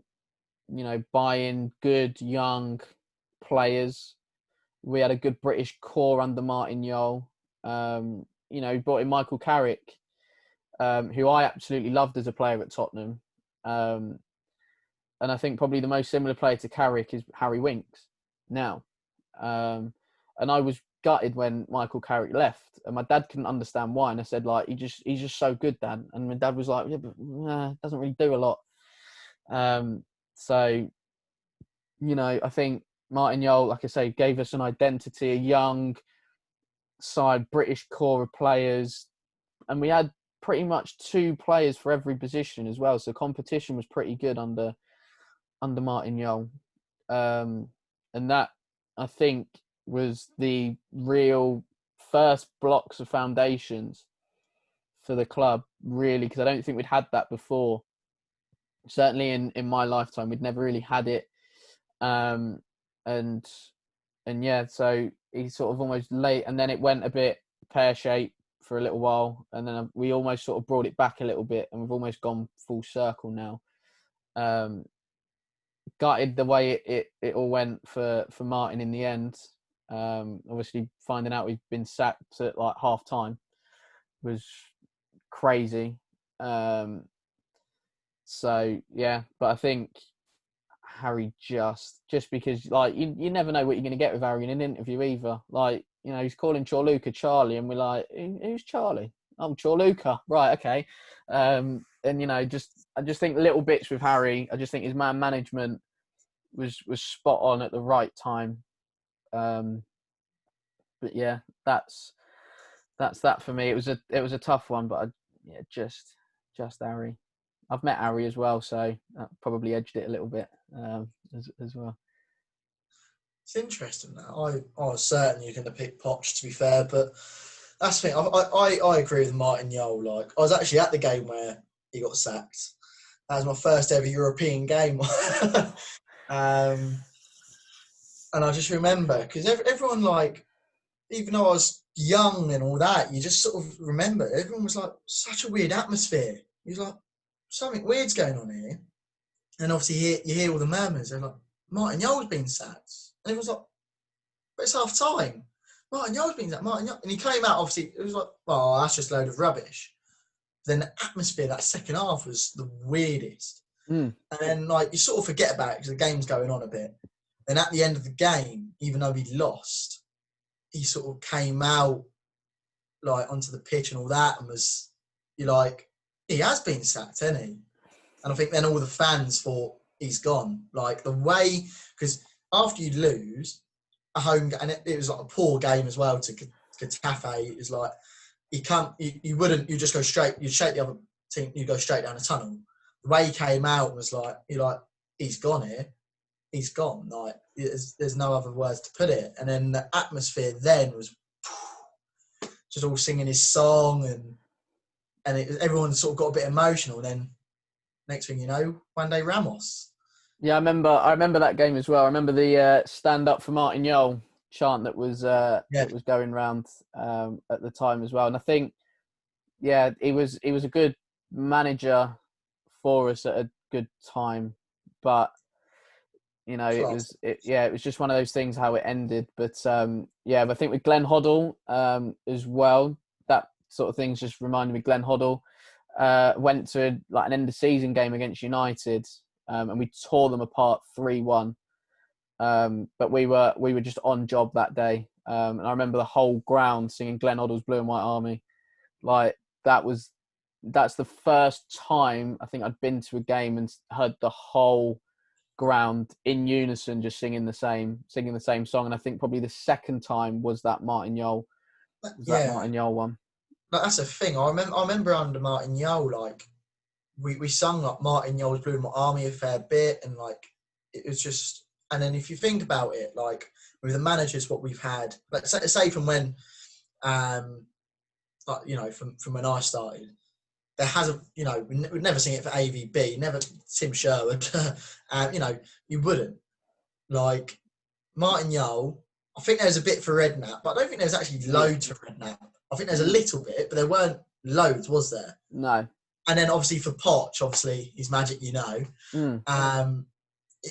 know, buying good young players. We had a good British core under Martin Jol. You know, he brought in Michael Carrick, who I absolutely loved as a player at Tottenham. And I think probably the most similar player to Carrick is Harry Winks now. And I was gutted when Michael Carrick left, and my dad couldn't understand why. And I said, like, he's just so good, Dad. And my dad was like, yeah, but doesn't really do a lot. So, you know, I think Martin Jol, like I say, gave us an identity, a young side, British core of players, and we had pretty much 2 players for every position as well. So competition was pretty good under Martin Jol, and that, I think, was the real first blocks of foundations for the club, really, because I don't think we'd had that before. Certainly in my lifetime, we'd never really had it. And yeah, so he sort of almost late, and then it went a bit pear-shaped for a little while, and then we almost sort of brought it back a little bit, and we've almost gone full circle now. Gutted the way it all went for Martin in the end. Obviously, finding out he'd been sacked at like half time was crazy. So yeah, but I think Harry just because, like, you never know what you're going to get with Harry in an interview either. Like, you know, he's calling Chorluka Charlie, and we're like, who's Charlie? Oh, Chorluka, right? Okay. And you know, I just think little bits with Harry. I just think his man management was spot on at the right time. But yeah, that's that for me. It was a tough one, but just Harry. I've met Harry as well, so that probably edged it a little bit as well. It's interesting that I was certain you're going to pick Poch, to be fair, but that's the thing. I agree with Martin Jol. Like, I was actually at the game where he got sacked. That was my first ever European game. Um, and I just remember, because everyone, like, even though I was young and all that, you just sort of remember, everyone was like, such a weird atmosphere. He was like, something weird's going on here. And obviously you hear all the murmurs. They're like, Martin Yole's been sacked. And everyone's like, but it's half time. Martin Yole's been sacked. Martin Yole. And he came out, obviously, it was like, oh, that's just a load of rubbish. Then the atmosphere, that second half was the weirdest. Mm. And then, like, you sort of forget about it because the game's going on a bit. Then at the end of the game, even though he lost, he sort of came out, like, onto the pitch and all that, and was, you're like, he has been sacked, hasn't he? And I think then all the fans thought he's gone. Like, the way, because after you lose a home, and it was like a poor game as well to Getafe. It was like, you wouldn't, you just go straight, you'd shake the other team, you go straight down the tunnel. The way he came out was like, you're like, he's gone here. He's gone. Like, there's no other words to put it. And then the atmosphere then was just all singing his song, and everyone sort of got a bit emotional. And then next thing you know, one day Ramos. Yeah, I remember that game as well. I remember the stand up for Martin Yole chant that was going round at the time as well. And I think, yeah, he was a good manager for us at a good time, but you know, it was just one of those things how it ended. But but I think with Glenn Hoddle as well, that sort of things just reminded me. Glenn Hoddle went to like an end of season game against United, and we tore them apart 3-1. But we were just on job that day, and I remember the whole ground singing Glenn Hoddle's Blue and White Army. Like, that's the first time I think I'd been to a game and heard the whole ground in unison just singing the same song. And I think probably the second time was that Martin Yole one. Like, that's a thing. I remember under Martin Yole, like, we sung like Martin Yole's Blue and White Army a fair bit, and like, it was just. And then if you think about it, like, with the managers what we've had, like, say from when like, you know, from when I started, there hasn't, you know, we'd never sing it for AVB, never Tim Sherwood. You know, you wouldn't. Like, Martin Yole, I think there's a bit for Redknapp, but I don't think there's actually loads for Redknapp. I think there's a little bit, but there weren't loads, was there? No. And then obviously for Poch, obviously his magic, you know.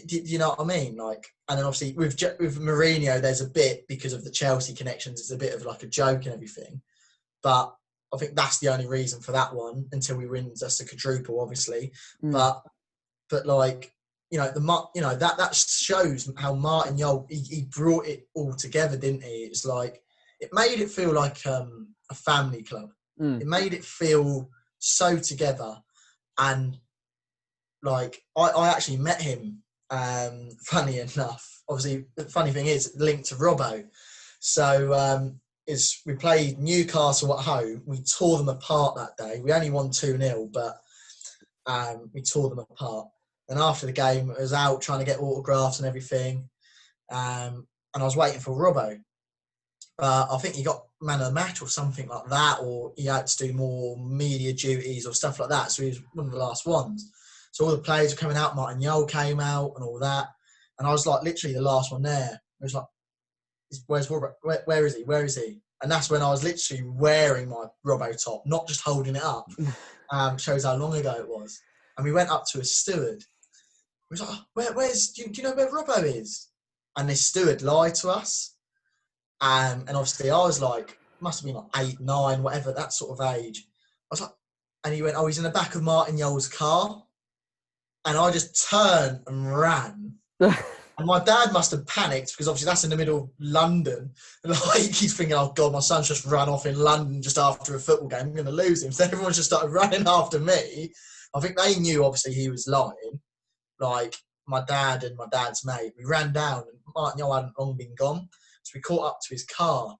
Do you know what I mean? Like, and then obviously with Mourinho, there's a bit because of the Chelsea connections. It's a bit of like a joke and everything, but I think that's the only reason for that one until we win just a quadruple, obviously. But like, you know, that shows how Martin Yole, he brought it all together, didn't he? It's like, it made it feel like a family club. It made it feel so together. And like, I actually met him, funny enough. Obviously, the funny thing is, linked to Robbo. So we played Newcastle at home. We tore them apart that day. We only won 2-0, but we tore them apart. And after the game, I was out trying to get autographs and everything. And I was waiting for Robbo. I think he got man of the match or something like that, or he had to do more media duties or stuff like that. So he was one of the last ones. So all the players were coming out. Martin Yole came out and all that. And I was like literally the last one there. I was like, where's Robbo? Where is he? Where is he? And that's when I was literally wearing my Robbo top, not just holding it up. Shows how long ago it was. And we went up to a steward. We was like, do you know where Robbo is? And this steward lied to us. And obviously I was like, must have been like 8, 9, whatever, that sort of age. I was like, and he went, oh, he's in the back of Martin Yole's car. And I just turned and ran. And my dad must have panicked because obviously that's in the middle of London. And like, he's thinking, oh God, my son's just run off in London just after a football game. I'm going to lose him. So everyone just started running after me. I think they knew obviously he was lying. Like, my dad and my dad's mate, we ran down and Martin Yole hadn't long been gone. So we caught up to his car.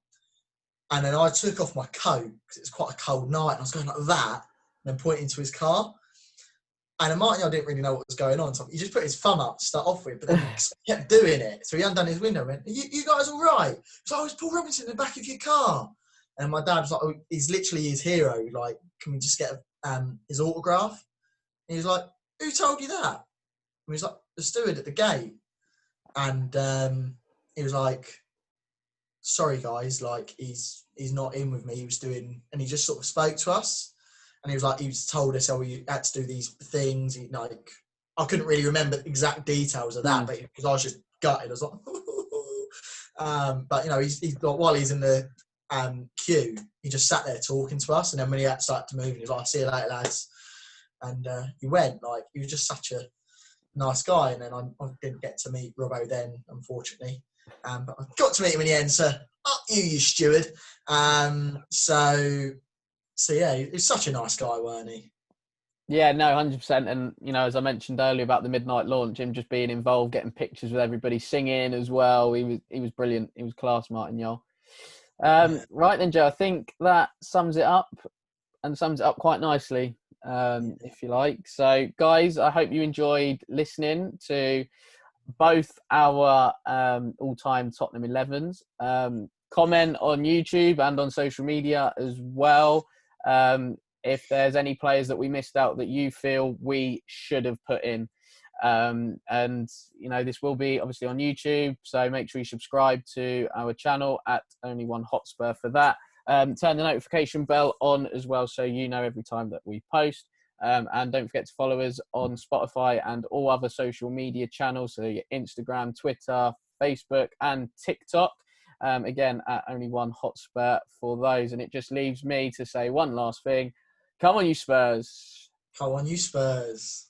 And then I took off my coat because it was quite a cold night. And I was going like that and then pointing to his car. And then Martin Yole didn't really know what was going on. So he just put his thumb up to start off with, but then he kept doing it. So he undone his window and went, you guys all right? He's like, oh, it's Paul Robinson in the back of your car. And my dad was like, oh, he's literally his hero. Like, can we just get his autograph? And he was like, who told you that? And he was like, the steward at the gate. and he was like, "Sorry guys, like he's not in with me. He was doing," and he just sort of spoke to us, and he was like, he was told us how we had to do these things. He, like, I couldn't really remember exact details of that, but because I was just gutted, I was like, but you know, he's like, while he's in the queue, he just sat there talking to us, and then when he had to start to move, he was like, "See you later, lads," and he went. Like, he was just such a nice guy. And then I didn't get to meet Robbo then, unfortunately, but I got to meet him in the end. So up you steward. So yeah, he's such a nice guy, weren't he? Yeah, no, 100%. And, you know, as I mentioned earlier about the midnight launch, him just being involved, getting pictures with everybody, singing as well. He was brilliant. He was class, Martin Yole. Yeah. Right then, Joe, I think that sums it up and sums it up quite nicely, if you like. So, guys, I hope you enjoyed listening to both our all-time Tottenham 11s. Comment on YouTube and on social media as well. If there's any players that we missed out that you feel we should have put in. And, you know, this will be obviously on YouTube, so make sure you subscribe to our channel at Only One Hotspur for that. Turn the notification bell on as well, so you know every time that we post. And don't forget to follow us on Spotify and all other social media channels, so your Instagram, Twitter, Facebook, and TikTok. Again, at Only One Hotspur for those. And it just leaves me to say one last thing. Come on, you Spurs. Come on, you Spurs.